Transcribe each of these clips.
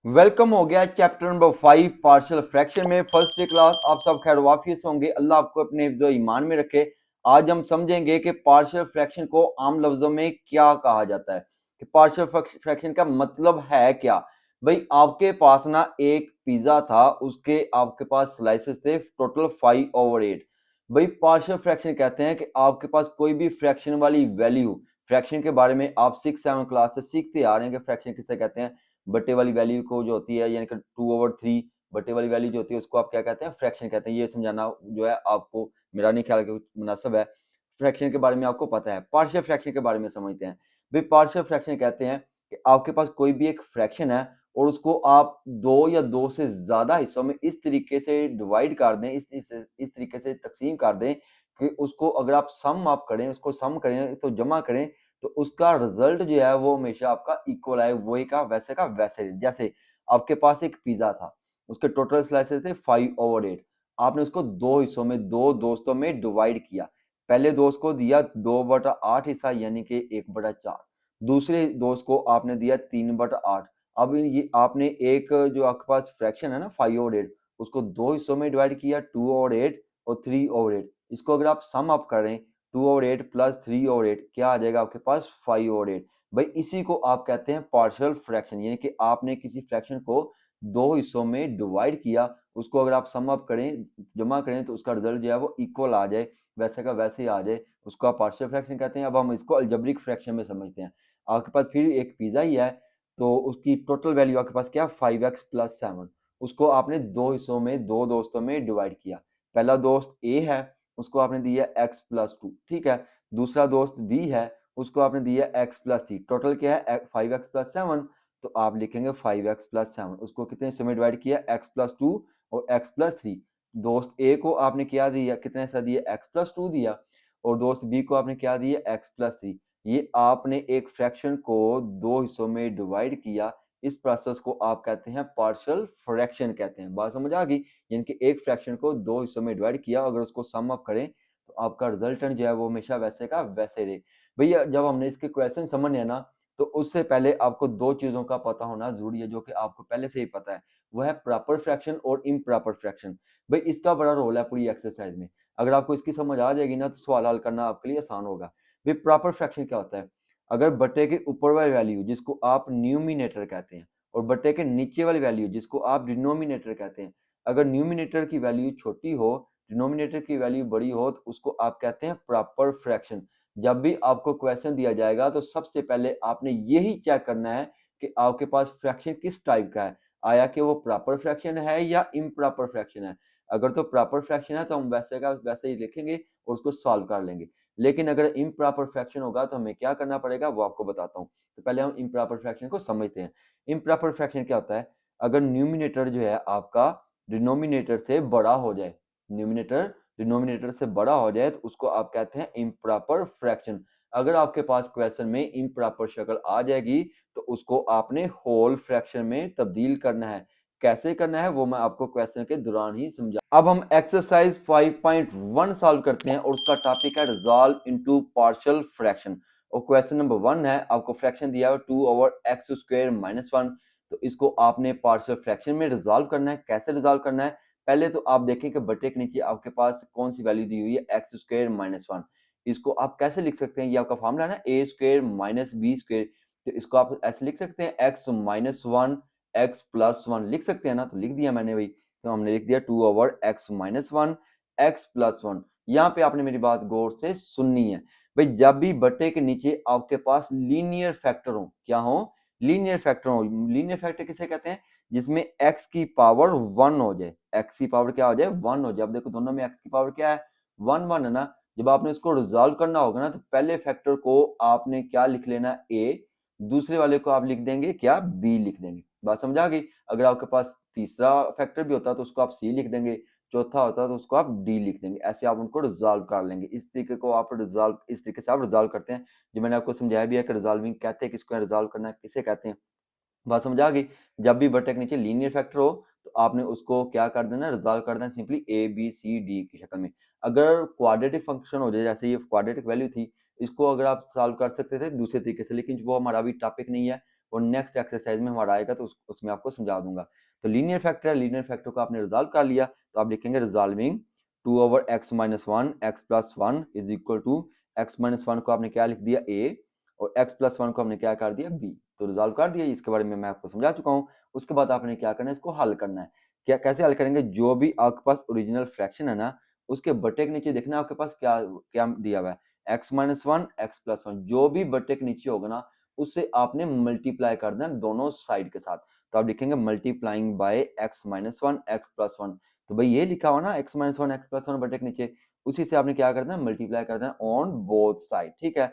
Welcome हो गया chapter number 5 partial fraction में। फर्स्ट डे क्लास आप सब खैर वाफियत होंगे, अल्लाह आपको अपने हिफ्ज़ो ईमान में रखे। आज हम समझेंगे कि पार्शियल फ्रैक्शन को आम लफ्जों में क्या कहा जाता है, कि पार्शियल फ्रैक्शन का मतलब है क्या। भाई आपके पास ना एक पिज्जा था, उसके आपके पास स्लाइसेस थे टोटल 5/8। भाई पार्शियल फ्रैक्शन कहते हैं कि आपके पास कोई भी फ्रैक्शन वाली वैल्यू, फ्रैक्शन के बारे में आप 6-7 क्लास से सीखते आ रहे हैं कि फ्रैक्शन किसे कहते हैं। बट्टे वाली वैल्यू को जो होती है यानी कि 2/3 बट्टे वाली वैल्यू जो होती है उसको आप क्या कहते हैं, फ्रैक्शन कहते हैं। ये समझाना जो है आपको मेरा नहीं ख्याल कि मुनासिब है। फ्रैक्शन के बारे में आपको पता है, पार्शियल फ्रैक्शन के बारे में समझते हैं। भाई पार्शियल फ्रैक्शन कहते हैं कि आपके पास कोई भी एक फ्रैक्शन है और उसको आप दो या दो से ज्यादा हिस्सों में इस तरीके से डिवाइड कर दें, इस तरीके से तकसीम कर दें कि उसको अगर आप सम आप करें, उसको सम करें तो जमा करें तो उसका रिजल्ट जो है वो हमेशा आपका इक्वल आए, वही का वैसे। जैसे आपके पास एक पिज्जा था, उसके टोटल स्लाइसेस थे 5/8। आपने उसको दो हिस्सों में, दो दोस्तों में डिवाइड किया। पहले दोस्त को दिया 2/8 हिस्सा यानी कि 1/4। दूसरे दोस्त को आपने दिया 3/8। अब ये आपने एक जो आपके पास फ्रैक्शन है ना 5/8, उसको दो हिस्सों में डिवाइड किया, 2/8 और 3/8। इसको अगर आप सम अप करें 2/8 प्लस 3/8 क्या आ जाएगा आपके पास 5/8। भाई इसी को आप कहते हैं पार्शियल फ्रैक्शन, यानी कि आपने किसी फ्रैक्शन को दो हिस्सों में डिवाइड किया, उसको अगर आप सम अप करें, जमा करें तो उसका रिजल्ट जो है वो इक्वल आ जाए, वैसे का वैसे ही आ जाए, उसको आप पार्शियल फ्रैक्शन कहते हैं। अब हम इसको अलजेब्रिक फ्रैक्शन में समझते हैं। आपके पास फिर एक पिज्जा ही है, तो उसकी टोटल वैल्यू आपके पास क्या 5x+7। उसको आपने दो हिस्सों में, दो दोस्तों में डिवाइड किया। पहला दोस्त ए है, उसको आपने दिया x+2, ठीक है। दूसरा दोस्त बी है, उसको आपने दिया x+3। टोटल क्या है 5x+7, तो आप लिखेंगे 5x+7। उसको कितने हिस्सों में डिवाइड किया, x+2 और x+3। दोस्त ए को आपने क्या दिया, कितने हिस्सा दिया, x+2 दिया, और दोस्त बी को आपने क्या दिया, x+3। ये आपने एक फ्रैक्शन को दो हिस्सों में डिवाइड किया, इस प्रोसेस को आप कहते हैं पार्शियल फ्रैक्शन कहते हैं। बात समझ आ गई, यानी कि एक फ्रैक्शन को दो हिस्सों में डिवाइड किया, अगर उसको सम अप करें तो आपका रिजल्टेंट जो है वो हमेशा वैसे का वैसे रहे। भैया जब हमने इसके क्वेश्चन समझने हैं ना, तो उससे पहले आपको दो चीजों का पता होना जरूरी है, जो कि आपको पहले से ही पता है। वह है प्रॉपर फ्रैक्शन और इम्प्रॉपर फ्रैक्शन। भाई इसका बड़ा रोल है पूरी एक्सरसाइज में। अगर आपको इसकी समझ आ जाएगी ना तो सवाल हल करना आपके लिए आसान होगा। भाई प्रॉपर फ्रैक्शन क्या होता है, अगर बटे के ऊपर वाली वैल्यू जिसको आप न्यूमिनेटर कहते हैं और बटे के नीचे वाली वैल्यू जिसको आप डिनोमिनेटर कहते हैं, अगर न्यूमिनेटर की वैल्यू छोटी हो, डिनोमिनेटर की वैल्यू बड़ी हो, तो उसको आप कहते हैं प्रॉपर फ्रैक्शन। जब भी आपको क्वेश्चन दिया जाएगा तो सबसे पहले आपने यही चेक करना है कि आपके पास फ्रैक्शन किस टाइप का है, आया कि वो प्रॉपर फ्रैक्शन है या इम्प्रॉपर फ्रैक्शन है। अगर तो प्रॉपर फ्रैक्शन है तो हम वैसे का वैसे ही लिखेंगे और उसको सॉल्व कर लेंगे। लेकिन अगर इम्प्रॉपर फ्रैक्शन होगा तो हमें क्या करना पड़ेगा वो आपको बताता हूँ। तो पहले हम इम्प्रॉपर फ्रैक्शन को समझते हैं। इम्प्रॉपर फ्रैक्शन क्या होता है, अगर न्यूमिनेटर जो है आपका डिनोमिनेटर से बड़ा हो जाए, न्यूमिनेटर डिनोमिनेटर से बड़ा हो जाए तो उसको आप कहते हैं इम्प्रॉपर फ्रैक्शन। अगर आपके पास क्वेश्चन में इम्प्रॉपर शक्ल आ जाएगी तो उसको आपने होल फ्रैक्शन में तब्दील करना है। कैसे करना है वो मैं आपको क्वेश्चन के दौरान ही समझा। अब हम एक्सरसाइज 5.1 सॉल्व करते हैं और उसका टॉपिक है रिजॉल्व इनटू पार्शियल फ्रैक्शन। और क्वेश्चन नंबर 1 है, आपको फ्रैक्शन दिया है 2/x² - 1। तो इसको आपने पार्शियल फ्रैक्शन में रिजॉल्व करना है। कैसे रिजॉल्व करना है, पहले तो आप देखें कि बटे के नीचे आपके पास कौन सी वैल्यू दी हुई है, x² - 1। इसको आप कैसे लिख सकते हैं, ये आपका फॉर्मूला है ना a² - b²। तो इसको आप ऐसे लिख सकते हैं x-1 x+1 लिख सकते हैं ना, तो लिख दिया मैंने भाई। तो हमने लिख दिया 2/x-1 x+1। यहाँ पे आपने मेरी बात गौर से सुननी है। भाई जब भी बटे के नीचे आपके पास लीनियर फैक्टर हो, क्या हो, लीनियर फैक्टर हो। लीनियर फैक्टर किसे कहते हैं, जिसमें x की पावर 1 हो जाए, x की पावर क्या हो जाए 1 हो जाए। अब देखो दोनों में x की पावर क्या है 1 है ना। जब आपने इसको रिजॉल्व करना होगा ना तो पहले फैक्टर को आपने क्या लिख लेना a, दूसरे वाले को आप लिख देंगे क्या b लिख देंगे। बात समझ आ गई। अगर आपके पास तीसरा फैक्टर भी होता तो उसको आप c लिख देंगे, चौथा होता तो उसको आप d लिख देंगे। ऐसे आप उनको रिजॉल्व कर लेंगे। इस तरीके को आप रिजॉल्व, इस तरीके से आप रिजॉल्व करते हैं। जो मैंने आपको समझाया भी है कि रिजॉल्विंग कहते हैं किसको, रिजॉल्व करना किसे कहते हैं। बात समझ आ गई। जब भी बटे के नीचे लीनियर फैक्टर हो तो आपने उसको क्या कर देना, रिजॉल्व कर देना simply A B C D की शक्ल में। अगर क्वाड्रेटिक फंक्शन हो जाए, जैसे ये क्वाड्रेटिक वैल्यू थी, इसको अगर आप सॉल्व कर सकते थे दूसरे तरीके से, लेकिन वो हमारा अभी टॉपिक नहीं है। और नेक्स्ट एक्सरसाइज में हमारा आएगा तो उसमें आपको समझा दूंगा। तो लीनियर फैक्टर है, लीनियर फैक्टर को आपने रिजॉल्व कर लिया तो आप लिखेंगे resolving 2/x-1 x+1 is equal to x-1 को आपने क्या लिख दिया a और x+1 को हमने क्या कर दिया b। तो रिजॉल्व कर दिया, इसके बारे में मैं आपको समझा चुका हूँ। उसके बाद आपने क्या करना है, इसको हल करना है। क्या कैसे हल करेंगे, जो भी आपके पास ओरिजिनल फ्रैक्शन है ना उसके बटे के नीचे देखना आपके पास क्या क्या दिया हुआ है, x-1 x+1, जो भी बटे के नीचे होगा ना उससे आपने मल्टीप्लाई कर देना दोनों साइड के साथ। तो आप लिखेंगे मल्टीप्लाइंग बाय x-1 x+1। तो भाई ये लिखा हुआ ना x-1 x+1 बटे के नीचे, उसी से आपने क्या करना है, मल्टीप्लाई कर देना ऑन बोथ साइड। ठीक है,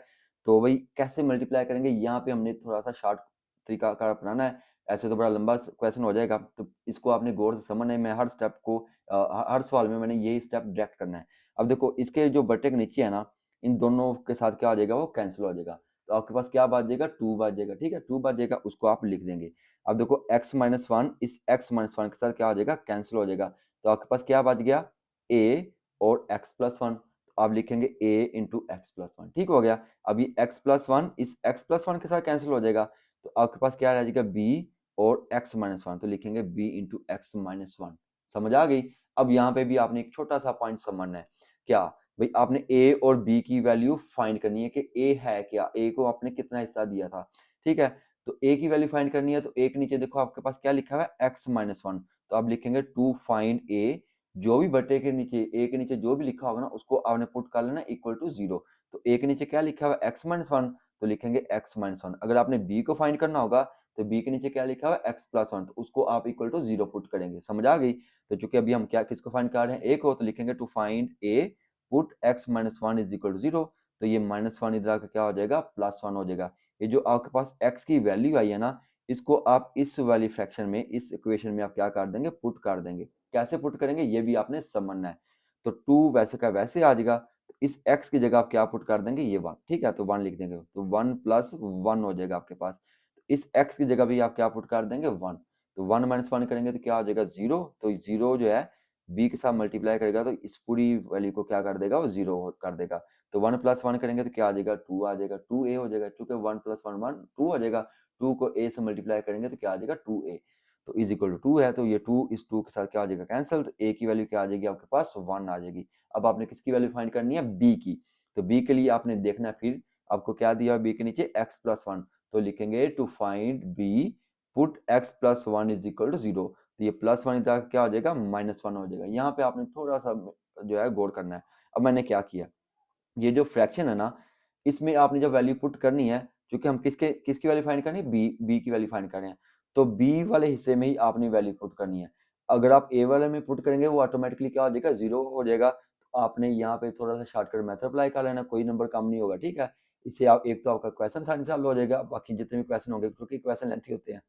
तो भाई कैसे मल्टीप्लाई करेंगे, यहाँ पे हमने थोड़ा सा शार्ट तरीका कार अपनाना है, ऐसे तो बड़ा लंबा क्वेश्चन हो जाएगा। तो इसको आपने गौर से समझना है, मैं हर स्टेप को हर सवाल में मैंने यही स्टेप डायरेक्ट करना है। अब देखो इसके जो बटे के नीचे है ना, इन दोनों के साथ क्या हो जाएगा, वो कैंसिल हो जाएगा। तो आपके पास क्या बच जाएगा, 2 बच जाएगा। ठीक है, 2 बच जाएगा, उसको आप लिख देंगे। अब देखो x-1 इस x-1 के साथ क्या हो जाएगा, कैंसिल हो जाएगा। तो आपके पास क्या बच गया, a और x+1। आप लिखेंगे a इंटू x+1। ठीक हो गया। अभी x+1 इस x+1 के साथ कैंसिल हो जाएगा, तो आपके पास क्या रह जाएगा, b और x-1। तो लिखेंगे b इंटू x-1। समझ आ गई। अब यहाँ पे भी आपने एक छोटा सा पॉइंट समझना है। क्या भाई, आपने a और b की वैल्यू फाइंड करनी है कि a है क्या, a को आपने कितना हिस्सा दिया था। ठीक है, तो a की वैल्यू फाइंड करनी है। तो a के नीचे देखो आपके पास क्या लिखा हुआ है, x-1। तो आप लिखेंगे टू फाइंड a, जो भी बटे के नीचे a के नीचे जो भी लिखा होगा ना उसको आपने पुट कर लेना इक्वल टू 0। तो a के नीचे क्या लिखा हुआ है, x-1। तो लिखेंगे x-1। अगर आपने b को फाइंड करना होगा तो b के नीचे क्या लिखा हुआ है, x+1। तो उसको आप इक्वल टू 0 पुट करेंगे। समझ आ गई। तो चूंकि अभी हम क्या किसको फाइंड कर रहे हैं, a को, तो लिखेंगे to find a put x-1 is equal to 0। तो ये -1 इधर आकर क्या हो जाएगा, +1 हो जाएगा। ये जो आपके पास x की वैल्यू आई है ना, इसको आप इस वाली फ्रैक्शन में, इस इक्वेशन में आप क्या कर देंगे, पुट कर देंगे। कैसे पुट करेंगे ये भी आपने समझना है। तो 2 वैसे का वैसे आ जाएगा। तो इस x की जगह आप क्या पुट कर देंगे, ये 1। ठीक है, तो 1 लिख देंगे, तो 1 + 1 हो जाएगा आपके पास। तो इस x की जगह भी आप क्या पुट कर देंगे, 1। तो 1 - 1 करेंगे तो क्या हो जाएगा, 0। तो 0 जो है b के साथ मल्टीप्लाई करेगा तो इस पूरी वैल्यू को क्या कर देगा, वो 0 कर देगा। तो 1 + 1 करेंगे तो क्या आ जाएगा, 2 आ जाएगा, 2a हो जाएगा। चूंकि 1 + 1 1 2 हो जाएगा, 2 को a से मल्टीप्लाई करेंगे तो क्या आ जाएगा, 2a। तो इज इक्वल टू 2 है, तो ये 2 इस 2 के साथ क्या आ जाएगा, कैंसिल। तो a की वैल्यू क्या आ जाएगी आपके पास, 1 आ जाएगी। अब आपने किसकी वैल्यू फाइंड करनी है, b की। तो b के लिए आपने देखना है, फिर आपको क्या दिया b के नीचे, x+1। तो लिखेंगे to find b put x+1 is equal to 0। तो ये +1 इधर क्या हो जाएगा, -1 हो जाएगा। यहाँ पे आपने थोड़ा सा जो है गौर करना है। अब मैंने क्या किया, ये जो फ्रैक्शन है ना, इसमें आपने जब वैल्यू पुट करनी है, क्योंकि हम किसकी वैल्यू फाइंड करनी है, बी की वैल्यू फाइंड कर रहे हैं, तो बी वाले हिस्से में ही आपने वैल्यू पुट करनी है। अगर आप ए वाले में पुट करेंगे वो ऑटोमेटिकली क्या हो जाएगा, 0 हो जाएगा। तो आपने यहाँ पे थोड़ा सा शॉर्टकट मेथड अप्लाई कर लेना, कोई नंबर कम नहीं होगा। ठीक है, इससे आप एक तो आपका क्वेश्चन आसानी से हल हो जाएगा, बाकी जितने भी क्वेश्चन होंगे क्योंकि क्वेश्चन लेंथी होते हैं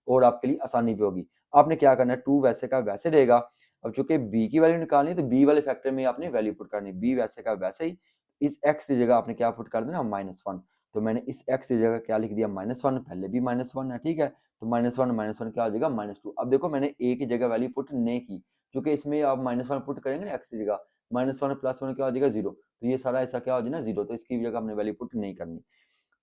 और आपके लिए आसानी भी होगी। आपने क्या करना है, 2 वैसे का वैसे रहेगा। अब चूंकि बी की वैल्यू निकालनी है तो बी वाले फैक्टर में आपने वैल्यू पुट करनी है, बी वैसे का वैसे ही। इस x की जगह आपने क्या पुट कर देना, -1। तो मैंने इस x की जगह क्या लिख दिया, -1। पहले भी -1 है। ठीक है, तो -1 क्या हो जाएगा, -2। अब देखो मैंने a की जगह वैल्यू पुट नहीं की, क्योंकि इसमें आप -1 पुट करेंगे ना x की जगह, -1 + 1 क्या हो जाएगा, 0। तो ये सारा ऐसा क्या हो जाएगा, 0। तो इसकी जगह हमने वैल्यू पुट नहीं करनी।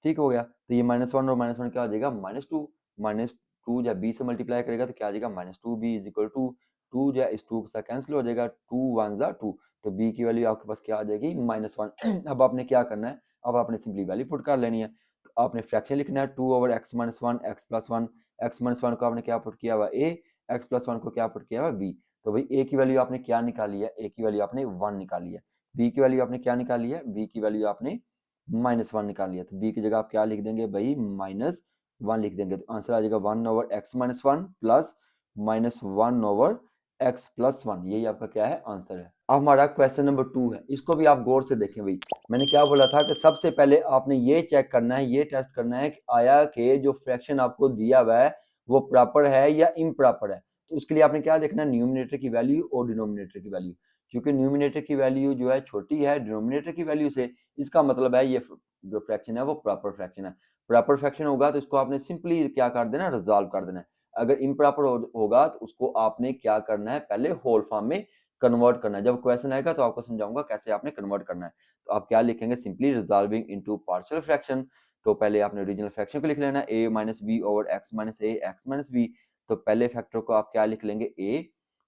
ठीक हो गया। तो ये -1 और -1 क्या हो जाएगा, -2। -2 जब b से मल्टीप्लाई करेगा तो क्या आ जाएगा, -2b इज इक्वल टू 2 जो है इस 2 के साथ कैंसिल हो जाएगा, 2 1 ज़ा 2। तो b की वैल्यू आपके पास क्या आ जाएगी, -1। अब आपने क्या करना है, अब आपने सिंपली वैल्यू पुट कर लेनी है। तो आपने फ्रैक्शन लिखना है, 2/x-1 x+1। x-1 को आपने क्या पुट किया हुआ a, x+1 को क्या पुट किया हुआ b। तो भाई a की वैल्यू आपने क्या निकाली है, a की वैल्यू आपने 1 निकाली है। b की वैल्यू आपने क्या निकाली है, b की वैल्यू आपने -1 निकाल लिया। तो b की जगह आप क्या लिख देंगे भाई, -1 लिख देंगे। तो आंसर आ जाएगा 1/x-1 प्लस -1/x+1। यही आपका क्या है, आंसर है। अब हमारा क्वेश्चन नंबर 2 है, इसको भी आप गौर से देखें भाई। मैंने क्या बोला था कि सबसे पहले आपने ये चेक करना है, ये टेस्ट करना है कि आया कि जो फ्रैक्शन आपको दिया हुआ है वो प्रॉपर है या इम्प्रॉपर है। तो उसके लिए आपने क्या देखना है, न्यूमिनेटर की वैल्यू और डिनोमिनेटर की वैल्यू। क्योंकि न्यूमिनेटर की वैल्यू जो है छोटी है डिनोमिनेटर की वैल्यू से, इसका मतलब है ये जो फ्रैक्शन है वो प्रॉपर फ्रैक्शन है। प्रॉपर फ्रैक्शन होगा तो इसको आपने सिंपली क्या कर देना, रिजॉल्व कर देना है। अगर इम्प्रॉपर होगा तो उसको आपने क्या करना है, पहले होल फॉर्म में कन्वर्ट करना है। जब क्वेश्चन आएगा तो आपको समझाऊंगा कैसे आपने कन्वर्ट करना है। तो आप क्या लिखेंगे, simply resolving into partial fraction. तो पहले आपने ओरिजिनल फ्रैक्शन को लिख लेना है a minus B over x minus A X minus B. तो पहले फैक्टर को आप क्या लिख लेंगे a,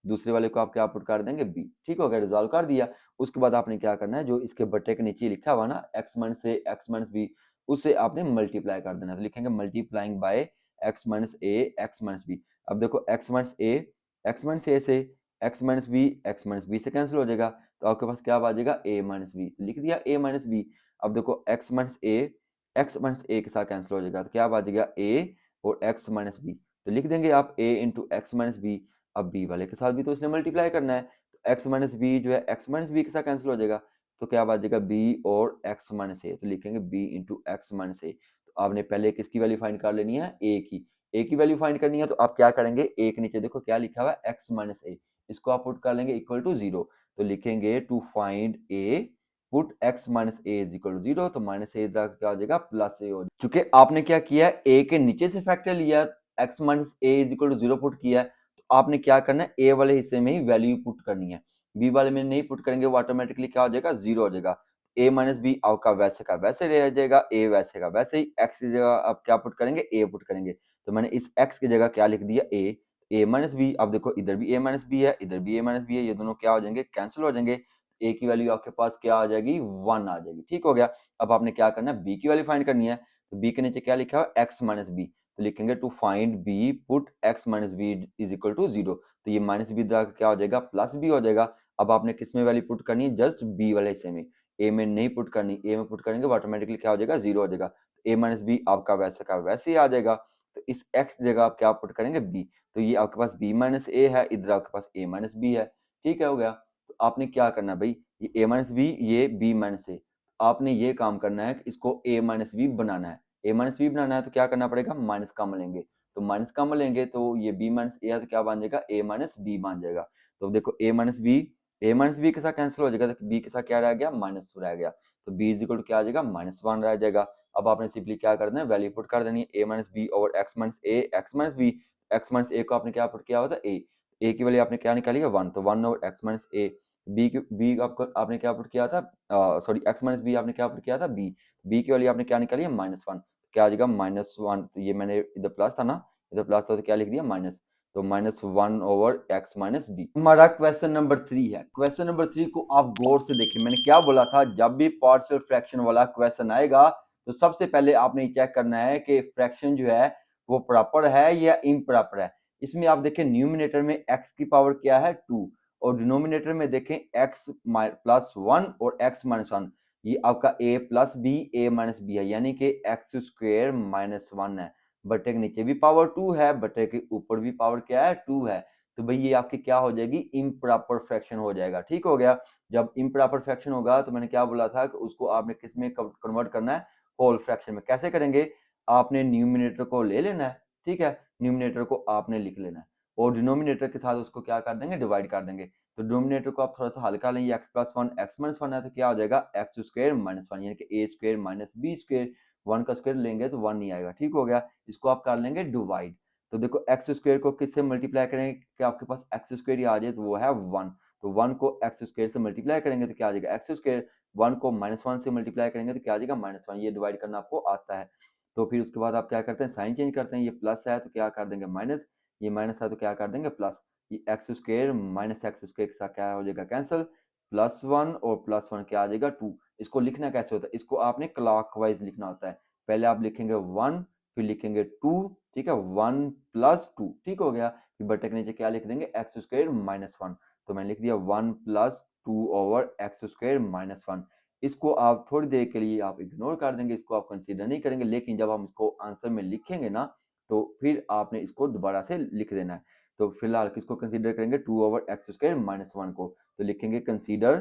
दूसरे वाले को आप क्या पुट कर देंगे b। ठीक हो गया, रिजॉल्व कर दिया। उसके बाद आपने क्या करना है, जो इसके बटे के नीचे लिखा हुआ ना X minus A X minus B, उससे आपने मल्टीप्लाई कर देना। तो लिखेंगे multiplying by x minus A X minus B. अब देखो एक्स माइनस ए से एक्स माइनस बी से कैंसिल हो जाएगा, तो आपके पास क्या आ जाएगा a माइनस बी। लिख दिया a माइनस बी। अब देखो एक्स माइनस ए के साथ कैंसिल हो जाएगा, तो क्या आ जाएगा a और x माइनस बी। तो लिख देंगे आप a into x minus B. अब b वाले के साथ भी तो इसने मल्टीप्लाई करना है, तो x माइनस बी जो है x माइनस बी के साथ कैंसिल हो जाएगा, तो क्या आ जाएगा b और x माइनस ए। तो लिखेंगे b इंटू एक्स माइनस ए। तो आपने पहले किसकी वैल्यू फाइंड कर लेनी है, a की वैल्यू फाइंड करनी है। तो आप क्या करेंगे, a के नीचे देखो क्या लिखा हुआ है x माइनस ए, इसको आप पुट कर लेंगे इक्वल टू 0। तो लिखेंगे to find a put x minus A is equal to 0। तो माइनस ए क्या हो जाएगा, प्लस ए हो जाएगा। चूंकि आपने क्या किया है, a के नीचे से फैक्टर लिया, x minus A is equal to 0 put किया है, तो आपने क्या करना है, a वाले हिस्से में ही वैल्यू पुट करनी है, b वाले में नहीं पुट करेंगे, वो ऑटोमेटिकली क्या हो जाएगा, 0 हो जाएगा। a माइनस बी आपका वैसे का वैसे रह जाएगा, a वैसे का वैसे ही। x की जगह आप क्या पुट करेंगे, a पुट करेंगे। तो मैंने इस x की जगह क्या लिख दिया, a माइनस बी। अब देखो इधर भी a माइनस बी है, इधर भी a माइनस बी है, ये दोनों क्या हो जाएंगे, कैंसिल हो जाएंगे। a की वैल्यू आपके पास क्या आ जाएगी, 1 आ जाएगी। ठीक हो गया। अब आपने क्या करना है, b की वैल्यू फाइंड करनी है। तो b के नीचे क्या लिखा है, x माइनस बी। तो लिखेंगे to find b put x minus B is equal to 0। तो ये माइनस बी क्या हो जाएगा, प्लस बी हो जाएगा। अब आपने किस में वैल्यू पुट करनी है, जस्ट b वाले हिस्से में, a में नहीं पुट करनी, a में पुट करेंगे ऑटोमेटिकली क्या हो जाएगा, 0 हो जाएगा। a माइनस बी आपका वैसे का वैसे ही आ जाएगा। तो इस x जगह आप क्या पुट करेंगे, b। तो ये आपके पास b माइनस ए है, इधर आपके पास a माइनस बी है। ठीक है, हो गया। तो आपने क्या करना है भाई, ये a माइनस बी, ये b माइनस ए, आपने ये काम करना है कि इसको a माइनस बी बनाना है। a माइनस बी बनाना है तो क्या करना पड़ेगा, माइनस कॉमन लेंगे। तो माइनस कॉमन लेंगे तो ये b माइनस ए है, तो क्या बन जाएगा, a माइनस बी बन जाएगा। तो देखो a माइनस बी के साथ कैंसिल हो जाएगा, तो b के साथ क्या रह गया, माइनस रह गया। तो b इज इक्वल टू क्या आ जाएगा, -1 रह जाएगा। अब आपने सिंपली क्या करना है, वैल्यू पुट कर देनी है, a minus B over x minus A X minus B. X minus A को आपने क्या पुट किया हुआ था, a की वैल्यू आपने क्या निकाली है, 1। तो 1 ओवर एक्स माइनस ए। बी आपको आपने क्या पुट किया था, सॉरी एक्स माइनस बी आपने क्या पुट किया था, बी की वैल्यू आपने क्या निकाली है, -1। क्या आ जाएगा, -1। तो ये मैंने इधर प्लस था ना, इधर प्लस था तो क्या लिख दिया, माइनस। तो -1 ओवर एक्स माइनस बी। हमारा क्वेश्चन नंबर 3 है। क्वेश्चन नंबर 3 को आप गौर से देखिए, मैंने क्या बोला था, जब भी पार्शियल फ्रैक्शन वाला क्वेश्चन आएगा तो सबसे पहले आपने चेक करना है कि फ्रैक्शन जो है वो प्रॉपर है या इम्प्रॉपर है। इसमें आप देखें न्यूमिनेटर में x की पावर क्या है, 2, और डिनोमिनेटर में देखें x प्लस 1 और x माइनस 1। ये आपका a plus B a minus B है, यानी कि एक्स स्क्वेयर माइनस 1 है। बटे के नीचे भी पावर 2 है, बटे के ऊपर भी पावर क्या है, 2 है। तो भाई ये आपकी क्या हो जाएगी, इम्प्रॉपर फ्रैक्शन हो जाएगा। ठीक हो गया। जब इम्प्रॉपर फ्रैक्शन होगा तो मैंने क्या बोला था कि उसको आपने किस में कन्वर्ट करना है, होल फ्रैक्शन में। कैसे करेंगे, आपने न्यूमिनेटर को ले लेना है, ठीक है, न्यूमिनेटर को आपने लिख लेना है, और डिनोमिनेटर के साथ उसको क्या कर देंगे, डिवाइड कर देंगे। तो डिनोमिनेटर को आप थोड़ा सा हल्का लेंगे, एक्स प्लस 1 एक्स माइनस 1 है, तो क्या हो जाएगा, एक्स स्क्वायर माइनस 1, यानी कि ए स्क्वायर माइनस बी स्क्वायर। 1 का स्क्वायर लेंगे तो 1 नहीं आएगा। ठीक हो गया। इसको आप कर लेंगे डिवाइड। तो देखो एक्स स्क्वायर को किससे मल्टीप्लाई करेंगे कि आपके पास एक्स स्क्वायर ही आ जाए, तो वो है 1। तो 1 को एक्स स्क्वायर से मल्टीप्लाई करेंगे तो क्या आ जाएगा, एक्स स्क्वायर। 1 को -1 से मल्टीप्लाई करेंगे तो क्या आ जाएगा, -1। ये डिवाइड करना आपको आता है। तो फिर उसके बाद आप क्या करते हैं, साइन चेंज करते हैं। ये प्लस है तो क्या कर देंगे, माइनस। ये माइनस है तो क्या कर देंगे, प्लस। ये x square minus x square के साथ क्या हो जाएगा, कैंसिल। +1 और +1 क्या आ जाएगा, 2। इसको लिखना कैसे होता है, इसको आपने क्लॉकवाइज लिखना होता है। पहले आप लिखेंगे 1, फिर लिखेंगे 2, ठीक है, 1 + 2। ठीक हो गया। फिर बटे के नीचे क्या लिख देंगे, एक्स स्क्वायर -1। तो मैंने लिख दिया 1 + 2 ओवर एक्स स्क्वायर -1। इसको आप थोड़ी देर के लिए आप इग्नोर कर देंगे, इसको आप कंसीडर नहीं करेंगे, लेकिन जब हम इसको आंसर में लिखेंगे ना, तो फिर आपने इसको दोबारा से लिख देना है। तो फिलहाल किसको कंसीडर करेंगे, 2 ओवर एक्स स्क्वायर -1 को। तो लिखेंगे consider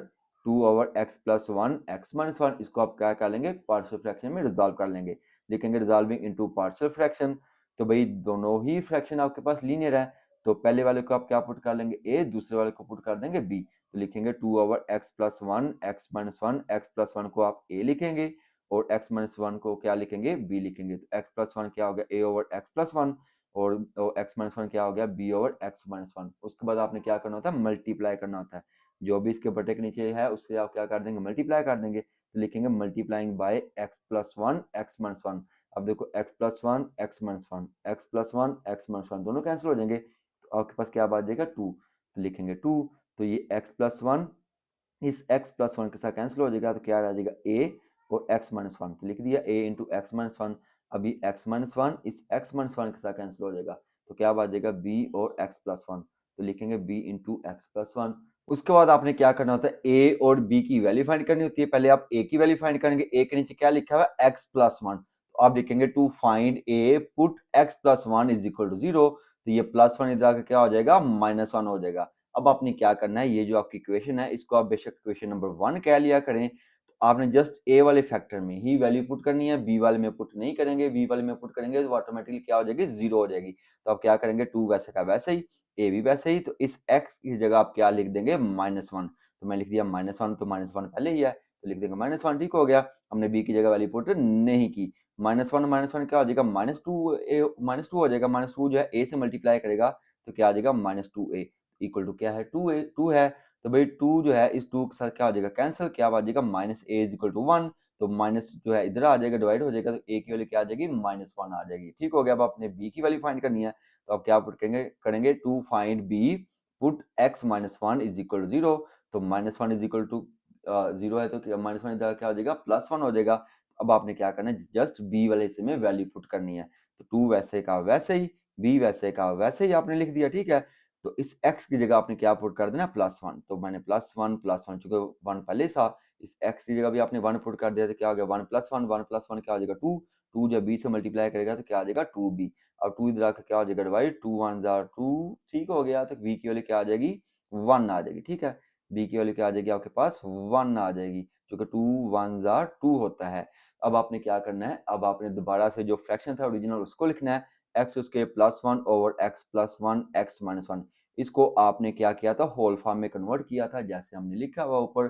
2 over X plus 1 x minus 1। इसको आप क्या कर लेंगे, पार्शियल फ्रैक्शन में रिजॉल्व कर लेंगे। लिखेंगे रिजॉल्विंग इनटू पार्शियल फ्रैक्शन। तो भाई दोनों ही फ्रैक्शन आपके पास लीनियर है, तो पहले वाले को आप क्या पुट कर लेंगे, ए, दूसरे वाले को पुट कर देंगे बी। तो लिखेंगे 2 over X plus 1 x minus 1। X plus 1 को आप ए लिखेंगे और एक्स माइनस 1 को क्या लिखेंगे, बी लिखेंगे। तो एक्स प्लस 1 क्या हो गया, ए ओवर एक्स प्लस 1, और एक्स माइनस 1 क्या हो गया, बी ओवर एक्स माइनस 1। उसके बाद आपने क्या करना होता है, मल्टीप्लाई करना होता है। जो भी इसके बटे के नीचे है उससे आप क्या कर देंगे, मल्टीप्लाई कर देंगे। तो लिखेंगे multiplying by x plus one x minus one. अब देखो x plus one x minus one, X plus one x minus one, दोनों कैंसिल हो जाएंगे, तो आपके पास क्या बच जाएगा 2। तो लिखेंगे 2, तो ये एक्स प्लस वन इस x प्लस वन के साथ कैंसिल हो जाएगा, तो क्या रह जाएगा a और x माइनस वन, तो लिख दिया a into x minus one. अभी x माइनस वन इस x माइनस वन के साथ कैंसिल हो जाएगा, तो क्या आ जाएगा b और x प्लस वन, तो लिखेंगे b into x plus one. उसके बाद आपने क्या करना होता है, a और b की वैल्यू फाइंड करनी होती है। पहले आप a की वैल्यू फाइंड करेंगे, a के नीचे क्या लिखा हुआ है x प्लस वन, तो आप लिखेंगे to find a put x plus one is equal to zero, तो ये प्लस वन इधर आकर क्या हो जाएगा माइनस वन हो जाएगा। अब आपने क्या करना है, ये जो आपकी इक्वेशन है इसको आप बेशक इक्वेशन नंबर वन कह लिया करें, तो आपने जस्ट ए वाले फैक्टर में ही वैल्यू पुट करनी है, बी वाले में पुट नहीं करेंगे। बी वाले में पुट करेंगे तो ऑटोमेटिकली क्या हो जाएगी, जीरो हो जाएगी। तो आप क्या करेंगे, टू वैसे का वैसे ही, ए भी वैसे ही, तो इस एक्स की जगह आप क्या लिख देंगे माइनस वन, तो मैं लिख दिया माइनस वन, तो माइनस वन पहले ही है तो लिख देंगे माइनस वन, ठीक हो गया। हमने बी की जगह वैल्यू पुट नहीं की, माइनस वन क्या हो जाएगा माइनस टू ए, माइनस टू हो जाएगा, माइनस टू जो है ए से मल्टीप्लाई करेगा तो क्या आ जाएगा minus two A equal to क्या है टू है। तो भाई टू जो है इस टू के साथ क्या हो जाएगा कैंसिल, क्या आ जाएगा minus A is equal to one, तो माइनस जो है इधर आ जाएगा डिवाइड हो जाएगा, तो ए की वैल्यू क्या आ जाएगी माइनस वन आ जाएगी, ठीक हो गया। अब आपने बी की वैल्यू फाइंड करनी है, तो आप क्या पुट करेंगे to find B put X minus one is equal to zero, तो minus one is equal to zero है, तो माइनस वन इधर क्या हो जाएगा प्लस वन हो जाएगा। अब आपने क्या करना है, जस्ट बी वाले हिस्से में वैल्यू पुट करनी है, तो टू वैसे का वैसे ही, बी वैसे का वैसे ही आपने लिख दिया, ठीक है। तो इस x की जगह आपने क्या पुट कर देना प्लस वन, तो मैंने प्लस वन चूंकि वन पहले था, इस x की जगह भी आपने वन पुट कर दिया, तो क्या हो गया वन प्लस वन क्या हो जाएगा टू, टू जब b से मल्टीप्लाई करेगा तो क्या आ जाएगा टू बी, अब टू इधर आकर क्या हो जाएगा डिवाइड, टू वन जार टू, ठीक हो गया। तो b की वैल्यू क्या आ जाएगी वन आ जाएगी, ठीक है। b की वैल्यू क्या आ जाएगी आपके पास वन आ जाएगी, क्योंकि टू वन जार टू होता है। अब आपने क्या करना है, अब आपने दोबारा से जो फ्रैक्शन था ओरिजिनल उसको लिखना है, एक्स उसके plus one over X plus one x minus one, इसको आपने क्या किया था होल फॉर्म में कन्वर्ट किया था, जैसे हमने लिखा हुआ ऊपर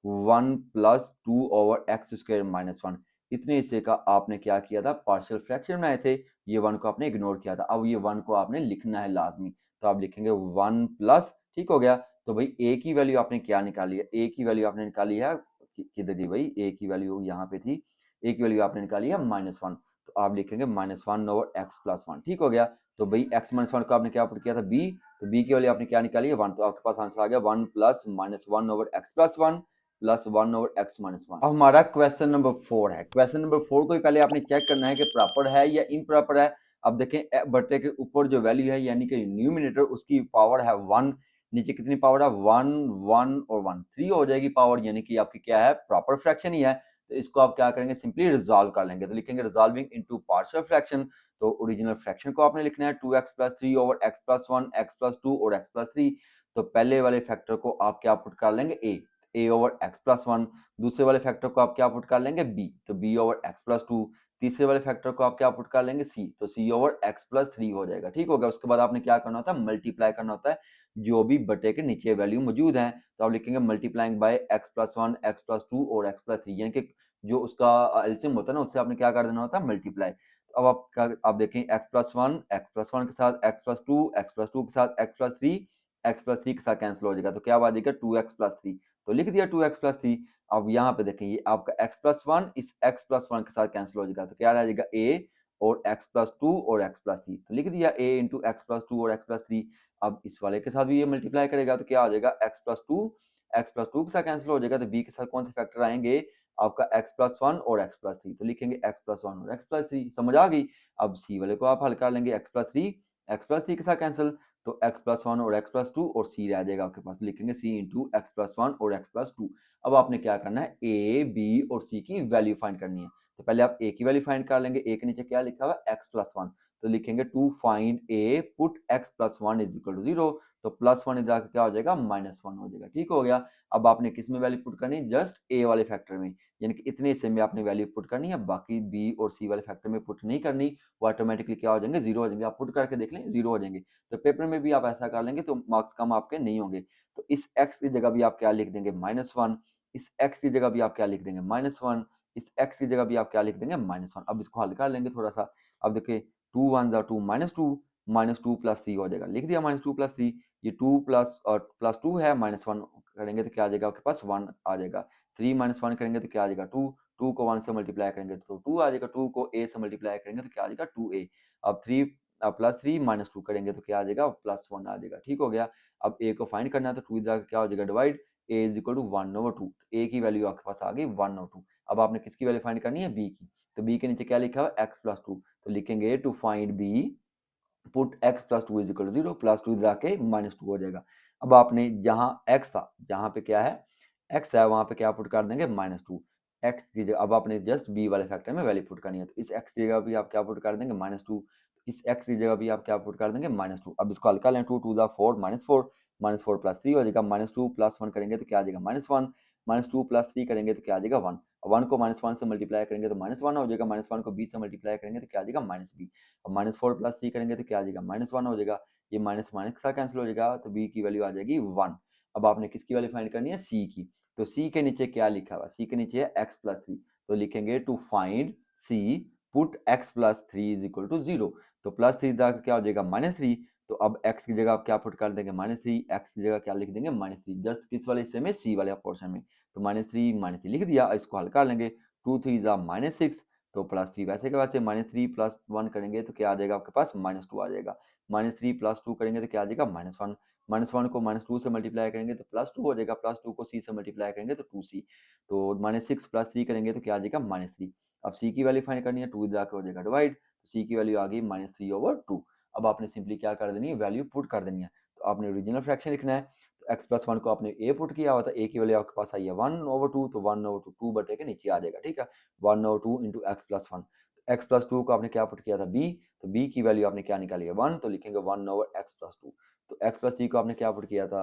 one plus two over x square minus one, इतने हिस्से का आपने क्या किया था पार्शियल फ्रैक्शन बनाए थे, ये वन को आपने इग्नोर किया था। अब ये वन को आपने लिखना है लाजमी, तो आप लिखेंगे वन प्लस, ठीक हो गया। तो भाई ए की वैल्यू आपने क्या निकाली है, ए की वैल्यू आपने निकाली है किधर थी भाई, ए की वैल्यू यहाँ पे थी, ए की वैल्यू आपने निकाली है माइनस वन, तो आप लिखेंगे minus one over X plus one, ठीक हो गया। तो भाई एक्स माइनस वन को आपने क्या पुट किया था बी, तो बी की वैल्यू आपने क्या निकाली है वन, तो आपके पास आंसर आ गया one plus minus one over X plus one plus one over x minus one. अब हमारा क्वेश्चन नंबर फोर है, क्वेश्चन नंबर फोर को पहले आपने चेक करना है कि प्रॉपर है या इम्प्रॉपर है। अब देखें बट्टे के ऊपर जो वैल्यू है यानी कि न्यूमिनेटर उसकी पावर है वन, नीचे कितनी पावर है वन, वन और वन थ्री हो जाएगी पावर, यानी कि आपकी क्या है प्रॉपर फ्रैक्शन ही है। तो इसको आप क्या करेंगे सिंपली रिजॉल्व कर लेंगे, तो लिखेंगे रिजॉल्विंग इनटू पार्शियल फ्रैक्शन, तो ओरिजिनल फ्रैक्शन को आपने लिखना है two X plus three over X plus one X plus two और एक्स प्लस थ्री। तो पहले वाले फैक्टर को आप क्या पुट कर लेंगे ए ओवर एक्स प्लस वन, दूसरे वाले फैक्टर को आप क्या पुट कर लेंगे बी, तो B over X plus two, तीसरे वाले फैक्टर को आप क्या पुट कर लेंगे सी, तो सी ओवर एक्स प्लस थ्री हो जाएगा, ठीक हो गया। उसके बाद आपने क्या करना होता है मल्टीप्लाई करना होता है जो भी बटे के नीचे वैल्यू मौजूद है, तो आप लिखेंगे multiplying by x plus one X plus two और एक्स प्लस थ्री, यानी कि जो उसका एलसीएम होता है ना उससे आपने क्या कर देना होता है मल्टीप्लाई। अब आप देखें एक्स प्लस वन के साथ एक्स प्लस टू के साथ एक्स प्लस थ्री के साथ कैंसिल हो जाएगा, तो क्या आ जाएगा टू एक्स प्लस थ्री, तो लिख दिया टू एक्स प्लस थ्री। अब यहाँ पे देखें ये आपका एक्स प्लस वन इस एक्स प्लस वन के साथ कैंसिल हो जाएगा, तो क्या रह जाएगा ए और एक्स प्लस टू और एक्स प्लस थ्री, तो लिख दिया A into x plus two और एक्स प्लस थ्री। अब इस वाले के साथ भी ये मल्टीप्लाई करेगा तो क्या आ जाएगा एक्स प्लस टू के साथ कैंसिल हो जाएगा, तो बी के साथ कौन से फैक्टर आएंगे आपका एक्स प्लस वन और एक्स प्लस थ्री, तो लिखेंगे एक्स प्लस वन और एक्स प्लस थ्री, समझ आ गई। अब सी वाले को आप हल कर लेंगे एक्स प्लस थ्री के साथ कैंसिल, तो एक्स प्लस वन और एक्स प्लस टू और सी रह जाएगा आपके पास, लिखेंगे सी इंटू एक्स प्लस वन और एक्स प्लस टू। अब आपने क्या करना है ए बी और सी की वैल्यू फाइंड करनी है, तो पहले आप ए की वैल्यू फाइंड कर लेंगे, ए के नीचे क्या लिखा हुआ है एक्स प्लस वन, तो लिखेंगे to find A put x plus one is equal to zero, तो प्लस वन इधर आकर क्या हो जाएगा माइनस वन हो जाएगा, ठीक हो गया। अब आपने किस में वैल्यू पुट करनी है जस्ट ए वाले फैक्टर में, यानी कि इतने हिस्से में आपने वैल्यू पुट करनी है, बाकी बी और सी वाले फैक्टर में पुट नहीं करनी, वो ऑटोमेटिकली क्या हो जाएंगे जीरो हो जाएंगे, आप पुट करके देख लें जीरो हो जाएंगे। तो पेपर में भी आप ऐसा कर लेंगे तो मार्क्स कम आपके नहीं होंगे। तो इस एक्स की जगह भी आप क्या लिख देंगे माइनस वन, इस एक्स की जगह भी आप क्या लिख देंगे माइनस वन, इस एक्स की जगह भी आप क्या लिख देंगे माइनस वन। अब इसको हल कर लेंगे थोड़ा सा, अब देखिए टू वन जा two, minus two plus three हो जाएगा, लिख दिया माइनस टू प्लस थ्री, ये टू प्लस और प्लस टू है माइनस वन करेंगे तो क्या आ जाएगा आपके पास वन आ जाएगा, 3 माइनस 1 करेंगे तो क्या आ जाएगा 2, 2 को 1 से मल्टीप्लाई करेंगे तो 2 आ जाएगा, 2 को a से मल्टीप्लाई करेंगे तो क्या आ जाएगा 2a। अब 3 प्लस 3 माइनस 2 करेंगे तो क्या आ जाएगा प्लस 1 आ जाएगा। ठीक हो गया। अब a को फाइंड करना है तो 2 इधर क्या हो जाएगा divide, a is equal to 1/2। a की वैल्यू आपके पास आ गई 1/2। अब आपने किसकी वैल्यू फाइंड करनी है, b की। तो b के नीचे क्या लिखा हुआ है x प्लस 2, तो लिखेंगे to find b put x plus 2 is equal to 0, plus 2 इधर आके माइनस 2 हो जाएगा। अब आपने जहां x था, जहां पे क्या है x है, वहां पे क्या पुट कर देंगे -2 x की जगह। अब आपने जस्ट b वाले फैक्टर में वैल्यू पुट करनी है, तो इस x की जगह भी आप क्या पुट कर देंगे -2, इस x की जगह भी आप क्या पुट कर देंगे -2। अब इसको हल्का लें, 2 2 4 -4, -4 प्लस 3 हो जाएगा, -2 प्लस 1 करेंगे तो क्या आ जाएगा -1, -2 प्लस 3 करेंगे तो क्या आ जाएगा 1, 1 को -1 से मल्टीप्लाई करेंगे तो -1 हो जाएगा, -1 को b से मल्टीप्लाई करेंगे तो क्या आ जाएगा -b। अब -4 प्लस 3 करेंगे तो क्या आ जाएगा -1 हो जाएगा, ये माइनस माइनस का कैंसिल हो जाएगा, तो b की वैल्यू आ जाएगी 1। अब आपने किसकी वैल्यू फाइंड करनी है, c की। तो c के नीचे क्या लिखा हुआ, c के नीचे है x प्लस 3, तो लिखेंगे to find c put x plus 3 is equal to 0। तो प्लस 3 क्या हो जाएगा -3, तो अब x की जगह आप क्या पुट कर देंगे -3, x की जगह क्या लिख देंगे -3, जस्ट किस वाले हिस्से में, c वाले पोर्शन में। तो -3 लिख दिया, इसको हल कर लेंगे, 2 3 जा -6, तो प्लस 3 वैसे के वैसे, -3 प्लस 1 करेंगे तो क्या आ जाएगा आपके पास -2 आ जाएगा, -3 प्लस 2 करेंगे तो क्या आ जाएगा -1, -1 को -2 से मल्टीप्लाई करेंगे तो +2 हो जाएगा, +2 को c से मल्टीप्लाई करेंगे तो 2c, तो -6 प्लस 3 करेंगे तो क्या आ जाएगा -3। अब c की वैल्यू फाइंड करनी है, 2 इधर आके हो जाएगा डिवाइड, तो c की वैल्यू आ गई -3/2। अब आपने सिंपली क्या कर देनी है, वैल्यू पुट कर देनी है। तो आपने ओरिजिनल फ्रैक्शन लिखना है, तो x प्लस 1 को आपने a पुट किया हुआ था, a की वैल्यू आपके पास आई है 1/2, तो 1/2 2 बटे के नीचे आ जाएगा। ठीक है, 1/2 into x plus 1, x plus 2 को आपने क्या पुट किया था b, तो b की वैल्यू आपने क्या निकाली है 1, तो लिखेंगे 1/x प्लस 2। तो x प्लस 3 को आपने क्या पुट किया था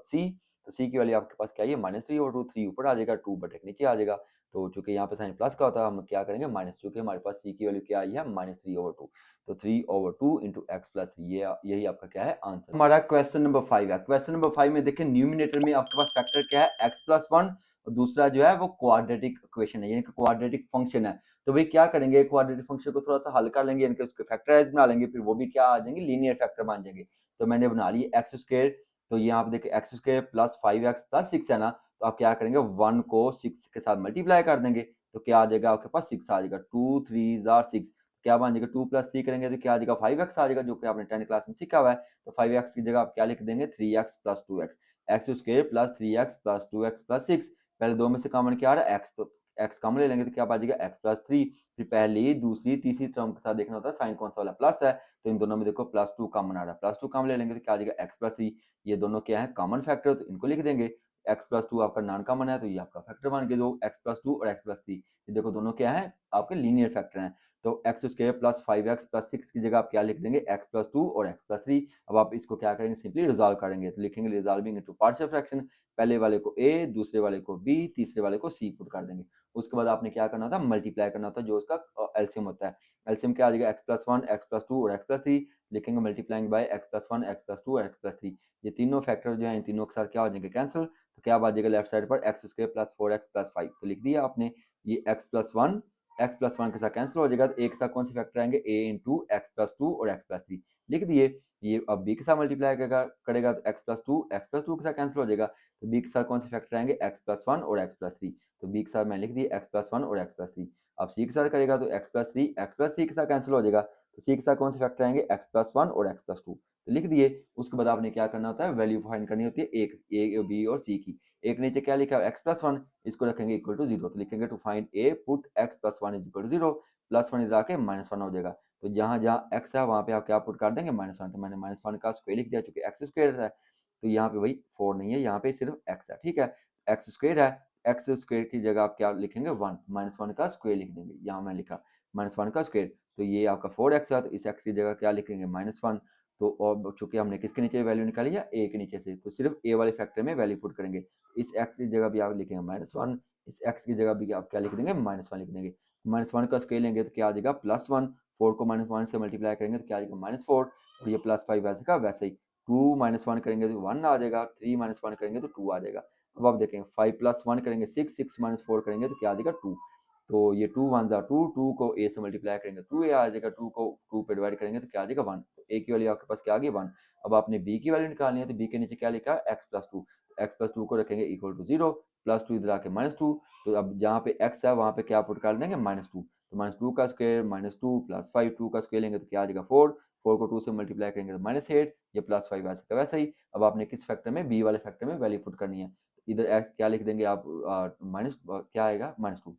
c, तो c की वैल्यू आपके पास क्या है -3/2, 3 ऊपर आ जाएगा, 2 बटे के नीचे आ जाएगा। तो चूंकि यहाँ पे साइन प्लस का होता है, हम क्या करेंगे माइनस, चूंकि हमारे पास c की वैल्यू क्या आई है -3/2, तो 3/2 इंटू एक्स प्लस 3, ये यही आपका क्या है आंसर। हमारा क्वेश्चन नंबर 5 है। क्वेश्चन नंबर 5 में देखें, न्यूमिनेटर में आपके पास फैक्टर क्या है x प्लस 1, और दूसरा जो है वो क्वाड्रेटिक इक्वेशन है, यानी कि क्वाड्रेटिक फंक्शन है। तो भाई क्या करेंगे, क्वाड्रेटिक फंक्शन को थोड़ा सा हल कर लेंगे, यानी कि उसके फैक्टराइज बना लेंगे, फिर वो भी क्या आ जाएंगे, लीनियर फैक्टर बन जाएंगे। तो मैंने बना ली एक्स स्क्वायर, तो यहाँ पे देखिए x square plus 5x plus 6 है ना, तो आप क्या करेंगे 1 को 6 के साथ मल्टीप्लाई कर देंगे, तो क्या आ जाएगा आपके पास 6 आ जाएगा, 2 3 6, क्या बन जाएगा 2 प्लस 3 करेंगे तो क्या आ जाएगा 5x आ जाएगा, जो कि आपने 10 क्लास में सीखा हुआ है। तो 5x की जगह आप क्या लिख देंगे 3x plus 2x, x square plus 3x plus 2x plus 6, पहले दो में से कॉमन क्या आ रहा है x, तो x कॉमन ले लेंगे तो क्या आ जाएगा x प्लस 3। फिर पहली दूसरी तीसरी टर्म के साथ देखना होता है साइन कौन सा वाला प्लस है, तो इन दोनों में देखो प्लस 2 कॉमन आ रहा है, प्लस 2 कॉमन ले लेंगे तो क्या आ जाएगा x प्लस 3। ये दोनों क्या है कॉमन फैक्टर, तो इनको लिख देंगे, x प्लस 2 आपका नॉन कॉमन है, तो ये आपका फैक्टर बन गया, दो x प्लस 2 और x प्लस 3, ये देखो दोनों क्या है आपके लीनियर फैक्टर हैं। तो x square plus 5x plus 6 की जगह आप क्या लिख देंगे x प्लस 2 और x प्लस 3। अब आप इसको क्या करेंगे, सिंपली रिजॉल्व करेंगे, तो लिखेंगे रिजॉल्विंग इनटू पार्शियल फ्रैक्शन, पहले वाले को a, दूसरे वाले को b, तीसरे वाले को c पुट कर देंगे। उसके बाद आपने क्या करना था, मल्टीप्लाई करना था, जो उसका एलसीएम होता है। एलसीएम क्या आ जाएगा x प्लस 1, x प्लस 2 और x प्लस 3, लिखेंगे multiplying by x plus 1, x plus 2 और x प्लस 3। ये तीनों फैक्टर जो है इन तीनों के साथ क्या हो जाएंगे कैंसिल, तो क्या आ जाएगा लेफ्ट साइड पर x square plus 4x plus 5, तो लिख दिया आपने। ये एक्स प्लस वन के साथ कैंसिल हो जाएगा, तो एक साथ कौन से फैक्टर आएंगे a इंटू एक्स प्लस 2 और x प्लस 3, लिख दिए। ये अब b के साथ मल्टीप्लाई करेगा तो एक्स प्लस 2 के साथ कैंसिल हो जाएगा, तो b के साथ कौन से फैक्टर आएंगे x प्लस 1 और x प्लस 3, तो b के साथ मैं लिख दिया x प्लस 1 और x प्लस 3। अब c के साथ करेगा तो एक्स प्लस 3 के साथ कैंसिल हो जाएगा, तो c के साथ कौन से फैक्टर आएंगे x प्लस 1 और x प्लस 2, तो लिख दिए। उसके बाद आपने क्या करना होता है, वैल्यू फाइंड करनी होती है एक a b और c की। एक नीचे क्या लिखा है x प्लस 1, इसको रखेंगे इक्वल टू 0, तो लिखेंगे to find a put x plus 1 is equal to 0, plus 1 इधर आके -1 हो जाएगा, तो जहां जहां x है वहां पे आप क्या पुट कर देंगे -1, तो मैंने -1 का स्क्वायर लिख दिया, चूंकि एक्स स्क्वायर है, तो यहाँ पे वही 4 नहीं है, यहाँ पे सिर्फ x है। ठीक है, एक्स स्क्वायर है, एक्स स्क्वायर की जगह आप क्या लिखेंगे 1, -1 का स्क्वायर लिख देंगे, यहाँ मैं लिखा -1 का स्क्वायर, तो ये आपका 4x है, तो इस x की जगह क्या लिखेंगे -1। तो और चूंकि हमने किसके नीचे वैल्यू निकाली है a के नीचे से, तो सिर्फ a वाले फैक्टर में वैल्यू पुट करेंगे, इस x की जगह भी आप लिखेंगे -1, इस x की जगह भी आप क्या लिख देंगे -1 लिख देंगे। -1 का स्क्वायर लेंगे तो क्या आ जाएगा +1, 4 को -1 से मल्टीप्लाई करेंगे तो क्या आ जाएगा -4, और ये +5 वैसे का वैसे ही, 2 -1 करेंगे तो 1 आ जाएगा, 3 -1 करेंगे तो 2 आ जाएगा। अब आप देखें 5 + 1 करेंगे 6, 6 - 4 करेंगे तो क्या आ जाएगा 2, तो ये 2 1 जा 2, 2 को a से मल्टीप्लाई करेंगे 2a आ जाएगा, 2 को 2 पे डिवाइड करेंगे तो क्या आ जाएगा 1, तो a की वैल्यू आपके पास क्या आ गई 1। अब आपने b की वैल्यू निकालनी है, तो b के नीचे क्या लिखा है x प्लस 2, x प्लस 2 को रखेंगे इक्वल टू 0, +2 इधर आके -2, तो अब जहाँ पे x है वहाँ पे क्या पुट कर देंगे -2, तो -2 का स्क्वायर -2 + 5, 2 का स्क्वायर लेंगे तो क्या आ जाएगा 4, 4 को 2 से मल्टीप्लाई करेंगे तो -8, ये +5 वैसे का वैसा ही। अब आपने किस फैक्टर में, b वाले फैक्टर में वैल्यू पुट करनी है, इधर x क्या लिख देंगे आप, माइनस क्या आएगा -2,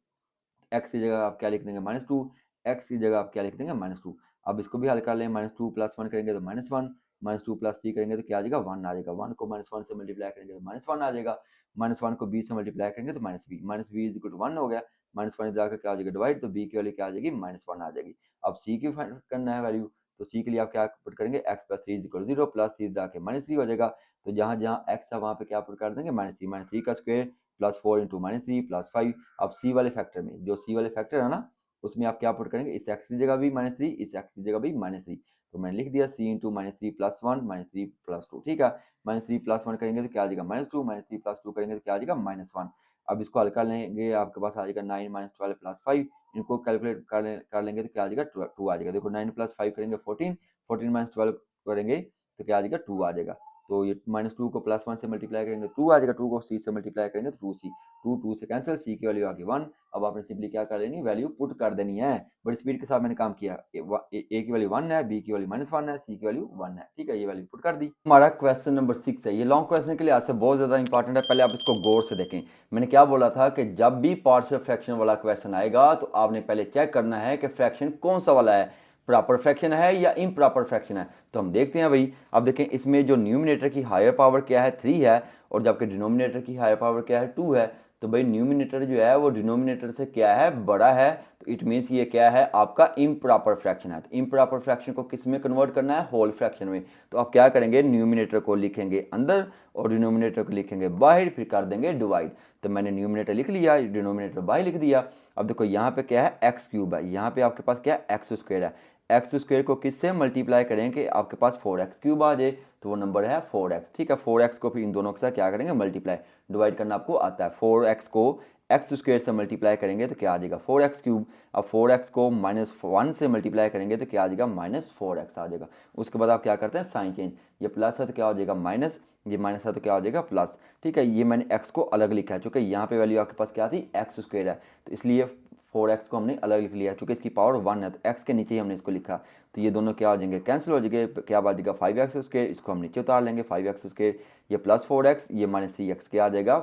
x की जगह आप क्या लिख देंगे -2, x की जगह आप क्या लिख देंगे -2। अब इसको भी हल कर लें, -2 + 1 करेंगे तो -1, -2 + 3 करेंगे तो क्या आ जाएगा 1 आ जाएगा, 1 को -1 से मल्टीप्लाई करेंगे तो -1 आ जाएगा, -1 को b से मल्टीप्लाई करेंगे तो -b, -b = 1 हो गया, -1 इधर आकर क्या हो जाएगा डिवाइड, तो b की वैल्यू क्या आ जाएगी -1 आ जाएगी। अब c की फाइंड करना है वैल्यू, तो c के लिए आप क्या पुट करेंगे, x + 3 = 0, +3 इधर आके -3 हो जाएगा, तो जहाँ जहाँ x है वहाँ पे क्या पुट कर देंगे -3, -3 का स्क्वायर +4 × -3 +5। अब c वाले फैक्टर में, जो c वाले फैक्टर है ना, उसमें आप क्या पुट करेंगे, इस x की जगह भी -3, इस x की जगह भी -3, तो मैंने लिख दिया c × -3 + 1 -3 + 2, ठीक है। -3 + 1 करेंगे तो क्या आ जाएगा -2, -3 + 2 करेंगे तो क्या आ जाएगा -1। अब इसको हल कर लेंगे, आपके पास आ जाएगा 9 - 12 + 5, इनको कैलकुलेट कर लेंगे तो क्या आ जाएगा 2 आ जाएगा। देखो 9 + 5 करेंगे 14, 14 - 12 करेंगे तो क्या आ जाएगा 2 आ जाएगा। तो ये -2 को +1 से मल्टीप्लाई करेंगे 2 आ जाएगा, 2 को c से मल्टीप्लाई करेंगे तो 2c, 2 2 से कैंसिल, c की वैल्यू आ गई 1। अब आपने सिंपली क्या कर लेनी, वैल्यू पुट कर देनी है, बड़ी स्पीड के साथ मैंने काम किया। a की वैल्यू 1 है, b की वैल्यू -1 है, c की वैल्यू 1 है, ठीक है, ये वैल्यू पुट कर दी। हमारा क्वेश्चन नंबर 6 है, ये लॉन्ग क्वेश्चन के लिए आज से बहुत ज्यादा इंपॉर्टेंट है, पहले आप इसको गौर से देखें। मैंने क्या बोला था कि जब भी पार्शियल फ्रैक्शन वाला क्वेश्चन आएगा तो आपने पहले चेक करना है कि फ्रैक्शन कौन सा वाला है, प्रॉपर फ्रैक्शन है या इम्प्रॉपर फ्रैक्शन है। तो हम देखते हैं भाई, अब देखें इसमें जो न्यूमिनेटर की हायर पावर क्या है 3 है, और जबकि डिनोमिनेटर की हायर पावर क्या है 2 है, तो भाई न्यूमिनेटर जो है वो डिनोमिनेटर से क्या है, बड़ा है, तो इट मीन्स ये क्या है, आपका इम्प्रॉपर फ्रैक्शन है। तो इम्प्रॉपर फ्रैक्शन को किस में कन्वर्ट करना है, होल फ्रैक्शन में। तो आप क्या करेंगे, न्यूमिनेटर को लिखेंगे अंदर और डिनोमिनेटर को लिखेंगे बाहर, फिर कर देंगे डिवाइड। तो मैंने न्यूमिनेटर लिख लिया, डिनोमिनेटर बाहर लिख दिया। अब देखो यहाँ पे क्या है, एक्स क्यूब है, यहाँ पे आपके पास क्या है, एक्स स्क्वायर है। एक्स स्क्वायर को किससे मल्टीप्लाई करें कि आपके पास 4x क्यूब आ जाए, तो वो नंबर है 4x, ठीक है। 4x को फिर इन दोनों के साथ क्या करेंगे, मल्टीप्लाई, डिवाइड करना आपको आता है। 4x को एक्स स्क्वायर से मल्टीप्लाई करेंगे तो क्या आ जाएगा 4x क्यूब। अब 4x को -1 से मल्टीप्लाई करेंगे तो क्या आ जाएगा, -4x आ जाएगा। उसके बाद आप क्या करते हैं, साइन चेंज, ये प्लस है तो क्या हो जाएगा माइनस, ये माइनस है तो क्या हो जाएगा प्लस, ठीक है। ये मैंने x को अलग लिखा है, चूंकि यहाँ पे वैल्यू आपके पास क्या थी, एक्स स्क्वायर है, तो इसलिए 4x को हमने अलग लिख लिया, चूंकि इसकी पावर 1 है तो x के नीचे ही हमने इसको लिखा। तो ये दोनों क्या हो जाएंगे, कैंसिल हो जाएंगे, क्या बचेगा 5x स्क्वायर, इसको हम नीचे उतार लेंगे 5x स्क्वायर, ये +4x, ये -3x, क्या आ जाएगा,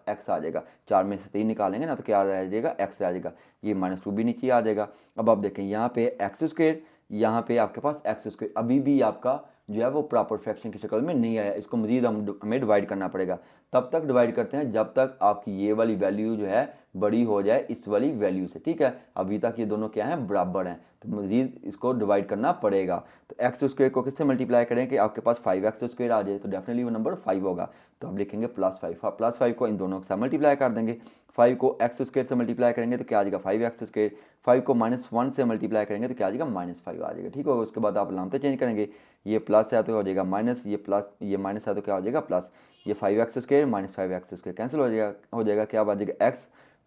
x आ जाएगा। 4 में से 3 निकालेंगे ना तो क्या रह जाएगा, x आ जाएगा, ये -2 भी नीचे आ जाएगा। अब आप देखें यहाँ पे एक्स स्क्वायर, यहाँ पे आपके पास एक्स स्क्वायर, अभी भी आपका जो है वो प्रॉपर फ्रैक्शन की शक्ल में नहीं आया, इसको मजीद हमें डिवाइड करना पड़ेगा। तब तक डिवाइड करते हैं जब तक आपकी ये वाली वैल्यू जो है बड़ी हो जाए इस वाली वैल्यू से, ठीक है। अभी तक ये दोनों क्या हैं, बराबर हैं, तो मजीद इसको डिवाइड करना पड़ेगा। तो एक्स स्क्वायर को किससे मल्टीप्लाई करें कि आपके पास 5x स्क्वायर आ जाए, तो डेफिनेटली वो नंबर 5 होगा, तो आप लिखेंगे +5, +5 को इन दोनों के साथ मल्टीप्लाई कर देंगे। 5 को एक्स स्क्वायर से मल्टीप्लाई करेंगे तो क्या आ जाएगा 5x स्क्वायर, 5 को -1 से मल्टीप्लाई करेंगे तो क्या आ जाएगा -5 आ जाएगा, ठीक होगा। उसके बाद आप लामते चेंज करेंगे, ये प्लस है तो हो जाएगा माइनस, ये प्लस, ये माइनस है तो क्या हो जाएगा प्लस, ये 5x square -5x square cancel हो जाएगा, क्या आ जाएगा x,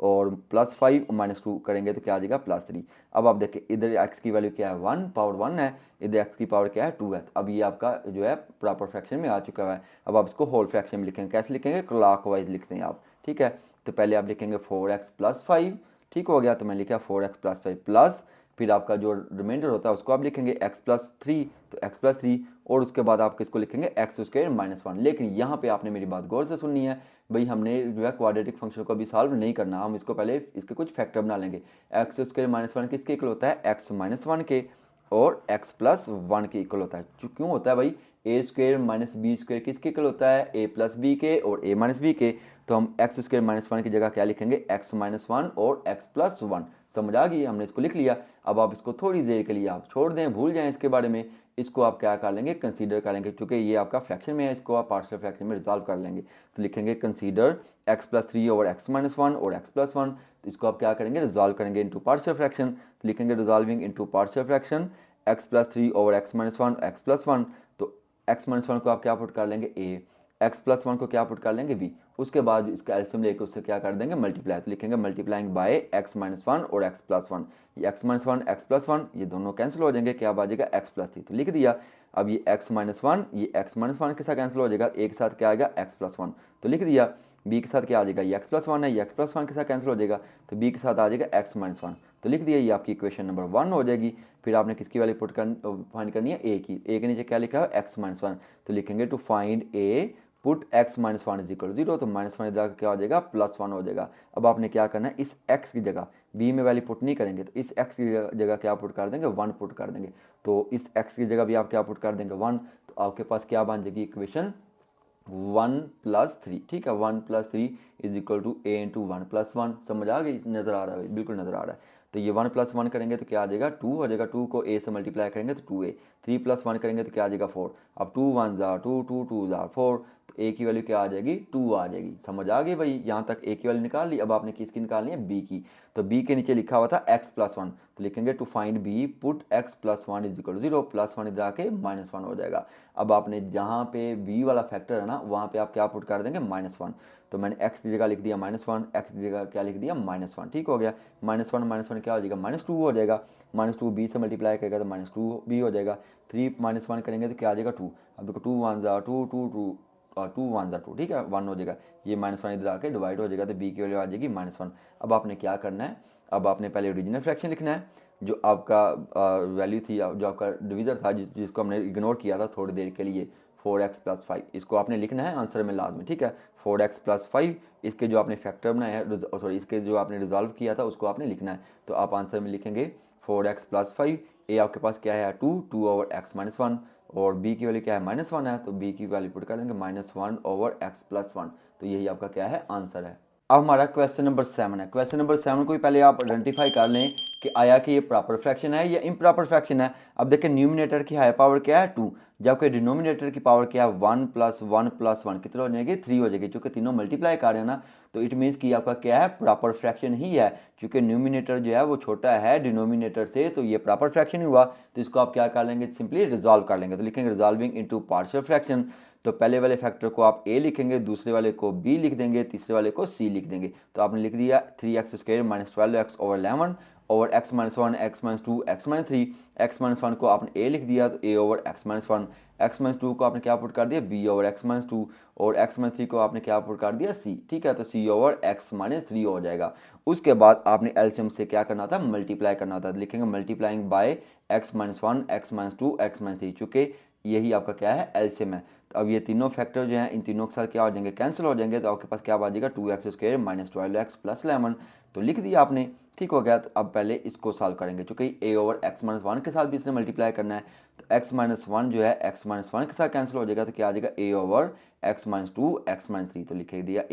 और +5 -2 करेंगे तो क्या आ जाएगा +3। अब आप देखिए इधर x की वैल्यू क्या है, 1 पावर 1 है, इधर x की पावर क्या है 2 है। अब ये आपका जो है प्रॉपर फ्रैक्शन में आ चुका है। अब आप इसको होल फ्रैक्शन में लिखेंगे, कैसे लिखेंगे, क्लॉकवाइज लिखते हैं आप, ठीक है। तो पहले आप लिखेंगे 4x + 5, ठीक हो गया, तो मैं लिखा 4x + 5 प्लस, फिर आपका जो रिमाइंडर होता है उसको आप लिखेंगे x + 3, तो x + 3, और उसके बाद आप किसको लिखेंगे x स्क्वायर -1। लेकिन यहाँ पे आपने मेरी बात गौर से सुननी है भाई, हमने जो है क्वाड्रेटिक फंक्शन को अभी सॉल्व नहीं करना, हम इसको पहले इसके कुछ फैक्टर बना लेंगे। x स्क्वायर -1 किसके इक्वल होता है, x -1 के, और x + 1 के इक्वल होता है। क्यों होता है भाई, a स्क्वायर -b स्क्वायर किसके इक्वल होता है, a + b के और a - b के। तो हम x स्क्वायर -1 की जगह क्या लिखेंगे, x -1 और x + 1। समझ आ गई, हमने इसको लिख लिया। अब आप इसको थोड़ी देर के लिए आप छोड़ दें, भूल जाएं इसके बारे में, इसको आप क्या कर लेंगे, कंसीडर कर लेंगे, क्योंकि ये आपका फ्रैक्शन में है, इसको आप पार्शियल फ्रैक्शन में रिजॉल्व कर लेंगे। तो लिखेंगे कंसीडर x + 3 ओवर x -1 और x + 1, तो इसको आप क्या करेंगे, रिजॉल्व करेंगे इनटू पार्शियल फ्रैक्शन। तो लिखेंगे resolving into partial fraction x + 3 over x -1 x + 1। तो x -1 को आप क्या पुट कर लेंगे a, x + 1 को क्या पुट कर लेंगे b, उसके बाद इसका एल्सियम लेकर उससे क्या कर देंगे, मल्टीप्लाई। तो लिखेंगे मल्टीप्लाइंग बाय x -1 और x + 1, ये x -1 x + 1 ये दोनों कैंसिल हो जाएंगे, क्या आ जाएगा x + 3, तो लिख दिया। अब ये x -1 ये x -1 के साथ कैंसिल हो जाएगा, एक साथ क्या आएगा x + 1, तो लिख दिया। बी के साथ क्या आ जाएगा, ये एक्स प्लस वन है, ये एक्स प्लस वन के साथ कैंसिल हो जाएगा, तो बी के साथ आ जाएगा एक्स माइनस वन। तो लिख दिया, ये आपकी इक्वेशन नंबर 1 हो जाएगी। फिर आपने किसकी वैल्यू फाइंड करनी है, ए की। ए के नीचे क्या लिखा है, एक्स माइनस वन। तो लिखेंगे to find A put X minus one is equal zero. तो माइनस वन इधर क्या हो जाएगा, प्लस वन हो जाएगा। अब आपने क्या करना है, इस एक्स की जगह बी में वैल्यू पुट नहीं करेंगे, तो इस एक्स की जगह क्या पुट कर देंगे, वन पुट कर देंगे। तो इस एक्स की जगह भी आप क्या पुट कर देंगे, वन। तो आपके पास क्या बन जाएगी इक्वेशन 1+3। ठीक है, 1+3 is equal to A into 1+1। समझ आ गई, नजर आ रहा है, बिल्कुल नजर आ रहा है। तो ये 1+1 करेंगे तो क्या आ जाएगा, 2 हो जाएगा। 2 को ए से मल्टीप्लाई करेंगे तो 2a। 3+1 करेंगे तो क्या आ जाएगा, 4। अब 2 1 ज़ा 2, 2 2 ज़ा 4। तो ए की वैल्यू क्या आ जाएगी, 2 आ जाएगी। समझ आ गई भाई, यहाँ तक ए की वैल्यू निकाल ली। अब आपने किसकी निकालनी है, बी की। तो बी के नीचे लिखा हुआ था x+1, तो लिखेंगे to find B put x+1 is equal zero. Plus one इधर आके -1 हो जाएगा। अब आपने जहाँ पे बी वाला फैक्टर है ना, वहाँ पे आप क्या पुट कर देंगे, -1। तो मैंने x की जगह लिख दिया -1, x की जगह क्या लिख दिया, -1। ठीक हो गया। -1 क्या हो जाएगा, -2 हो जाएगा। -2 बी से मल्टीप्लाई करेगा तो -2 बी हो जाएगा। 3 -1 करेंगे तो क्या आ जाएगा, 2। अब देखो 2 1 ज़ा 2, 2 2 और 2 1 ज़ा 2। ठीक है, 1 हो जाएगा। ये -1 इधर आके डिवाइड हो जाएगा, तो बी की वैल्यू आ जाएगी -1। अब आपने क्या करना है, अब आपने पहले ओरिजिनल फ्रैक्शन लिखना है, जो आपका वैल्यू थी, जो आपका डिवीज़र था, जिसको हमने इग्नोर किया था थोड़ी देर के लिए, 4x+5। इसको आपने लिखना है आंसर में लाजमी। ठीक है, 4x+5, इसके जो आपने फैक्टर बनाया है, सॉरी, इसके जो आपने रिजॉल्व किया था उसको आपने लिखना है। तो आप आंसर में लिखेंगे 4x+5। ए आपके पास क्या है, 2, 2/x-1। और बी की वैल्यू क्या है, -1 है, तो बी की वैल्यू पुट कर देंगे -1/x+1। तो यही आपका क्या है, आंसर है। अब हमारा क्वेश्चन नंबर 7 है। क्वेश्चन नंबर 7 को ही पहले आप आइडेंटिफाई कर लें कि आया कि ये प्रॉपर फ्रैक्शन है या इम्प्रॉपर फ्रैक्शन है। अब देखिए, न्यूमिनेटर की हाई पावर क्या है, 2, जबकि डिनोमिनेटर की पावर क्या है, 1 + 1 + 1 कितना हो जाएगी, 3 हो जाएगी। क्योंकि तीनों मल्टीप्लाई कर रहे हैं ना, तो इट मीन्स कि आपका क्या है, प्रॉपर फ्रैक्शन ही है। क्योंकि न्यूमिनेटर जो है वो छोटा है डिनोमिनेटर से, तो ये प्रॉपर फ्रैक्शन ही हुआ। तो इसको आप क्या कर लेंगे, सिंपली रिजॉल्व कर लेंगे। तो लिखेंगे रिजॉल्विंग इनटू पार्शियल फ्रैक्शन। तो पहले वाले फैक्टर को आप ए लिखेंगे, दूसरे वाले को बी लिख देंगे, तीसरे वाले को सी लिख देंगे। तो आपने लिख दिया 3x² - 12x/11 over x-1, x-2, x-3। x-1 को आपने ए लिख दिया, तो a/x-1। x-2 को आपने क्या पुट कर दिया, b/x-2। और x-3 को आपने क्या पुट कर दिया, c। ठीक है, तो c/x-3 हो जाएगा। उसके बाद आपने एलसीएम से क्या करना था, मल्टीप्लाई करना था। लिखेंगे multiplying bye x-1, x-2, x-3। चूंकि यही आपका क्या है, एलसीएम है। तो अब ये तीनों फैक्टर जो हैं, इन तीनों के साथ क्या हो जाएंगे, कैंसिल हो जाएंगे। तो आपके पास क्या बचेगा, 2x² - 12x + 11। तो लिख दिया आपने, ठीक हो गया। तो अब पहले इसको सॉल्व करेंगे, क्योंकि a/x-1 के साथ भी इसने मल्टीप्लाई करना है। तो x-1 जो है x-1 के साथ कैंसिल हो जाएगा, तो क्या आ जाएगा, a/x-2 x-3। तो लिख दिया a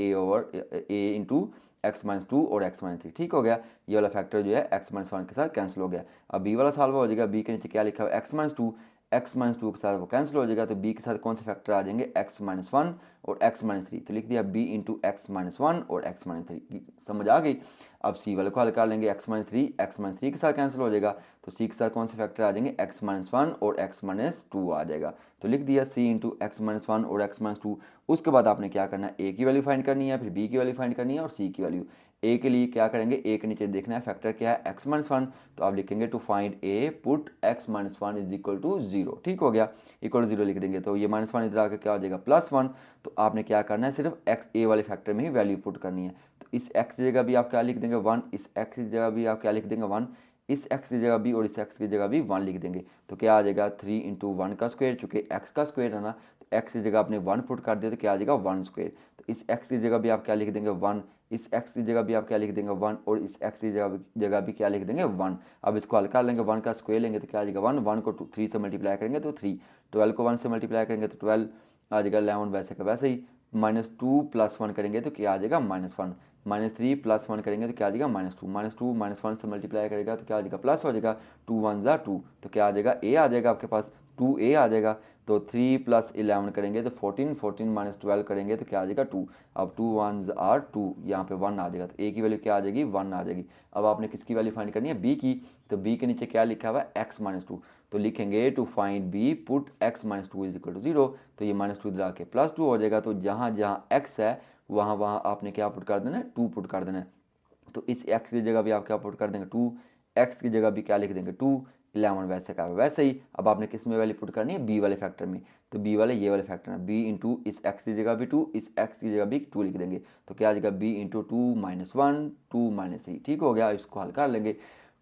इंटू x-2 और x-3। ठीक हो गया, ये वाला फैक्टर जो है x-1 के साथ कैंसिल हो गया। अब बी वाला सॉल्व हो जाएगा। बी के नीचे क्या लिखा हुआ है, x-2। x-2 के साथ वो कैंसिल हो जाएगा, तो b के साथ कौन से फैक्टर आ जाएंगे, x-1 और x-3। तो लिख दिया b इंटू x-1 और x-3। समझ आ गई। अब c वाले को हल कर लेंगे, x-3 के साथ कैंसिल हो जाएगा, तो c के साथ कौन से फैक्टर आ जाएंगे, x-1 और x-2 आ जाएगा। तो लिख दिया c इंटू x-1 और x-2। उसके बाद आपने क्या करना है, a की वैल्यू फाइंड करनी है, फिर b की वैल्यू फाइंड करनी है और c की वैल्यू। a के लिए क्या करेंगे, a के नीचे देखना है फैक्टर क्या है, x-1। तो आप लिखेंगे to find a put x-1 is equal to 0। ठीक हो गया, इक्वल 0 लिख देंगे। तो ये -1 इधर आकर क्या हो जाएगा, +1। तो आपने क्या करना है, सिर्फ x a वाले फैक्टर में ही वैल्यू पुट करनी है। तो इस x की जगह भी आप क्या लिख देंगे, 1। इस x की जगह भी आप क्या लिख देंगे, 1। इस x की जगह भी और इस x की जगह भी 1 लिख देंगे। तो क्या आ जाएगा, 3 × 1 का स्क्वायर, चूंकि x का स्क्वायर है ना, तो x की जगह आपने 1 पुट कर दिया, तो क्या आ जाएगा, 1 स्क्वायर। तो इस x की जगह भी आप क्या लिख देंगे, 1। इस x की जगह भी आप क्या लिख देंगे, 1। और इस x की जगह भी क्या लिख देंगे, 1। अब इसको हल कर लेंगे, 1 का स्क्वायर लेंगे तो क्या आ जाएगा, 1। 1 को 3 से मल्टीप्लाई करेंगे तो 3। 12 को 1 से मल्टीप्लाई करेंगे तो 12 आ जाएगा। 11 वैसे का वैसे ही। -2 + 1 करेंगे तो क्या आ जाएगा, -1। -3 + 1 करेंगे तो क्या आ जाएगा, -2। -2 -1 से मल्टीप्लाई करेगा तो क्या आ जाएगा, प्लस हो जाएगा। 2 1 ज़ा 2, तो क्या आ जाएगा, a आ जाएगा आपके पास, 2a आ जाएगा। तो 3 + 11 करेंगे तो 14, 14 - 12 करेंगे तो क्या आ जाएगा, 2। अब 2 1s are 2, यहाँ पे 1 आ जाएगा। तो a की वैल्यू क्या आ जाएगी, 1 आ जाएगी। अब आपने किसकी वैल्यू फाइंड करनी है, b की। तो b के नीचे क्या लिखा हुआ है, x-2। तो लिखेंगे to find b put x-2 is equal to 0। तो ये -2 इधर आके +2 हो जाएगा। तो जहाँ जहाँ x है वहाँ वहाँ आपने क्या पुट कर देना है, 2 पुट कर देना है। तो इस x की जगह भी आप क्या पुट कर देंगे, 2। x की जगह भी क्या लिख देंगे, 2। 11 वैसे का वैसे ही। अब आपने किस में वैल्यू पुट करनी है, b वाले फैक्टर में। तो बी वाले ये वाले फैक्टर हैं, बी इंटू इस एक्स की जगह भी 2, इस एक्स की जगह भी 2 लिख देंगे, तो क्या आ जाएगा बी इंटू 2 माइनस 1 2 माइनस 3। ठीक हो गया, इसको हल कर लेंगे।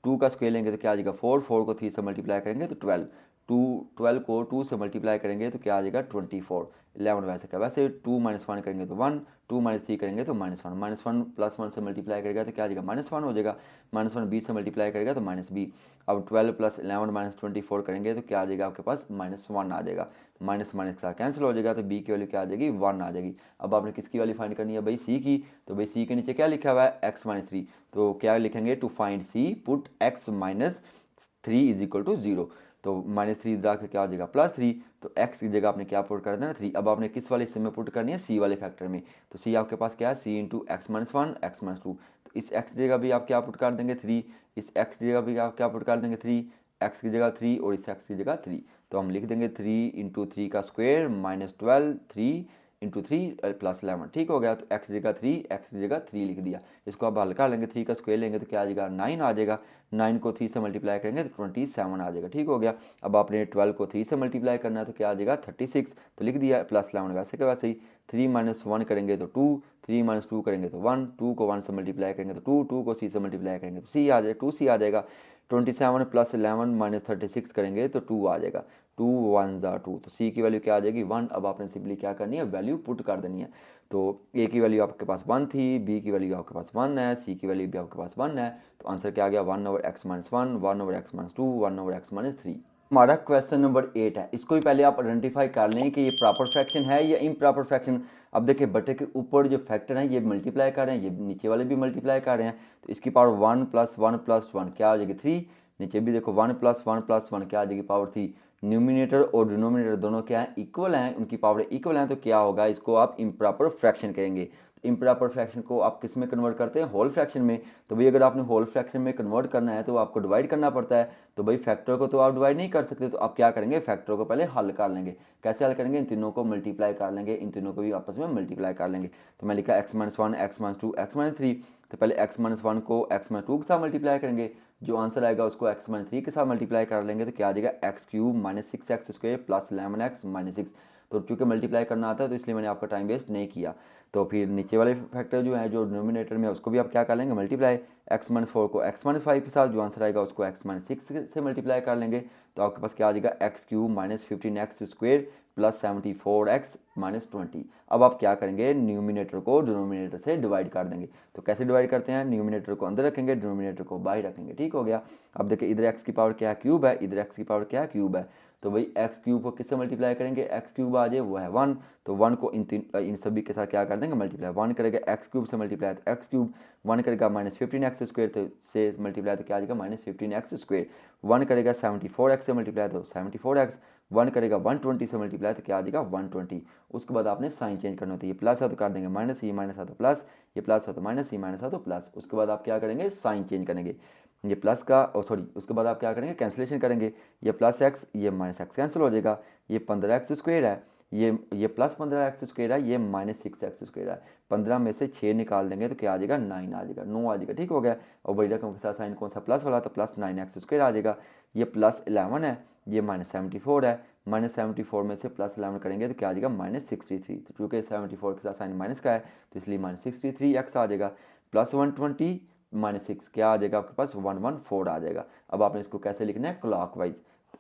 2 का स्क्वायर लेंगे तो क्या आ जाएगा 4, 4 को 3 से मल्टीप्लाई करेंगे तो 12, 12 को 2 से मल्टीप्लाई करेंगे तो क्या आ जाएगा 24, 11 वैसे क्या वैसे 2 माइनस 1 करेंगे तो 1, 2 माइनस 3 करेंगे तो -1, -1 प्लस 1 से मल्टीप्लाई करेगा तो क्या आ जाएगा -1 हो जाएगा, -1 बी से मल्टीप्लाई करेगा तो -b। अब 12 प्लस 11 माइनस 24 करेंगे तो क्या आ जाएगा आपके पास -1 आ जाएगा, माइनस माइनस का कैंसिल हो जाएगा, तो b की वैल्यू क्या आ जाएगी 1 आ जाएगी। अब आपने किसकी वैल्यू फाइंड करनी है भाई, c की, तो भाई c के नीचे क्या लिखा हुआ है x-3, तो क्या लिखेंगे to find c put x-3 is equal to 0, तो -3 जाकर क्या हो जाएगा +3, तो x की जगह आपने क्या पुट कर देना 3। अब आपने किस वाले हिस्से में पुट करनी है, c वाले फैक्टर में, तो c आपके पास क्या है c इंटू x-1 x-2, तो इस x की जगह भी आप क्या पुट कर देंगे 3, इस x की जगह भी आप क्या पुट कर देंगे 3, x की जगह 3 और इस x की जगह 3, तो हम लिख देंगे 3 इंटू 3 का स्क्वायर -12 3 इंटू 3 प्लस 11। ठीक हो गया, तो x की जगह 3 x की जगह 3 लिख दिया। इसको आप हल कर लेंगे, 3 का स्क्वायर लेंगे तो क्या आ जाएगा 9 आ जाएगा, 9 को 3 से मल्टीप्लाई करेंगे तो 27 आ जाएगा। ठीक हो गया, अब आपने 12 को 3 से मल्टीप्लाई करना है तो क्या आ जाएगा 36, तो लिख दिया प्लस 11 वैसे का वैसे ही। 3 माइनस 1 करेंगे तो 2, 3 माइनस 2 करेंगे तो 1, 2 को 1 से मल्टीप्लाई करेंगे तो 2, 2 को c से मल्टीप्लाई करेंगे तो c आ जाएगा 2c आ जाएगा। 27 प्लस 11 माइनस 36 करेंगे तो 2 आ जाएगा, 2 1 ज़ा 2, तो c की वैल्यू क्या आ जाएगी 1। अब आपने सिंपली क्या करनी है वैल्यू पुट कर देनी है, तो a की वैल्यू आपके पास 1 थी, b की वैल्यू आपके पास 1 है, c की वैल्यू भी आपके पास 1 है, तो आंसर क्या आ गया 1/x-1, 1/x-2, 1/x-3। हमारा क्वेश्चन नंबर 8 है, इसको भी पहले आप आइडेंटिफाई कर लें कि ये प्रॉपर फ्रैक्शन है या इम्प्रॉपर फ्रैक्शन। अब देखिए बटे के ऊपर जो फैक्टर हैं ये मल्टीप्लाई कर रहे हैं, ये नीचे वाले भी मल्टीप्लाई कर रहे हैं, तो इसकी पावर 1 + 1 + 1 क्या आ जाएगी 3, नीचे भी देखो 1 + 1 + 1 क्या आ जाएगी पावर 3। न्यूमिनेटर और डिनोमिनेटर दोनों क्या हैं इक्वल हैं, उनकी पावर इक्वल हैं, तो क्या होगा इसको आप इम्प्रॉपर फ्रैक्शन कहेंगे। इम्प्रॉपर फ्रैक्शन को आप किस में कन्वर्ट करते हैं, होल फ्रैक्शन में। तो भाई अगर आपने होल फ्रैक्शन में कन्वर्ट करना है तो आपको डिवाइड करना पड़ता है, तो भाई फैक्टर को तो आप डिवाइड नहीं कर सकते, तो आप क्या करेंगे फैक्टर को पहले हल कर लेंगे। कैसे हल करेंगे, इन तीनों को मल्टीप्लाई कर लेंगे, इन तीनों को भी आपस में मल्टीप्लाई कर लेंगे। तो मैं लिखा x-1 x-2 x-3, तो पहले x-1 को x-2 के साथ मल्टीप्लाई करेंगे, जो आंसर आएगा उसको x-3 के साथ मल्टीप्लाई कर लेंगे, तो क्या आ जाएगा x³ - 6x² + 11x - 6। तो चूंकि मल्टीप्लाई करना आता है तो इसलिए मैंने आपका टाइम वेस्ट नहीं किया। तो फिर नीचे वाले फैक्टर जो है जो डिनोमिनेटर में उसको भी आप क्या कर लेंगे मल्टीप्लाई, x-4 को x-5 के साथ, जो आंसर आएगा उसको x-6 से मल्टीप्लाई कर लेंगे, तो आपके पास क्या आ जाएगा x³ - 15x² + 74x - 20। अब आप क्या करेंगे न्यूमिनेटर को डिनोमिनेटर से डिवाइड कर देंगे, तो कैसे डिवाइड करते हैं, न्यूमिनेटर को अंदर रखेंगे डिनोमिनेटर को बाहर रखेंगे। ठीक हो गया, अब देखिए इधर x की पावर क्या है क्यूब है, इधर x की पावर क्या है क्यूब है, तो भाई x³ को किससे मल्टीप्लाई करेंगे, x³ आ जाए वो है 1, तो 1 को इन सभी के साथ क्या कर देंगे मल्टीप्लाई, 1 करेगा x³ से मल्टीप्लाई तो x³, 1 करेगा -15x² तो से मल्टीप्लाई तो क्या आ जाएगा -15x², 1 करेगा 74x से मल्टीप्लाई तो 74x, 1 करेगा 120 से मल्टीप्लाई तो क्या आ जाएगा 120। उसके बाद आपने साइन चेंज करना होता है, ये प्लस है तो कर देंगे माइनस, ये माइनस है तो प्लस, ये प्लस है तो माइनस, ये माइनस है तो प्लस। उसके बाद आप क्या करेंगे साइन चेंज करेंगे, ये प्लस का सॉरी उसके बाद आप क्या करेंगे कैंसिलेशन करेंगे, ये प्लस एक्स ये माइनस एक्स कैंसिल हो जाएगा, ये 15x² है, ये प्लस 15x² है, ये -6x² है, 15 में से 6 निकाल देंगे तो क्या आ जाएगा 9 आ जाएगा, 9 आ जाएगा। ठीक हो गया, और बड़ी रकम के साथ साइन कौन सा प्लस वाला, तो प्लस 9x² आ जाएगा, ये प्लस 11 है, ये -74 है, -74 में से प्लस 11 करेंगे तो क्या आ जाएगा -63, तो चूँकि 74 के साथ साइन माइनस का है तो इसलिए -63x आ जाएगा, प्लस 120 -6 क्या आ जाएगा आपके पास 114 आ जाएगा। अब आपने इसको कैसे लिखना है क्लॉकवाइज,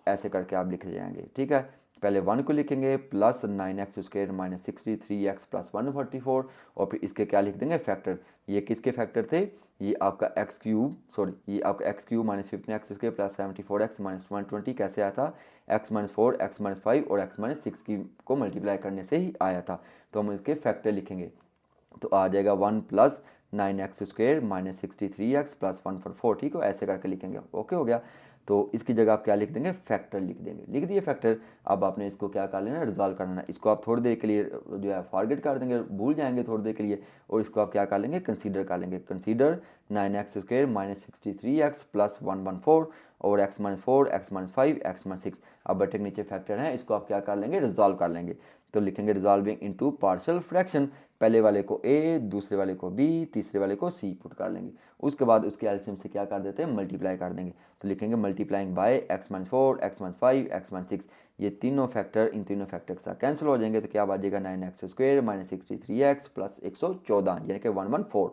ऐसे करके आप लिख जाएंगे। ठीक है, पहले 1 को लिखेंगे प्लस 9x² - 63x + 144, और फिर इसके क्या लिख देंगे फैक्टर, ये किसके फैक्टर थे, ये आपका ये आपका x³ - 15x² + 74x - 120 कैसे आया था, x-4 x-5 और x-6 की को मल्टीप्लाई करने से ही आया था, तो हम इसके फैक्टर लिखेंगे, तो आ जाएगा 1 + 9x² - 63x + 144। ठीक हो, ऐसे करके लिखेंगे, ओके हो गया। तो इसकी जगह आप क्या लिख देंगे फैक्टर लिख देंगे, लिख दिए फैक्टर। अब आपने इसको क्या कर लेना रिजॉल्व करना है, इसको आप थोड़ी देर के लिए जो है फॉरगेट कर देंगे, भूल जाएंगे थोड़ी देर के लिए, और इसको आप क्या कर लेंगे कंसीडर कर लेंगे, कंसीडर 9x² - 63x + 114 और x-4 x-5 x-6। अब बटे के नीचे फैक्टर हैं, इसको आप क्या कर लेंगे रिजॉल्व कर लेंगे, तो लिखेंगे रिजॉल्विंग इनटू पार्शियल फ्रैक्शन, पहले वाले को a, दूसरे वाले को b, तीसरे वाले को c पुट कर लेंगे, उसके बाद उसके एलसीएम से क्या कर देते हैं मल्टीप्लाई कर देंगे, तो लिखेंगे multiplying bye x-4 x-5 x-6, ये तीनों फैक्टर इन तीनों फैक्टर के साथ कैंसिल हो जाएंगे, तो क्या आ जाएगा 9x² माइनस 63x प्लस 114 यानी कि 114।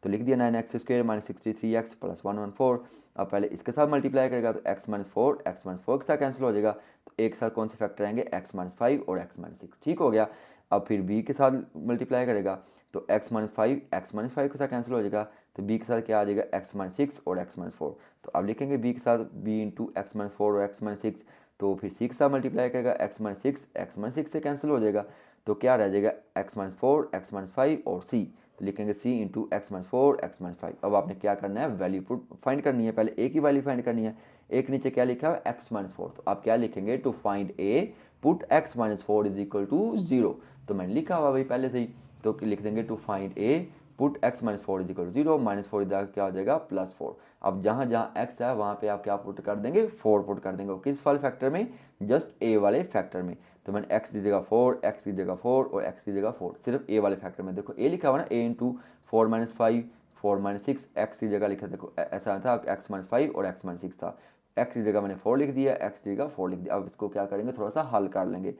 तो लिख दिया 9x² माइनस 63x प्लस 114। अब पहले इसके साथ मल्टीप्लाई करेगा तो x-4 के साथ कैंसिल हो जाएगा, तो एक साथ कौन से फैक्टर आएंगे x-5 और x-6, ठीक हो गया। अब फिर b के साथ मल्टीप्लाई करेगा तो x-5 के साथ कैंसिल हो जाएगा, तो b के साथ क्या आ जाएगा x-6 और x-4। तो अब लिखेंगे b के साथ b इंटू x-4 और x-6, तो फिर c के साथ मल्टीप्लाई करेगा x-6 से कैंसिल हो जाएगा, तो क्या रह जाएगा x-4 x-5 और c, तो लिखेंगे c इंटू x-4 x-5। अब आपने क्या करना है, वैल्यू पुट फाइंड करनी है, पहले a की वैल्यू फाइंड करनी है। एक नीचे क्या लिखा है x-4, तो आप क्या लिखेंगे to find a put x-4 is equal to 0। तो मैंने लिखा हुआ भाई पहले से ही, तो लिख देंगे to find a put x-4 is equal to 0, -4 इधर क्या हो जाएगा +4। अब जहाँ जहाँ x है वहाँ पे आप क्या पुट कर देंगे 4 पुट कर देंगे, किस वाले फैक्टर में, जस्ट a वाले फैक्टर में। तो मैंने x की जगह 4, x की जगह 4 और x की जगह 4 सिर्फ a वाले फैक्टर में। देखो a लिखा हुआ ना, a इंटू 4 - 5 4 - 6, x की जगह लिखा, देखो ऐसा था x-5 और x-6 था, x की जगह मैंने 4 लिख दिया, x की जगह 4 लिख दिया। अब इसको क्या करेंगे, थोड़ा सा हल कर लेंगे।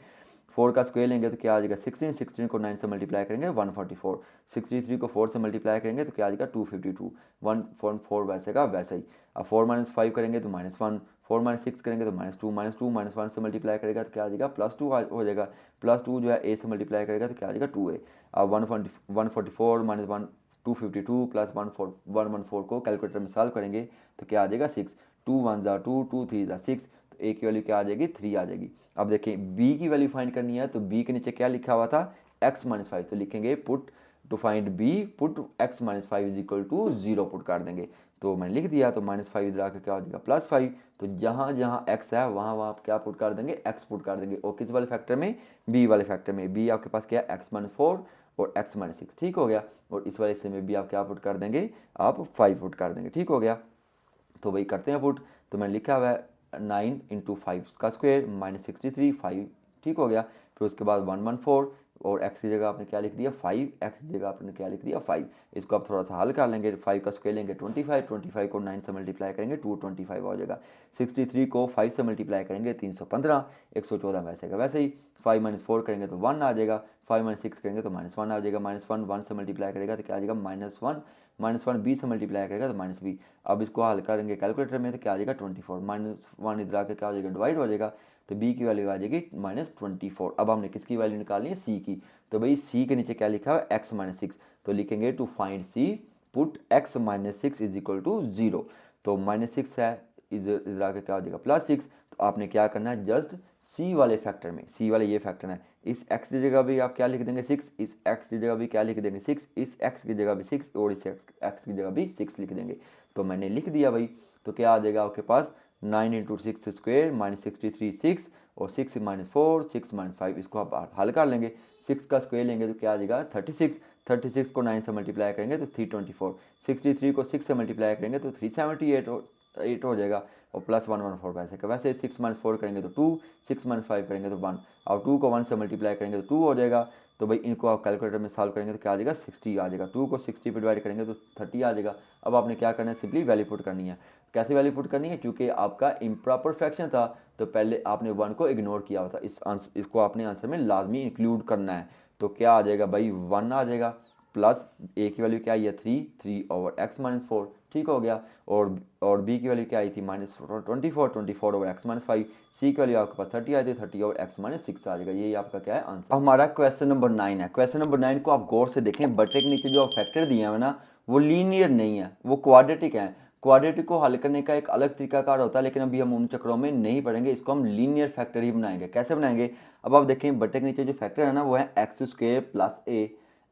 4 का स्क्वायर लेंगे तो क्या आ जाएगा 16 को 9 से मल्टीप्लाई करेंगे 144, 63 को 4 से मल्टीप्लाई करेंगे तो क्या आ जाएगा 252, 144 वैसे का वैसे ही। अब 4 - 5 करेंगे तो -1, 4 - 6 करेंगे तो -2, -1 से मल्टीप्लाई करेगा तो क्या आ जाएगा +2 हो जाएगा, +2 जो है a से मल्टीप्लाई करेगा तो क्या आ जाएगा 2a। अब 144 - 1 252 प्लस 114 को कैलकुलेटर में सॉल्व करेंगे तो क्या आ जाएगा 6, 2 1 ज़ा 2, 2 3 ज़ा 6, तो a की वैल्यू क्या आ जाएगी 3 आ जाएगी। अब देखें b की वैल्यू फाइंड करनी है, तो b के नीचे क्या लिखा हुआ था x-5, तो लिखेंगे put to find b put x-5 is equal to 0 put कर देंगे। तो मैंने लिख दिया, तो -5 इधर आकर क्या हो जाएगा +5, तो जहाँ जहाँ x है वहाँ वहाँ आप क्या पुट कर देंगे x पुट कर देंगे, और किस वाले फैक्टर में, b वाले फैक्टर में। b आपके पास क्या है x-4 और x-6, ठीक हो गया। और इस वाले हिस्से में भी आप क्या पुट कर देंगे, आप 5 पुट कर देंगे, ठीक हो गया। तो वही करते हैं पुट, तो मैंने लिखा हुआ है 9 इंटू 5 का स्क्वायर -63 5, ठीक हो गया। फिर उसके बाद 114 और x की जगह आपने क्या लिख दिया 5, x की जगह आपने क्या लिख दिया 5। इसको आप थोड़ा सा हल कर लेंगे, 5 का स्क्वायर लेंगे 25 को 9 से मल्टीप्लाई करेंगे 225 हो जाएगा, 63 को 5 से मल्टीप्लाई करेंगे 315, 114 वैसे का वैसे ही। 5 - 4 करेंगे तो 1 आ जाएगा, 5 - 6 करेंगे तो -1 आ जाएगा, -1 1 से मल्टीप्लाई करेगा तो क्या आ जाएगा -1 b से मल्टीप्लाई करेगा तो -b। अब इसको हल करेंगे कैलकुलेटर में तो क्या आ जाएगा 24, -1 इधर आकर क्या हो जाएगा डिवाइड हो जाएगा, तो b की वैल्यू आ जाएगी -24। अब हमने किसकी वैल्यू निकालनी है c की, तो भाई c के नीचे क्या लिखा है x-6, तो लिखेंगे to find c put x-6 is equal to 0। तो -6 है, इधर आकर क्या हो जाएगा +6, तो आपने क्या करना है जस्ट c वाले फैक्टर में, c वाले ये फैक्टर है, इस x की जगह भी आप क्या लिख देंगे 6, इस x की जगह भी क्या लिख देंगे 6, इस x की जगह भी 6 और इस x की जगह भी 6 लिख देंगे। तो मैंने लिख दिया भाई, तो क्या आ जाएगा आपके पास 9 इंटू 6 स्क्वेयर -63 6 और 6 - 4 6 - 5, इसको आप हल कर लेंगे। 6 का स्क्वेयर लेंगे तो क्या आ जाएगा 36, 36 को 9 से मल्टीप्लाई करेंगे तो 324, 63 को 6 से मल्टीप्लाई करेंगे तो 378 हो जाएगा, और प्लस 114 वैसे का वैसे। 6 - 4 करेंगे तो 2, 6 - 5 करेंगे तो 1, और 2 को 1 से मल्टीप्लाई करेंगे तो 2 हो जाएगा। तो भाई इनको आप कैलकुलेटर में सॉल्व करेंगे तो क्या आ जाएगा 60 आ जाएगा, 2 को 60 पे डिवाइड करेंगे तो 30 आ जाएगा। अब आपने क्या करना है, सिंपली वैल्यू पुट करनी है। कैसे वैल्यू पुट करनी है, क्योंकि आपका इम्प्रॉपर फ्रैक्शन था तो पहले आपने 1 को इग्नोर किया हुआ था, इसको आपने आंसर में लाजमी इंक्लूड करना है। तो क्या आ जाएगा भाई 1 आ जाएगा, प्लस a की वैल्यू क्या आई है 3 ओवर x-4, ठीक हो गया। और b की वैल्यू क्या आई थी -24 ओवर x-5, c की वैल्यू आपके पास 30 आई थी 30 ओवर x-6 आ जाएगा। यही आपका क्या है आंसर। हमारा क्वेश्चन नंबर 9 है। क्वेश्चन नंबर 9 को आप गौर से देखें, बटे के नीचे जो फैक्टर दिए हैं ना वो लीनियर नहीं है, वो क्वाड्रेटिक है। क्वाड्रेटिक को हल करने का एक अलग तरीकाकार होता है, लेकिन अभी हम उन चक्रों में नहीं पढ़ेंगे, इसको हम लीनियर फैक्टर ही बनाएंगे। कैसे बनाएंगे, अब आप देखें बटे के नीचे जो फैक्टर है ना वो है x² plus a,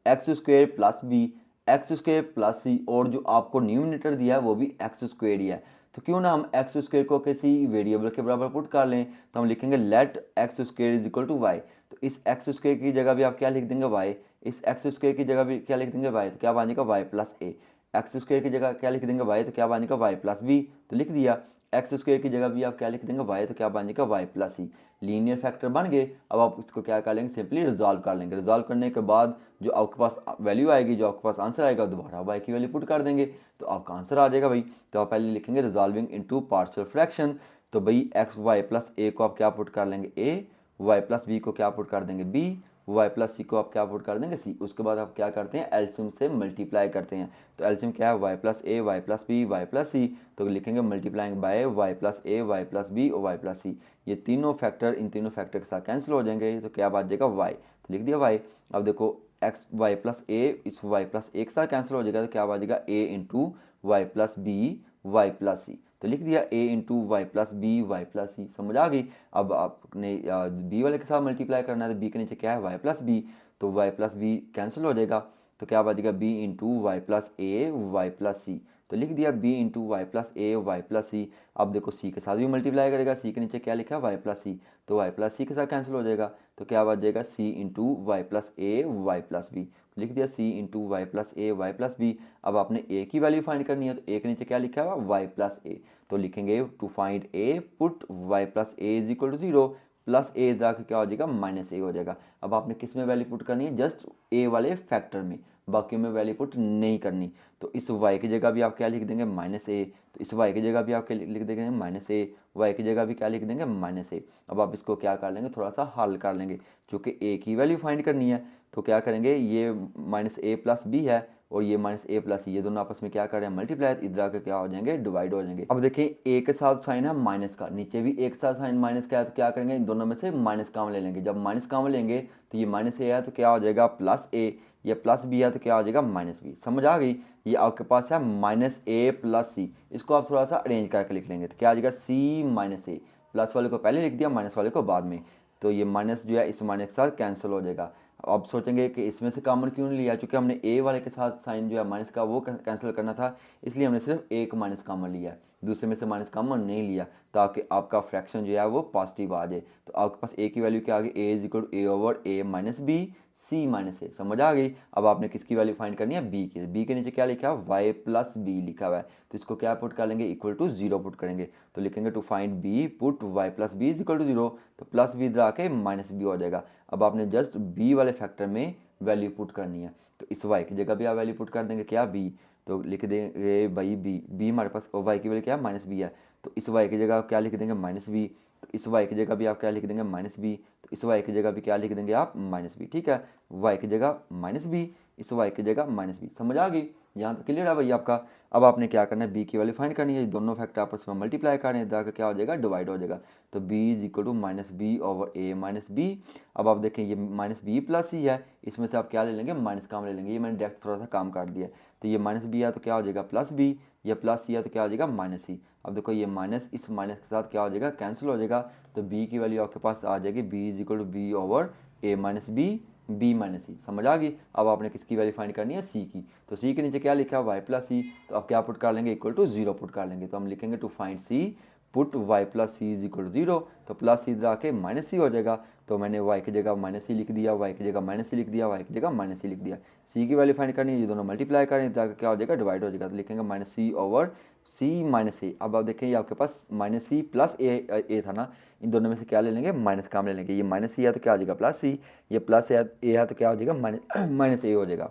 x² plus b, x² plus c, और जो आपको न्यूमिनेटर दिया है वो भी x² ही है। तो क्यों ना हम x² को किसी वेरिएबल के बराबर पुट कर लें, तो हम लिखेंगे let x² is equal to y। तो इस x² की जगह भी आप क्या लिख देंगे y, इस x² की जगह भी क्या लिख देंगे y, तो क्या बनेगा y प्लस a। x² की जगह क्या लिख देंगे y, तो क्या बनेगा y प्लस b, तो लिख दिया। x² की जगह भी आप क्या लिख देंगे y, तो क्या बनेगा y plus c। Linear factor बन गए। अब आप इसको क्या कर लेंगे, सिंपली रिजॉल्व कर लेंगे। रिजॉल्व करने के बाद जो आपके पास वैल्यू आएगी, जो आपके पास आंसर आएगा, दोबारा y की वैल्यू पुट कर देंगे तो आपका आंसर आ जाएगा भाई। तो आप पहले लिखेंगे रिजॉल्विंग इनटू पार्शियल फ्रैक्शन, तो भाई एक्स वाई प्लस ए को आप क्या पुट कर लेंगे ए, वाई प्लस बी को क्या पुट कर देंगे बी, वाई प्लस सी को आप क्या पुट कर देंगे सी। उसके बाद आप क्या करते हैं एलसीएम से मल्टीप्लाई करते हैं। तो एलसीएम क्या है Y plus A Y plus B Y plus C. तो लिखेंगे multiplying by Y plus A Y plus B और वाई प्लस सी। ये तीनों फैक्टर इन तीनों फैक्टर के साथ कैंसिल हो जाएंगे। तो क्या बात जाएगा वाई, तो लिख दिया वाई। अब देखो एक्स वाई प्लस ए इस वाई प्लस ए के साथ कैंसिल हो जाएगा। तो क्या बात जाएगा A into Y plus B Y plus C. तो लिख दिया A into Y plus B Y plus C. समझ आ गई। अब आपने बी वाले के साथ मल्टीप्लाई करना है। तो बी के नीचे क्या है वाई प्लस बी, तो वाई प्लस बी कैंसिल हो जाएगा। तो क्या बचेगा B into Y plus A Y plus C. तो लिख दिया B into Y plus A Y plus सी। अब देखो सी के साथ भी मल्टीप्लाई करेगा, सी के नीचे क्या लिखा है वाई प्लस सी, तो वाई प्लस सी के साथ कैंसिल हो जाएगा। तो क्या बच जाएगा सी into Y plus A Y plus B. लिख दिया सी into Y plus A Y plus B. अब आपने ए की वैल्यू फाइंड करनी है। तो ए के नीचे क्या लिखा है वाई प्लस ए। तो लिखेंगे to find A put Y plus A is equal to zero, plus A जाकर क्या हो जाएगा माइनस ए हो जाएगा। अब आपने किस में वैल्यू पुट करनी है जस्ट ए वाले फैक्टर में, बाकी में वैल्यू पुट नहीं करनी। तो इस y की जगह भी आप क्या लिख देंगे माइनस ए, तो इस y की जगह भी आप लिख देंगे माइनस ए, वाई की जगह भी क्या लिख देंगे माइनस ए। अब आप इसको क्या कर लेंगे थोड़ा सा हल कर लेंगे, क्योंकि ए की वैल्यू फाइंड करनी है। तो क्या करेंगे ये माइनस ए प्लस बी है और ये माइनस ए प्लस ये दोनों आपस में क्या कर रहे हैं मल्टीप्लाई, इधर आकर क्या हो जाएंगे डिवाइड हो जाएंगे। अब देखिए ए के साथ साइन है माइनस का, नीचे भी एक साथ साइन माइनस का है। तो क्या करेंगे इन दोनों में से माइनस कॉमन ले लेंगे। जब माइनस कॉमन लेंगे तो ये माइनस ए है तो क्या हो जाएगा प्लस ए, ये प्लस बी है तो क्या हो जाएगा माइनस बी। समझ आ गई। ये आपके पास है माइनस ए प्लस सी, इसको आप थोड़ा सा अरेंज करके लिख लेंगे। तो क्या आ जाएगा सी माइनस ए, प्लस वाले को पहले लिख दिया माइनस वाले को बाद में। तो ये माइनस जो है इस माइनस के साथ कैंसिल हो जाएगा। अब सोचेंगे कि इसमें से कॉमन क्यों नहीं लिया, क्योंकि हमने ए वाले के साथ साइन जो है माइनस का वो कैंसिल करना था, इसलिए हमने सिर्फ एक माइनस कॉमन लिया है, दूसरे में से माइनस कॉमन नहीं लिया, ताकि आपका फ्रैक्शन जो है वो पॉजिटिव आ जाए। तो आपके पास ए की वैल्यू क्या आ गई A is equal to A over A minus B C minus A. समझ आ गई। अब आपने किसकी वैल्यू फाइंड करनी है बी की। बी के नीचे क्या लिखा है वाई प्लस बी लिखा हुआ है, तो इसको क्या पुट कर लेंगे इक्वल टू जीरो पुट करेंगे। तो लिखेंगे to find B put Y plus b is equal to zero, तो प्लस बी इधर आके माइनस बी हो जाएगा। अब आपने जस्ट बी वाले फैक्टर में वैल्यू पुट करनी है। तो इस वाई की जगह भी आप वैल्यू पुट कर देंगे क्या बी, तो लिख देंगे भाई बी, बी हमारे पास वाई की वैल्यू क्या है माइनस बी है, तो इस वाई की जगह आप क्या लिख देंगे माइनस बी। तो इस वाई की जगह भी आप क्या लिख देंगे माइनस बी, तो इस वाई की जगह भी क्या लिख देंगे आप माइनस बी। ठीक है, वाई की जगह माइनस बी, इस वाई की जगह माइनस बी। समझ आ गई। यहाँ तक क्लियर है भाई आपका। अब आपने क्या करना है बी की वैल्यू फाइंड करनी है, दोनों फैक्टर आपस में मल्टीप्लाई करने हैं, क्या हो जाएगा डिवाइड हो जाएगा। तो b is equal to minus B over A minus B. अब आप देखें ये माइनस बी प्लस ही है, इसमें से आप क्या ले लेंगे माइनस काम ले लेंगे, ये मैंने डायरेक्ट थोड़ा सा काम काट दिया। तो ये माइनस बी है तो क्या हो जाएगा प्लस बी, ये प्लस सी है तो क्या हो जाएगा माइनस सी। अब देखो ये माइनस इस माइनस के साथ क्या हो जाएगा कैंसिल हो जाएगा। तो b की वैल्यू आपके पास आ जाएगी b is equal to B over A minus B B minus C. समझ आ गई। अब आपने किसकी वैल्यू फाइंड करनी है सी की। तो सी के नीचे क्या लिखा है वाई प्लस सी, तो आप क्या पुट कर लेंगे इक्वल टू जीरो पुट कर लेंगे। तो हम लिखेंगे to find c put Y plus c is equal to zero, तो प्लस सी इधर आके माइनस सी हो जाएगा। तो मैंने वाई की जगह माइनस सी लिख दिया, वाई की जगह माइनस सी लिख दिया, वाई की जगह माइनस सी लिख दिया। सी की वैल्यू फाइंड करनी है, ये दोनों मल्टीप्लाई करें तो क्या हो जाएगा डिवाइड हो जाएगा। तो लिखेंगे माइनस सी ओवर सी माइनस ए। अब आप देखें ये आपके पास माइनस सी प्लस ए था ना, इन दोनों में से क्या ले लेंगे माइनस काम ले लेंगे। ये माइनस सी है तो क्या हो जाएगा प्लस सी, ये प्लस ए है तो क्या हो जाएगा माइनस माइनस ए हो जाएगा।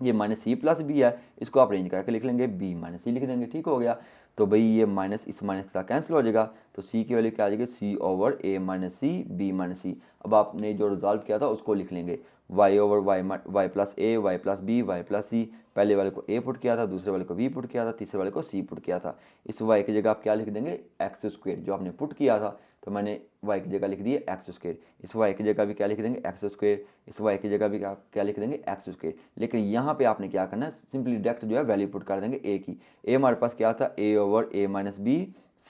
ये माइनस सी प्लस बी है, इसको आप रेंज करके लिख लेंगे बी माइनस सी लिख देंगे। ठीक हो गया। तो भाई ये माइनस इस माइनस के साथ कैंसिल हो जाएगा। तो सी की वैल्यू क्या आ जाएगी सी ओवर ए minus C B minus C. अब आपने जो रिजॉल्व किया था उसको लिख लेंगे Y over Y plus A Y plus B Y plus C. पहले वाले को ए पुट किया था, दूसरे वाले को बी पुट किया था, तीसरे वाले को सी पुट किया था। इस वाई की जगह आप क्या लिख देंगे एक्स स्क्वेयर, जो आपने पुट किया था। तो मैंने वाई की जगह लिख दिए एक्स स्क्वेयर, इस वाई की जगह भी क्या लिख देंगे एक्स स्क्वेयर, इस वाई की जगह भी आप क्या लिख देंगे एक्स स्क्वेयर। लेकिन यहाँ पे आपने क्या करना है सिंपली डायरेक्ट जो है वैल्यू पुट कर देंगे ए की। ए हमारे पास क्या था ए ओवर ए माइनस बी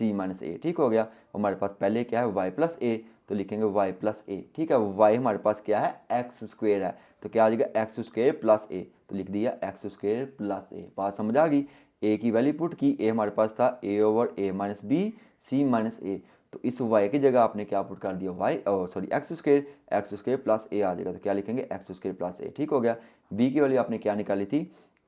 सी माइनस ए। ठीक हो गया। हमारे पास पहले क्या है वाई प्लस ए, तो लिखेंगे वाई प्लस ए। ठीक है, वाई हमारे पास क्या है एक्स स्क्वेयर है, तो क्या आ जाएगा एक्स स्क्वेयर प्लस ए। तो लिख दिया एक्स स्क्वेयर प्लस ए। बात समझ आ गई। ए की वैल्यू पुट की, ए हमारे पास था ए ओवर ए माइनस बी सी माइनस ए। तो इस y की जगह आपने क्या पुट कर दिया Y sorry X square plus A आ जाएगा। तो क्या लिखेंगे एक्स स्क्वेयर प्लस ए। ठीक हो गया। b की वैल्यू आपने क्या निकाली थी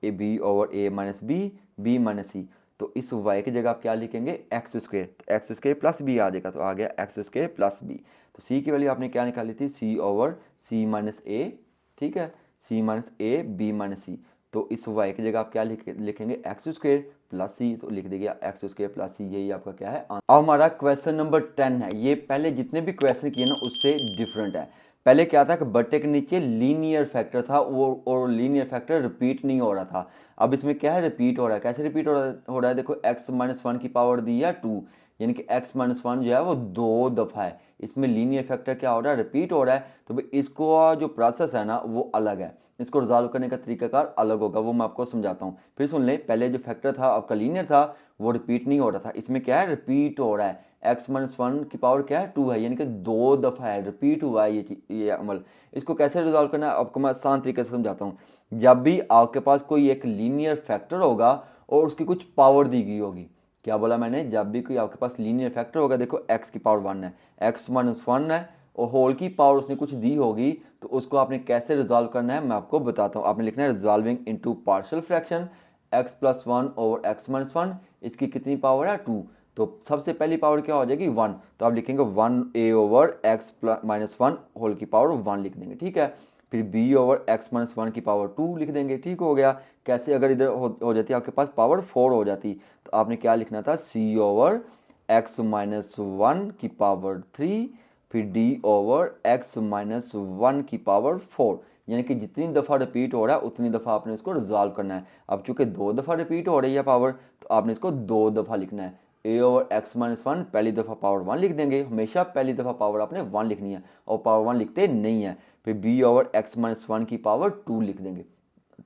A B over A minus B B minus C. तो इस y की जगह आप क्या लिखेंगे एक्स स्क्वेयर, तो एक्स स्क्वेयर प्लस बी आ जाएगा, तो आ गया एक्स स्क्वेयर प्लस बी। तो c की वैल्यू आपने क्या निकाली थी सी ओवर सी माइनस ए। ठीक है, सी minus A B minus C. तो इस y की जगह आप क्या लिखेंगे एक्स स्क्वायर प्लस सी, तो लिख दीजिए एक्स स्क्वायर प्लस सी, यही आपका क्या है। अब हमारा क्वेश्चन नंबर 10 है, ये पहले जितने भी क्वेश्चन किए ना उससे डिफरेंट है। पहले क्या था कि बट्टे के नीचे लीनियर फैक्टर था वो, और लीनियर फैक्टर रिपीट नहीं हो रहा था। अब इसमें क्या है, रिपीट हो रहा है। कैसे रिपीट हो रहा है, देखो एक्स माइनस वन की पावर दी है 2, यानी कि एक्स माइनस वन जो है वो 2 दफ़ा है। इसमें लीनियर फैक्टर क्या हो रहा है, रिपीट हो रहा है। तो भाई इसको जो प्रोसेस है ना वो अलग है, इसको रिजॉल्व करने का तरीकाकार अलग होगा, वो मैं आपको समझाता हूँ। फिर सुन ले, पहले जो फैक्टर था आपका लीनियर था वो रिपीट नहीं हो रहा था, इसमें क्या है, रिपीट हो रहा है। एक्स माइनस वन की पावर क्या है 2 है, यानी कि 2 दफ़ा है, रिपीट हुआ है ये अमल। इसको कैसे रिजॉल्व करना है आपको मैं आसान तरीके से समझाता हूँ। जब भी आपके पास कोई एक लीनियर फैक्टर होगा और उसकी कुछ पावर दी गई होगी, क्या बोला मैंने, जब भी कोई आपके पास लीनियर फैक्टर होगा, देखो एक्स की पावर 1 है, एक्स माइनस वन है, और होल की पावर उसने कुछ दी होगी, तो उसको आपने कैसे रिजॉल्व करना है मैं आपको बताता हूँ। आपने लिखना है resolving into partial fraction x plus one over x minus one, इसकी कितनी पावर है 2, तो सबसे पहली पावर क्या हो जाएगी 1, तो आप लिखेंगे 1a over x minus one whole की पावर 1 लिख देंगे, ठीक है। फिर b over x minus one की पावर 2 लिख देंगे, ठीक हो गया। कैसे, अगर इधर हो जाती आपके पास पावर 4 हो जाती, तो आपने क्या लिखना था, c over x minus one की पावर 3, फिर d over x minus one की पावर 4, यानी कि जितनी दफ़ा रिपीट हो रहा है उतनी दफ़ा आपने इसको रिजॉल्व करना है। अब चूंकि 2 दफ़ा रिपीट हो रही है पावर, तो आपने इसको 2 दफ़ा लिखना है। a over x minus one पहली दफ़ा पावर 1 लिख देंगे, हमेशा पहली दफ़ा पावर आपने 1 लिखनी है, और पावर 1 लिखते नहीं है। फिर b over x minus one की पावर 2 लिख देंगे,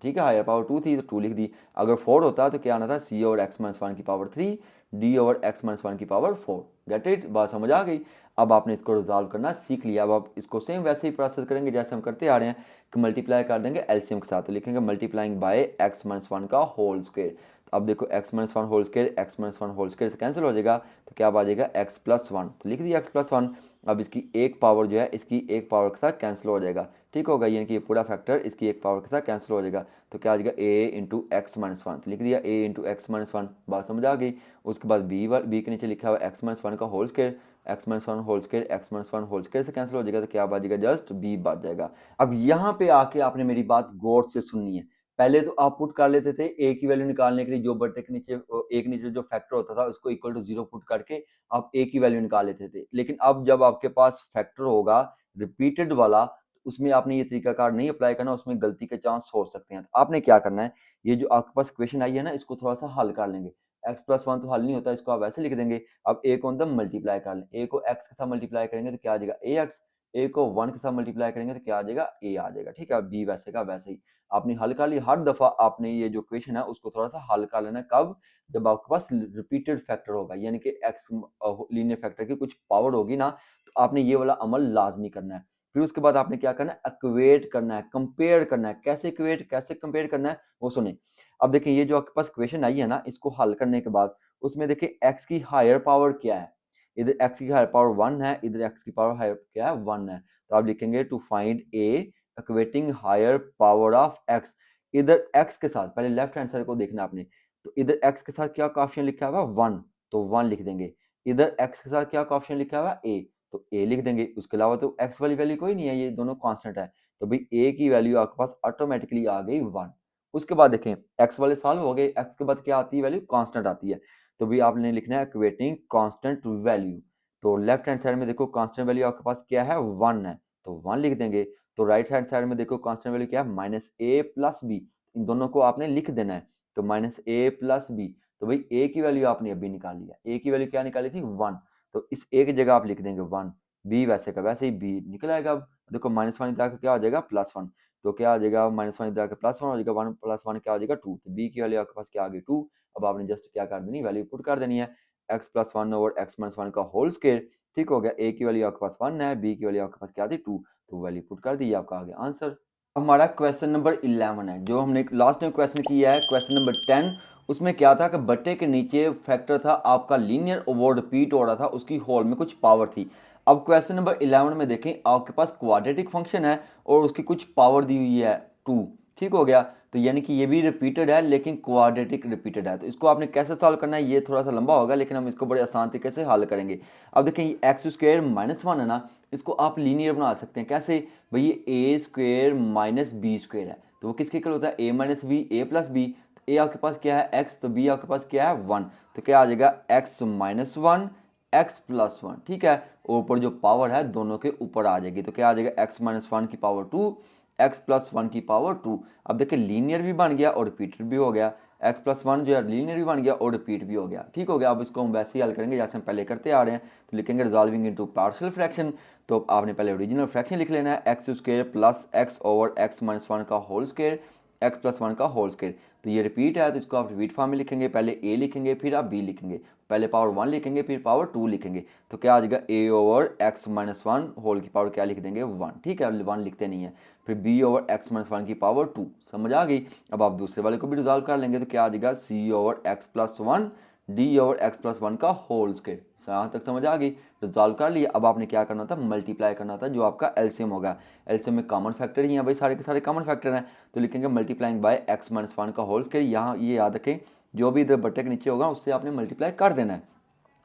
ठीक है, हायर पावर 2 थी तो 2 लिख दी। अगर 4 होता तो क्या आना था, c over x minus one की power 3, d over x minus one की पावर 4। गेट इट, बात समझ आ गई। अब आपने इसको रिजॉल्व करना सीख लिया। अब आप इसको सेम वैसे ही प्रोसेस करेंगे जैसे हम करते आ रहे हैं, कि मल्टीप्लाई कर देंगे एलसीएम के साथ, तो लिखेंगे multiplying by x minus one का होल स्क्वायर। तो अब देखो x minus one whole square x minus one whole square से कैंसिल हो जाएगा, तो क्या आ जाएगा एक्स प्लस वन, तो लिख दिया एक्स प्लस वन। अब इसकी एक पावर जो है इसकी एक पावर के साथ कैंसिल हो जाएगा, ठीक होगा, यानी कि ये पूरा फैक्टर इसकी एक पावर के साथ कैंसिल हो जाएगा, तो क्या आ जाएगा a into x minus one, तो लिख दिया a into x minus one, बात समझ आ गई। उसके बाद b के नीचे लिखा हुआ एक्स माइनस वन का whole square, x minus one whole square x minus one whole square से कैंसिल हो जाएगा, तो क्या बच जाएगा, जस्ट b बच जाएगा। अब यहाँ पे आके आपने मेरी बात गौर से सुननी है। पहले तो आप पुट कर लेते थे a की वैल्यू निकालने के लिए, जो बटे के नीचे एक नीचे जो फैक्टर होता था उसको इक्वल टू 0 पुट करके आप a की वैल्यू निकाल लेते थे। लेकिन अब जब आपके पास फैक्टर होगा रिपीटेड वाला, उसमें आपने ये तरीकाकार नहीं अप्लाई करना, उसमें गलती के चांस हो सकते हैं। तो आपने क्या करना है, ये जो आपके पास क्वेश्चन आई है ना, इसको थोड़ा सा हल कर लेंगे। एक्स प्लस वन तो हल नहीं होता, इसको आप ऐसे लिख देंगे। अब ए को एकदम मल्टीप्लाई कर लें, ए को एक्स के साथ मल्टीप्लाई करेंगे तो क्या आ जाएगा ए एक्स, ए को वन के साथ मल्टीप्लाई करेंगे तो क्या आ जाएगा ए आ जाएगा, ठीक है। बी वैसे का वैसे ही आपने हल कर लिया। हर दफा आपने ये जो क्वेश्चन है उसको थोड़ा सा हल कर लेना है, कब, जब आपके पास रिपीटेड फैक्टर होगा, यानी कि एक्स लीनियर फैक्टर की कुछ पावर होगी ना, तो आपने ये वाला अमल लाजमी करना है। फिर उसके बाद आपने क्या करना है, इक्वेट करना है, कंपेयर करना है। कैसे इक्वेट, कैसे कंपेयर करना है वो सुने। अब देखिए ये जो आपके पास क्वेश्चन आई है ना, इसको हल करने के बाद उसमें देखिए एक्स की हायर पावर क्या है, इधर एक्स की हायर पावर 1 है, इधर एक्स की पावर हायर क्या है 1 है, तो आप लिखेंगे to find a equating higher power of x. इधर एक्स के साथ पहले लेफ्ट हैंड साइड को देखना आपने, तो इधर एक्स के साथ क्या कॉफिशिएंट लिखा हुआ 1, तो 1 लिख देंगे। इधर एक्स के साथ क्या कॉफिशिएंट लिखा हुआ ए, तो ए लिख देंगे। उसके अलावा तो एक्स वाली वैल्यू कोई नहीं है, ये दोनों कांस्टेंट है, तो भाई ए की वैल्यू आपके पास ऑटोमेटिकली आ गई 1। उसके बाद देखें एक्स वाले सॉल्व हो गए, एक्स के बाद क्या आती है वैल्यू, कांस्टेंट आती है, तो भाई आपने लिखना है इक्वेटिंग कांस्टेंट वैल्यू। तो लेफ्ट हैंड साइड में देखो कांस्टेंट वैल्यू आपके पास क्या है 1 है, तो 1 लिख देंगे। तो राइट हैंड साइड में देखो कांस्टेंट वैल्यू क्या है माइनस ए प्लस बी, इन दोनों को आपने लिख देना है, तो माइनस ए प्लस बी, तो भाई ए की वैल्यू आपने अभी निकाल लिया, ए की वैल्यू क्या निकाली थी 1, तो इस ए की जगह आप लिख देंगे 1, बी वैसे का वैसे ही बी निकल आएगा। अब देखो माइनस वन इधर क्या हो जाएगा प्लस वन, तो क्या आ जाएगा माइनस वन इधर प्लस वन हो जाएगा, वन प्लस वन क्या हो जाएगा 2, तो बी की वैल्यू आपके पास क्या आ गई 2। अब आपने जस्ट क्या कर देनी, वैल्यू पुट कर देनी है, x plus one over x minus one का होल स्क्वायर, ठीक हो गया। ए की वैल्यू आपके पास 1 है, बी की वैल्यू आपके पास क्या थी 2, तो वैल्यू पुट कर दी, आपका आ गया आंसर। हमारा क्वेश्चन नंबर 11 है, जो हमने लास्ट में क्वेश्चन किया है क्वेश्चन नंबर 10। उसमें क्या था कि बट्टे के नीचे फैक्टर था आपका लीनियर, वो रिपीट हो रहा था, उसकी होल में कुछ पावर थी। अब क्वेश्चन नंबर 11 में देखें, आपके पास क्वाड्रेटिक फंक्शन है और उसकी कुछ पावर दी हुई है 2, ठीक हो गया। तो यानी कि ये भी रिपीटेड है लेकिन क्वाड्रेटिक रिपीटेड है, तो इसको आपने कैसे सॉल्व करना है, ये थोड़ा सा लंबा होगा लेकिन हम इसको बड़े आसान तरीके से हल करेंगे। अब देखें ये एक्स स्क्वायर माइनस वन है ना, इसको आप लीनियर बना सकते हैं। कैसे, भाई ये a square minus b square है, तो वो किसके इक्वल होता है, a minus b a plus B. तो a आपके पास क्या है x, तो b आपके पास क्या है 1, तो क्या आ जाएगा x minus one X plus one. ठीक है, ऊपर जो पावर है दोनों के ऊपर आ जाएगी, तो क्या आ जाएगा x माइनस वन की पावर 2 एक्स प्लस वन की पावर 2। अब देखिए लीनियर भी बन गया और रिपीटेड भी हो गया, एक्स प्लस वन जो है लीनियर भी बन गया और रिपीट भी हो गया। ठीक हो गया। अब इसको हम वैसे ही हल करेंगे जैसे हम पहले करते आ रहे हैं, तो लिखेंगे रिजॉल्विंग इनटू पार्शियल फ्रैक्शन। तो आपने पहले ओरिजिनल फ्रैक्शन लिख लेना है, X square plus X over x minus one का whole square x plus one का होल स्क्वायर। तो ये रिपीट है तो इसको आप रिपीट फॉर्म में लिखेंगे, पहले ए लिखेंगे फिर आप बी लिखेंगे, पहले पावर वन लिखेंगे फिर पावर टू लिखेंगे। तो क्या आ जाएगा A over x minus one whole की पावर क्या लिख देंगे 1। ठीक है, वन लिखते नहीं है। फिर b over x minus one की पावर 2, समझ आ गई। अब आप दूसरे वाले को भी रिजॉल्व कर लेंगे, तो क्या आ जाएगा C over X plus one D over X plus one का होल स्क्वायर। यहाँ तक समझ आ गई, रिजॉल्व कर लिया। अब आपने क्या करना था, मल्टीप्लाई करना था, जो आपका एलसीएम होगा। एलसीएम में कॉमन फैक्टर ही है भाई, सारे के सारे कॉमन फैक्टर हैं, तो लिखेंगे multiplying by x minus one का होल स्क्वायर। यहाँ ये याद रखें, जो भी इधर बट्टे के नीचे होगा उससे आपने मल्टीप्लाई कर देना है।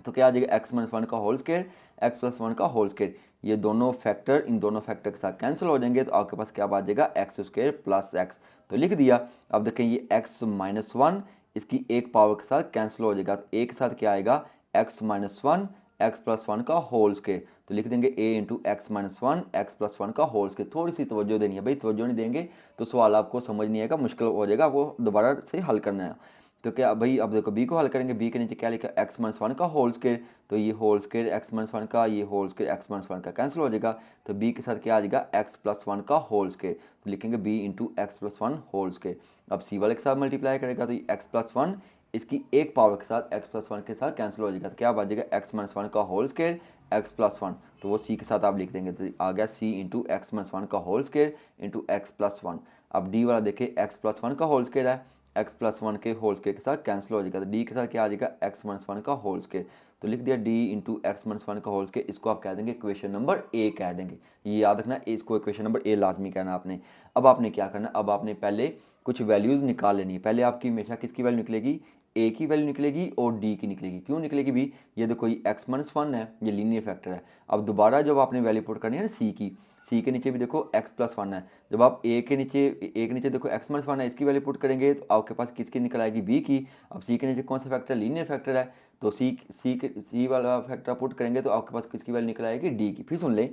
तो क्या आ जाएगा एक्स माइनस वन का whole square x plus one का होल स्क्वायर। ये दोनों फैक्टर इन दोनों फैक्टर के साथ कैंसिल हो जाएंगे, तो आपके पास क्या आ जाएगा एक्स स्क्वायर प्लस एक्स। तो लिख दिया। अब देखें ये एक्स माइनस वन इसकी एक पावर के साथ कैंसिल हो जाएगा, तो एक के साथ क्या आएगा X minus one X plus one का होल स्क्वायर। तो लिख देंगे A into x minus one X plus one का होल स्क्वायर। थोड़ी सी तवज्जो देनी है भाई, तवज्जो नहीं देंगे तो सवाल आपको समझ नहीं आएगा, मुश्किल हो जाएगा, आपको दोबारा से हल करना है। तो क्या भाई, अब देखो बी को हल करेंगे, बी के नीचे क्या लिखा एक्स माइनस वन का होल स्क्वायर, तो ये whole square x minus one का, ये whole square x minus one का कैंसिल हो जाएगा। तो बी के साथ क्या आ जाएगा एक्स प्लस वन का होल स्क्वायर, तो लिखेंगे b into x plus one whole square. अब सी वाले के साथ मल्टीप्लाई करेगा, तो एक्स प्लस वन इसकी एक पावर के साथ एक्स प्लस वन के साथ कैंसिल हो जाएगा, तो क्या आ जाएगा एक्स माइनस वन का whole square x plus one. तो वो सी के साथ आप लिख देंगे, तो आ गया c into x minus one का whole square into x plus one. अब डी वाला देखिए एक्स प्लस वन का होल स्क्वायर है, एक्स प्लस वन के होल स्क्वायर के साथ कैंसिल हो जाएगा, तो डी के साथ क्या आ जाएगा एक्स माइनस वन का होल स्क्वायर। तो लिख दिया D into x minus one का होल स्क्वायर, इसको आप कह देंगे इक्वेशन नंबर ए कह देंगे। ये याद रखना, इसको इक्वेशन नंबर ए लाजमी कहना आपने। अब आपने क्या करना, अब आपने पहले कुछ वैल्यूज़ निकाल लेनी है। पहले आपकी हमेशा किसकी वैल्यू निकलेगी, ए की वैल्यू निकलेगी और डी की निकलेगी। क्यों निकलेगी भी, ये देखो ये एक्स माइनस वन है, ये लीनियर फैक्टर है। अब दोबारा जब आपने वैल्यू पुट करनी है ना सी की, सी के नीचे भी देखो एक्स प्लस वन है, जब आप ए के नीचे देखो एक्स माइनस वन है, इसकी वैल्यू पुट करेंगे तो आपके पास किसकी निकल आएगी बी की। अब सी के नीचे कौन सा फैक्टर, लीनियर फैक्टर है, तो सी वाला फैक्टर पुट करेंगे तो आपके पास किसकी वैल्यू निकल आएगी डी की। फिर सुन ले,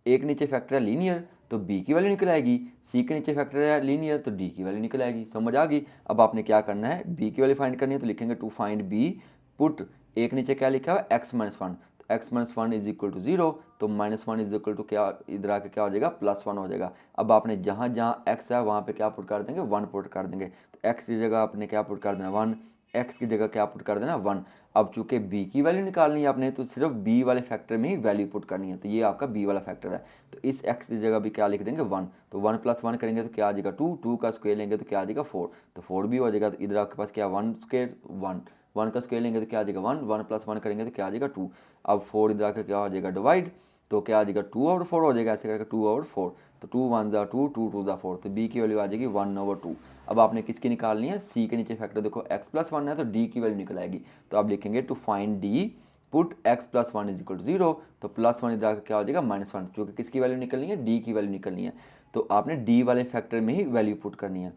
ए के नीचे फैक्टर है लीनियर तो बी की वैल्यू निकल आएगी, सी के नीचे फैक्टर है लीनियर तो डी की वैल्यू निकल आएगी। समझ आ गई। अब आपने क्या करना है, बी की वैल्यू फाइंड करनी है, तो लिखेंगे to find B put A के नीचे क्या लिखा है एक्स माइनस वन, तो X minus one is equal to zero, तो minus one is equal to क्या, इधर आके क्या हो जाएगा प्लस वन हो जाएगा। अब आपने जहाँ जहाँ एक्स है वहाँ पे क्या पुट कर देंगे वन पुट कर देंगे, तो एक्स की जगह आपने क्या पुट कर देना वन, एक्स की जगह क्या पुट कर देना वन। अब चूंकि बी की वैल्यू निकालनी है आपने, तो सिर्फ बी वाले फैक्टर में ही वैल्यू पुट करनी है, तो ये आपका बी वाला फैक्टर है। तो इस एक्स की जगह भी क्या लिख देंगे वन, तो वन प्लस वन करेंगे तो क्या आ जाएगा टू, टू का स्क्वायर लेंगे तो क्या आ जाएगा फोर, तो फोर भी हो जाएगा। तो इधर आपके पास क्या वन स्क्वायर वन, वन का स्क्वायर लेंगे तो क्या आ जाएगा वन, वन प्लस वन करेंगे तो क्या आ जाएगा टू। अब फोर इधर आकर क्या हो जाएगा डिवाइड, तो क्या आ जाएगा टू ओवर फोर हो जाएगा, ऐसे करके टू ओवर फोर, तो टू वन ज़ा टू, टू टू ज़ा फोर, तो बी की वैल्यू आ जाएगी वन ओवर टू। अब आपने किसकी निकालनी है, सी के नीचे फैक्टर देखो एक्स प्लस वन है तो डी की वैल्यू निकल आएगी। तो आप लिखेंगे to find d put x plus one is equal to zero, तो प्लस वन इधर क्या हो जाएगा माइनस वन, क्योंकि किसकी वैल्यू निकलनी है डी की वैल्यू निकलनी है, तो आपने डी वाले फैक्टर में ही वैल्यू पुट करनी है।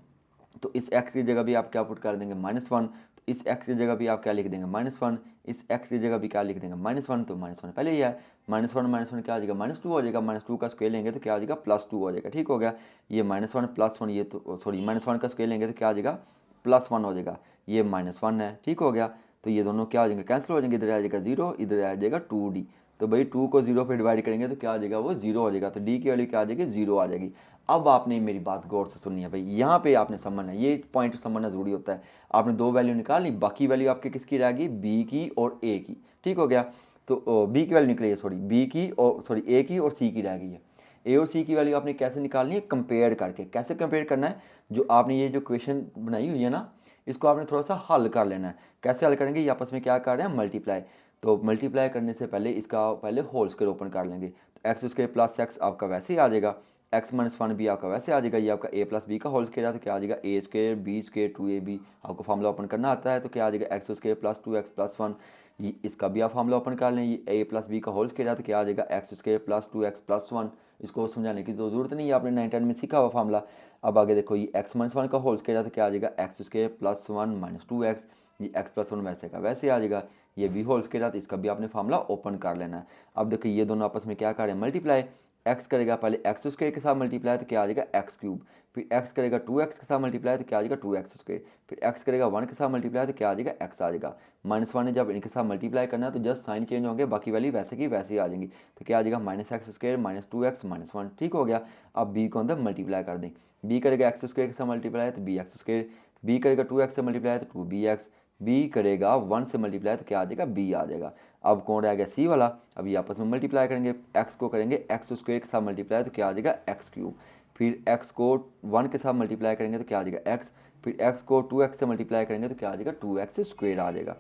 तो इस एक्स की जगह भी आप क्या पुट कर देंगे माइनस वन, तो इस एक्स की जगह भी आप क्या लिख देंगे माइनस वन, इस एक्स की जगह भी क्या लिख देंगे माइनस वन, तो माइनस वन पहले ही है, माइनस वन क्या आ जाएगा माइनस टू हो जाएगा, माइनस टू का स्क्वायर लेंगे तो क्या आ जाएगा प्लस टू हो जाएगा। ठीक हो गया, ये माइनस वन प्लस वन, ये तो सॉरी माइनस वन का स्क्वायर लेंगे तो क्या आ जाएगा प्लस वन हो जाएगा, ये माइनस वन है। ठीक हो गया, तो ये दोनों क्या हो जाएंगे कैंसिल हो जाएंगे, इधर आ जाएगा जीरो, इधर आ जाएगा टू डी, तो भाई टू को जीरो पे डिवाइड करेंगे तो क्या आ जाएगा वो जीरो हो जाएगा, तो डी की वैल्यू क्या आ जाएगी जीरो आ जाएगी। अब आपने मेरी बात गौर से सुननी है भाई, यहाँ पे आपने समझना है, ये पॉइंट समझना जरूरी होता है। आपने दो वैल्यू निकाल ली, बाकी वैल्यू आपकी किसकी रहेगी बी की और ए की। ठीक हो गया, तो बी की वैल्यू निकली है, सॉरी बी की और सॉरी ए की और सी की रह गई है। ए और सी की वैल्यू आपने कैसे निकालनी है, कंपेयर करके। कैसे कंपेयर करना है, जो आपने ये जो क्वेश्चन बनाई हुई है ना, इसको आपने थोड़ा सा हल कर लेना है। कैसे हल करेंगे, ये आपस में क्या कर रहे हैं मल्टीप्लाई, तो मल्टीप्लाई करने से पहले इसका पहले होल स्क्वायर ओपन कर लेंगे, तो एक्स स्क्वायर प्लस एक्स आपका वैसे ही आ जाएगा, एक्स माइनस वन भी आपका वैसे आ जाएगा, ये आपका ए प्लस बी का होल स्क्वायर है, तो क्या आ जाएगा A square B square two A B, आपको फार्मूला ओपन करना आता है, तो क्या आ जाएगा X square plus two X plus one, ये इसका भी आप फार्मूला ओपन कर लें, ये ए प्लस बी का होल स्क्वायर है, तो क्या आ जाएगा X square plus two X plus one, इसको समझाने की तो ज़रूरत नहीं है, आपने 9-10 में सीखा हुआ फार्मूला। अब आगे देखो, ये x-1 का होल स्क्वायर है तो क्या आ जाएगा x² + 1 - 2x, ये x + 1 वैसे का वैसे आ जाएगा। ये भी होल स्क्वायर है तो इसका भी आपने फार्मूला ओपन कर लेना है। अब देखिए ये दोनों आपस में क्या कर रहे हैं, मल्टीप्लाई। x करेगा पहले x² के साथ मल्टीप्लाई तो क्या आ जाएगा x³, फिर x करेगा 2x के साथ मल्टीप्लाई तो क्या आ जाएगा 2x², फिर x करेगा 1 के साथ मल्टीप्लाई तो क्या आ जाएगा x आ जाएगा। -1 ने जब इनके साथ मल्टीप्लाई करना है तो जस्ट साइन चेंज होंगे, बाकी वैल्यू वैसे की वैसे ही आ जाएंगी। तो क्या आ जाएगा -x² - 2x - 1, ठीक हो गया। अब b को अंदर मल्टीप्लाई कर दें, b करेगा x² के साथ मल्टीप्लाई तो bx², b करेगा 2x से मल्टीप्लाई तो 2bx, b करेगा 1 से मल्टीप्लाई तो क्या आ जाएगा b आ जाएगा। अब कौन रह गया c वाला, अब ये आपस में मल्टीप्लाई करेंगे, x को करेंगे x² के साथ मल्टीप्लाई तो क्या आ जाएगा x³, फिर x को 1 के साथ मल्टीप्लाई करेंगे तो क्या आ जाएगा x, फिर x को 2x से मल्टीप्लाई करेंगे तो क्या आ जाएगा 2x² आ जाएगा।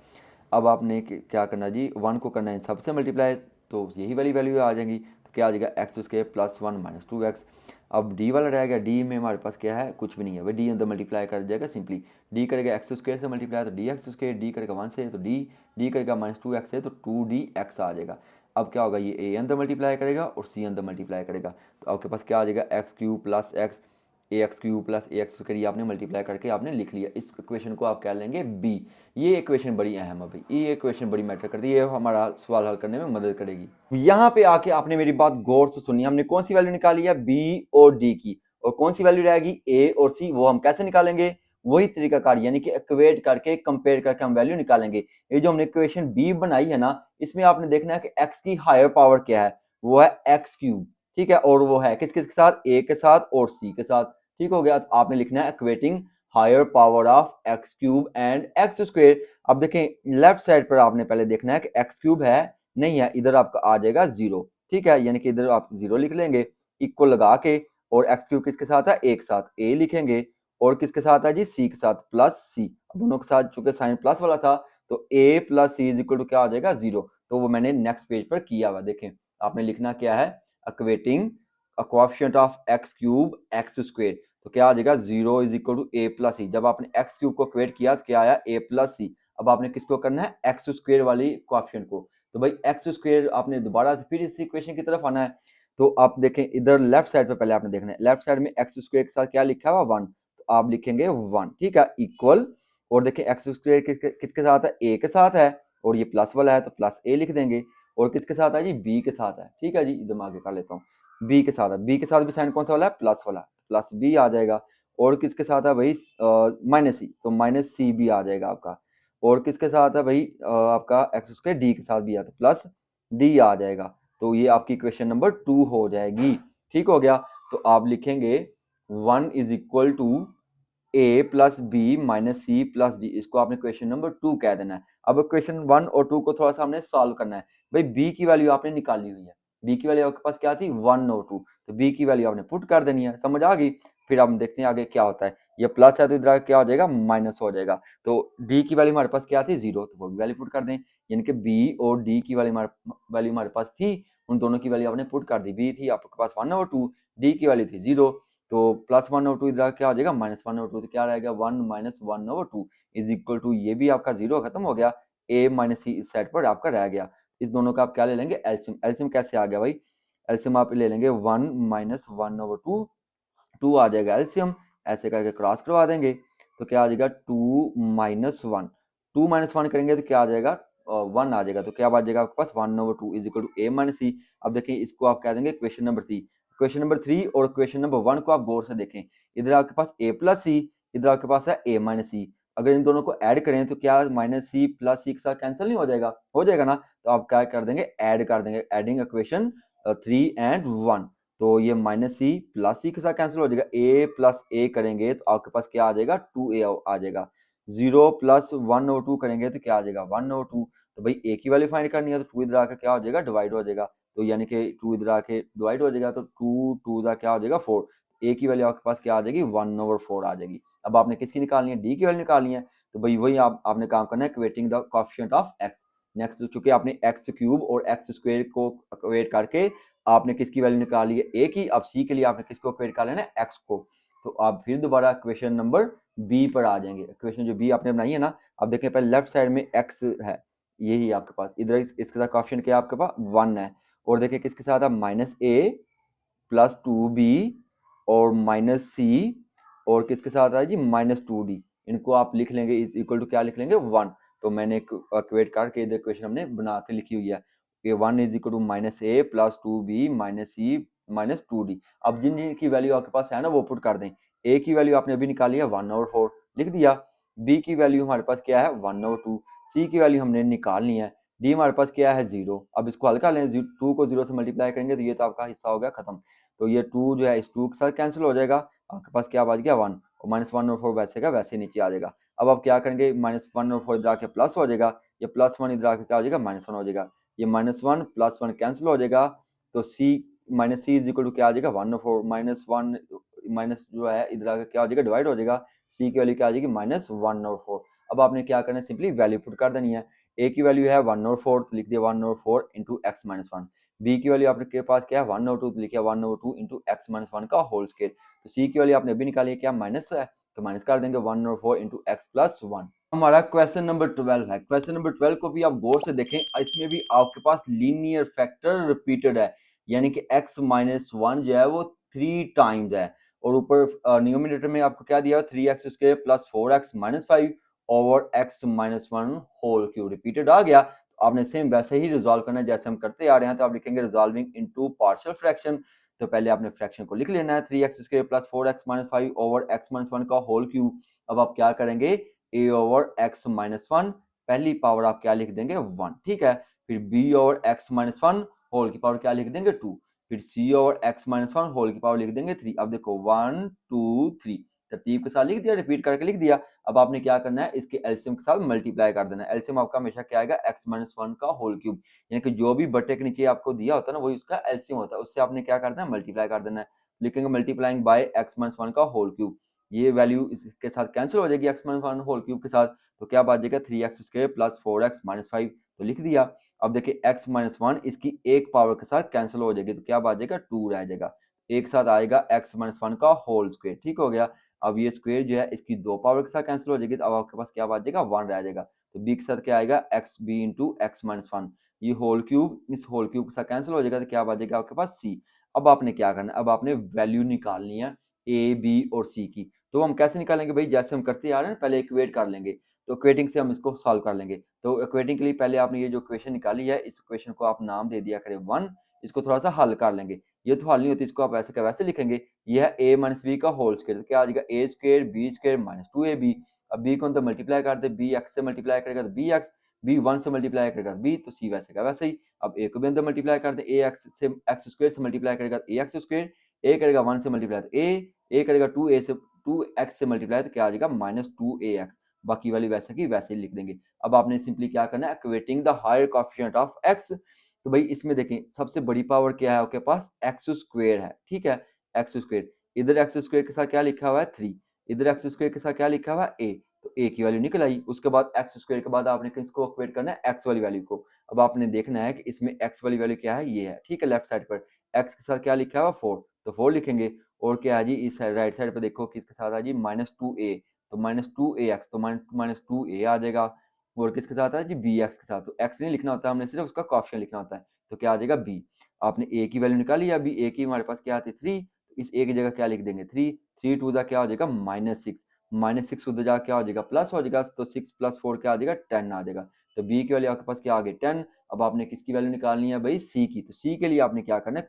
अब आपने क्या करना जी, 1 को करना है सबसे मल्टीप्लाई तो यही वाली वैल्यू आ जाएंगी, तो क्या आ जाएगा x² + 1 - 2x। अब d वाला रह गया, d में हमारे पास क्या है, कुछ भी नहीं है, वही d अंदर मल्टीप्लाई कर जाएगा सिंपली। d करेगा x² से मल्टीप्लाई तो dx², d करेगा 1 से तो d करेगा -2x से तो 2dx आ जाएगा। अब क्या होगा, ये a अंदर मल्टीप्लाई करेगा और c अंदर मल्टीप्लाई करेगा तो आपके पास क्या आ जाएगा x³ + x, ax³ + ax², ये आपने मल्टीप्लाई करके आपने लिख लिया। इस इक्वेशन को आप कह लेंगे b। ये इक्वेशन बड़ी अहम है भाई, ये इक्वेशन बड़ी मैटर करती है, ये हमारा सवाल हल करने में मदद करेगी। यहाँ पे आके आपने मेरी बात गौर से सुनी, हमने कौन सी वैल्यू निकाली है, b और d की, और कौन सी वैल्यू रहेगी a और c, वो हम कैसे निकालेंगे, वही तरीकाकार यानी कि इक्वेट करके कंपेयर करके हम वैल्यू निकालेंगे। ये जो हमने इक्वेशन b बनाई है ना, इसमें आपने देखना है कि x की हायर पावर क्या है, वो है x³, ठीक है, और वो है किस किस के साथ, a के साथ और c के साथ, ठीक हो गया। तो आपने लिखना है equating higher power of x³ and x²। अब देखें लेफ्ट साइड पर आपने पहले देखना है कि x³ है नहीं है, इधर आपका आ जाएगा 0, ठीक है, यानी कि इधर आप 0 लिख लेंगे इक्वल लगा के, और x³ किसके साथ है, एक साथ a लिखेंगे, और किसके साथ है जी, c के साथ प्लस c, दोनों के साथ चूंकि साइन प्लस वाला था तो a + c = क्या आ जाएगा 0। तो वो मैंने नेक्स्ट पेज पर किया हुआ, देखें आपने लिखना क्या है, equating coefficient of x³ x², तो क्या आ जाएगा 0 = a + c। जब आपने x³ को इक्वेट किया तो क्या आया a + c। अब आपने किसको करना है, x² वाली कोएफिशिएंट को, तो भाई x² आपने दोबारा से फिर इस इक्वेशन की तरफ आना है। तो आप देखें इधर लेफ्ट साइड पे पहले आपने देखना है, लेफ्ट साइड में x² के साथ क्या लिखा हुआ 1, तो आप लिखेंगे 1, ठीक है, इक्वल, और देखें x² किसके साथ है, a के साथ है, और ये प्लस वाला है तो प्लस a लिख देंगे, और किसके साथ है जी, b के साथ है, ठीक है जी, दिमाग कर लेता हूँ, b के साथ है, b के साथ भी साइन कौन सा वाला है, प्लस वाला, प्लस b आ जाएगा, और किसके साथ है भाई -c, तो -c भी आ जाएगा आपका, और किसके साथ है भाई आपका x² d के साथ भी है तो प्लस d आ जाएगा। तो ये आपकी इक्वेशन नंबर 2 हो जाएगी, ठीक हो गया। तो आप लिखेंगे 1 = a + b - c + d, इसको आपने क्वेश्चन नंबर 2 कह देना है। अब क्वेश्चन 1 और 2 को थोड़ा सा हमने सॉल्व करना है। भाई b की वैल्यू आपने निकाली हुई है, b की वैल्यू आपके पास क्या थी 1 और 2, तो b की वैल्यू आपने पुट कर देनी है, समझ आ गई। फिर हम देखते हैं आगे क्या होता है, ये प्लस है तो इधर क्या हो जाएगा, माइनस हो जाएगा। तो d की वैल्यू हमारे पास क्या थी 0, तो वो भी वैल्यू पुट कर दें, यानी कि b और d की वैल्यू हमारे पास थी, उन दोनों की वैल्यू आपने पुट कर दी। b थी आपके पास 1 और 2, d की वैल्यू थी 0, तो +1 और 2 इधर क्या हो जाएगा, -1 और 2, तो क्या रहेगा 1 - 1/2 = ये भी आपका 0 खत्म हो गया, a - c इस साइड पर आपका रह गया। इस दोनों का आप क्या ले लेंगे, एलसीएम। एलसीएम कैसे आ गया भाई, एलसीएम आप ले लेंगे 1 - 1/2, 2 आ जाएगा एलसीएम, ऐसे करके क्रॉस करवा देंगे तो क्या आ जाएगा 2 - 1, 2 - 1 करेंगे तो क्या आ जाएगा 1 आ जाएगा, तो क्या आ जाएगा आपके पास 1/2 = a - c। अब देखिए इसको आप कह देंगे क्वेश्चन नंबर 3। क्वेश्चन नंबर 3 और क्वेश्चन नंबर 1 को आप गौर से देखें, इधर आपके पास a + c, इधर आपके पास है a - c, अगर इन दोनों को ऐड करें तो क्या -c + c के साथ कैंसिल नहीं हो जाएगा ना, तो आप क्या कर देंगे, ऐड कर देंगे, एडिंग इक्वेशन 3 एंड 1, तो ये -c + c के साथ कैंसिल हो जाएगा, a + a करेंगे तो आपके पास क्या आ जाएगा 2a आ जाएगा, 0 + 1 और 2 करेंगे तो क्या आ जाएगा 1 और 2, तो भाई a की वैल्यू फाइंड करनी है तो 2 इधर आकर क्या हो जाएगा, डिवाइड हो जाएगा, तो यानी कि 2 इधर आके डिवाइड हो जाएगा तो 2 2 का क्या हो जाएगा 4, a की वैल्यू आपके पास क्या आ जाएगी 1/4 आ जाएगी। अब आपने किसकी निकालनी है, d की वैल्यू निकालनी है, तो भाई वही आपने काम करना है, equating the coefficient of x। Next चूंकि आपने x³ और x² को इक्वेट करके आपने किसकी वैल्यू निकाली है a की, अब c के लिए आपने किसको इक्वेट कर लेना है, x को। तो आप फिर दोबारा इक्वेशन नंबर b पर आ जाएंगे, इक्वेशन जो b आपने बनाई है ना, अब देखें पहले लेफ्ट साइड में x है, यही आपके पास, इधर इसके साथ कोएफिशिएंट क्या है आपके पास 1 है, और देखिए किसके साथ है -a प्लस 2b और माइनस सी और किसके साथ है जी माइनस 2d। इनको आप लिख लेंगे इज इक्वल टू क्या लिख लेंगे 1। तो मैंने इक्वेट करके इधर इक्वेशन हमने बना के लिखी हुई है कि 1 is equal to minus a plus 2b minus c minus 2d। अब जिन जिन की वैल्यू आपके पास है ना वो पुट कर दें। ए की वैल्यू आपने अभी निकाली है 1/4 लिख दिया। बी की वैल्यू हमारे पास क्या है 1/2। सी की वैल्यू हमने निकालनी है। डी हमारे पास क्या है 0। अब इसको हल्का लें 2 को 0 से मल्टीप्लाई करेंगे तो ये तो आपका हिस्सा हो गया खत्म। तो ये 2 जो है इस 2 के साथ कैंसिल हो जाएगा। आपके पास क्या बच गया 1 और -1/4 वैसे का वैसे नीचे आ जाएगा। अब आप क्या करेंगे -1/4 इधर आके प्लस हो जाएगा। ये +1 इधर आके क्या हो जाएगा -1 हो जाएगा। ये -1 +1 कैंसिल हो जाएगा। तो C minus C is equal to क्या आ जाएगा 1/4 -1 माइनस जो है इधर आके क्या हो जाएगा डिवाइड हो जाएगा। सी की वैल्यू क्या आ जाएगी -1/4। अब आपने क्या करना है सिंपली वैल्यू पुट कर देनी है। ए की वैल्यू है 1/4 तो लिख दिया 1/4 इंटू एक्स माइनस 1। बी की वैल्यू आपके पास क्या है 1/2 तो लिखिए 1/2 इंटू एक्स माइनस 1 का होल स्क्वायर। तो सी की वैल्यू आपने अभी निकाली है क्या माइनस है तो माइनस कर देंगे 1/4 इंटू एक्स प्लस 1। हमारा क्वेश्चन नंबर 12 है। क्वेश्चन नंबर 12 को भी आप गौर से देखें। इसमें भी आपके पास लीनियर फैक्टर रिपीटेड है यानी कि x माइनस 1 जो है वो 3 टाइम्स है और ऊपर न्यूमरेटर में आपको क्या दिया 3x square plus 4x minus 5 over x minus 1 whole cube repeated आ गया। तो आपने सेम वैसे ही रिजॉल्व करना है जैसे हम करते आ रहे हैं। तो आप लिखेंगे रिजॉल्विंग इनटू पार्शियल फ्रैक्शन। तो पहले आपने फ्रैक्शन को लिख लेना है 3x square plus 4x minus 5 over x minus 1 का होल क्यूब। अब आप क्या करेंगे a ओवर x माइनस 1 पहली पावर आप क्या लिख देंगे 1 ठीक है। फिर b over x minus 1 whole की पावर क्या लिख देंगे 2। फिर c over x minus 1 whole की पावर लिख देंगे 3। अब देखो 1 2 3 तरतीब के साथ लिख दिया रिपीट करके लिख दिया। अब आपने क्या करना है इसके एलसीएम के साथ मल्टीप्लाई कर देना है। एलसीएम आपका हमेशा क्या आएगा x माइनस 1 का होल क्यूब यानी कि जो भी बटे के नीचे आपको दिया होता है ना वही उसका एलसीएम होता है। उससे आपने क्या करना है मल्टीप्लाई कर देना है। लिखेंगे मल्टीप्लाइंग बाय x माइनस 1 का होल क्यूब। ये वैल्यू इसके साथ कैंसिल हो जाएगी x माइनस 1 होल क्यूब के साथ। तो क्या बात जाएगा 3x square plus 4x minus 5 तो लिख दिया। अब देखिए x माइनस 1 इसकी एक पावर के साथ कैंसिल हो जाएगी तो क्या बात जाएगा 2 रह जाएगा। एक साथ आएगा x माइनस 1 का होल स्क्वायर ठीक हो गया। अब ये स्क्वायर जो है इसकी दो पावर के साथ कैंसिल हो जाएगी तो अब आपके पास क्या बात जाएगा 1 रह जाएगा। तो b के साथ क्या आएगा x b into x minus 1। ये होल क्यूब इस होल क्यूब के साथ कैंसिल हो जाएगा तो क्या बात जाएगा आपके पास c। अब आपने क्या करना है अब आपने वैल्यू निकालनी है a b और c की। तो हम कैसे निकालेंगे भाई जैसे हम करते आ रहे हैं पहले इक्वेट कर लेंगे। तो इक्वेटिंग से हम इसको सॉल्व कर लेंगे। तो इक्वेटिंग के लिए पहले आपने ये जो इक्वेशन निकाली है इस इक्वेशन को आप नाम दे दिया करें 1। इसको थोड़ा सा हल कर लेंगे। ये तो हल नहीं होती इसको आप ऐसे का वैसे लिखेंगे। ये है a माइनस बी का होल स्क्वायर तो क्या आ जाएगा a square b square minus 2ab। अब b को अंदर मल्टीप्लाई कर दे b x से मल्टीप्लाई करेगा तो bx b 1 से मल्टीप्लाई करेगा b तो c वैसे का वैसे ही। अब a को भी अंदर मल्टीप्लाई कर दे a x से x स्क्वायर से मल्टीप्लाई करेगा तो a x स्क्वायर a करेगा 1 से मल्टीप्लाई तो a करेगा 2a से 2x से मल्टीप्लाई तो क्या आ जाएगा -2ax। बाकी वाली वैसे की वैसे ही लिख देंगे। अब आपने सिंपली क्या करना है equating the higher coefficient of x। तो भाई इसमें देखें सबसे बड़ी पावर क्या है आपके पास एक्स स्क्वायर है ठीक है। एक्स स्क्वायर इधर एक्स स्क्वायर के साथ क्या लिखा हुआ है 3। इधर एक्स स्क्वायर के साथ क्या लिखा हुआ है a। तो a की वैल्यू निकल आई। उसके बाद एक्स स्क्वायर के बाद आपने किसको इक्वेट करना है x वाली वैल्यू को। अब आपने देखना है कि इसमें x वाली वैल्यू क्या है ये है ठीक है। लेफ्ट साइड पर x के साथ क्या लिखा हुआ 4 तो 4 लिखेंगे। और क्या है जी इस राइट साइड पर देखो किसके साथ है जी -2a तो -2ax तो -2a आ जाएगा। और किसके साथ है जी bx के साथ। तो x नहीं लिखना होता हमने सिर्फ उसका कोएफिशिएंट लिखना होता है। तो क्या आ जाएगा b। आपने a की वैल्यू निकाली अभी a की हमारे पास क्या आती है 3। इस a की जगह क्या लिख देंगे 3 3 टू दा क्या हो जाएगा -6 -6 उधर जा क्या हो जाएगा प्लस हो जाएगा। तो 6 प्लस 4 क्या आ जाएगा 10 आ जाएगा। तो b की वैल्यू आपके पास क्या आ गई 10। अब आपने किसकी वैल्यू निकालनी है भाई c की। तो c के लिए आपने क्या करना है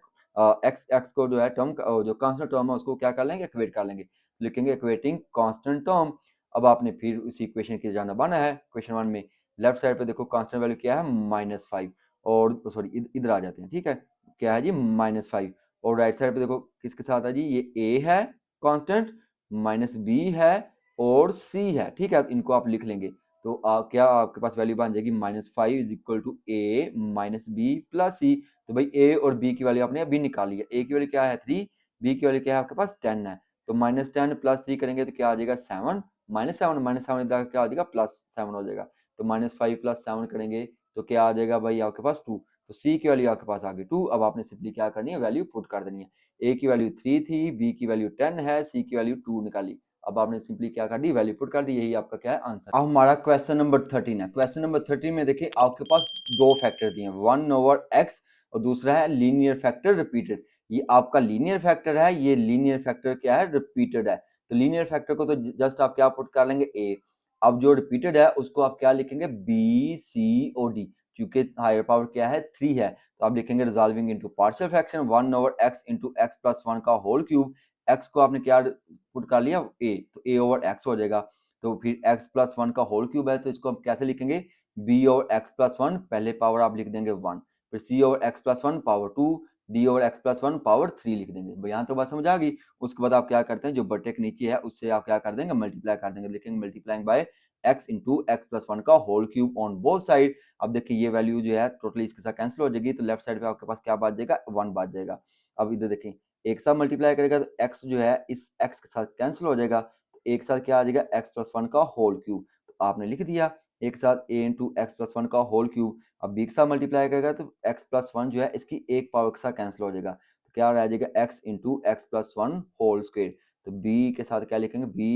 x को जो है टर्म जो कांस्टेंट टर्म है उसको क्या कर लेंगे इक्वेट कर लेंगे। लिखेंगे इक्वेटिंग कांस्टेंट टर्म। अब आपने फिर उसी इक्वेशन की जाना बना है क्वेश्चन 1 में। लेफ्ट साइड पे देखो कांस्टेंट वैल्यू क्या है -5 और सॉरी इधर आ जाते हैं ठीक है। क्या है जी -5 और राइट साइड पे देखो किसके साथ है जी ये a है कांस्टेंट -b है और c है ठीक है। इनको आप लिख लेंगे। तो क्या आपके पास वैल्यू बन जाएगी -5 is equal to a minus B plus c। तो भाई a और b की वैल्यू आपने अभी निकाली है। a की वैल्यू क्या है 3 b की वैल्यू क्या है आपके पास 10 है। तो -10 प्लस 3 करेंगे तो क्या आ जाएगा 7 -7 इधर क्या हो जाएगा +7 हो जाएगा। तो -5 + 7 करेंगे तो क्या आ जाएगा भाई आपके पास 2। तो c की वैल्यू आपके पास आ गई 2। अब आपने सिंपली क्या करनी है वैल्यू पुट कर देनी है। a की वैल्यू 3 थी b की वैल्यू 10 है c की वैल्यू 2 निकाली। अब आपने सिंपली क्या कर दी वैल्यू पुट कर दी। यही आपका क्या है आंसर। अब हमारा क्वेश्चन नंबर 13 है। क्वेश्चन नंबर 13 में देखिए आपके पास दो फैक्टर दिए हैं 1/x और दूसरा है लीनियर फैक्टर रिपीटेड। ये आपका लीनियर फैक्टर है, ये लीनियर फैक्टर क्या है, रिपीटेड है। तो लीनियर फैक्टर को तो जस्ट आप क्या पुट कर लेंगे, ए। अब जो रिपीटेड है उसको आप क्या लिखेंगे, बी सी ओ डी, क्योंकि हायर पावर क्या है, 3 है, तो आप लिखेंगे resolving into partial fraction 1/x into x plus 1 का होल क्यूब। एक्स को आपने क्या पुट कर लिया, ए, तो a/x हो जाएगा। तो फिर x प्लस 1 का होल क्यूब है, तो इसको हम कैसे लिखेंगे, b/x प्लस 1, पहले पावर आप लिख देंगे 1, फिर c/x plus 1 power 2, d/x plus 1 power 3 लिख देंगे। यहाँ तो बात समझ आ गई। उसके बाद आप क्या करते हैं, जो बटे के नीचे है उससे आप क्या कर देंगे, मल्टीप्लाई कर देंगे, लिखेंगे multiplying by x into x plus 1 का whole cube on both side. अब देखिए ये वैल्यू जो है टोटली इसके साथ कैंसिल हो जाएगी, तो लेफ्ट साइड पे आपके पास क्या बात जाएगा, 1 बात जाएगा। अब इधर देखें, एक साथ मल्टीप्लाई करेगा तो x जो है इस x के साथ कैंसिल हो जाएगा, तो एक साथ क्या आ जाएगा, x प्लस 1 का होल क्यूब, तो आपने लिख दिया एक साथ a इंटू एक्स प्लस 1 का होल क्यूब। अब b के साथ मल्टीप्लाई करेगा तो x प्लस 1 जो है इसकी एक पावर के साथ कैंसिल हो जाएगा, तो क्या रह जाएगा, x into x plus 1 whole square. तो b के साथ क्या लिखेंगे, b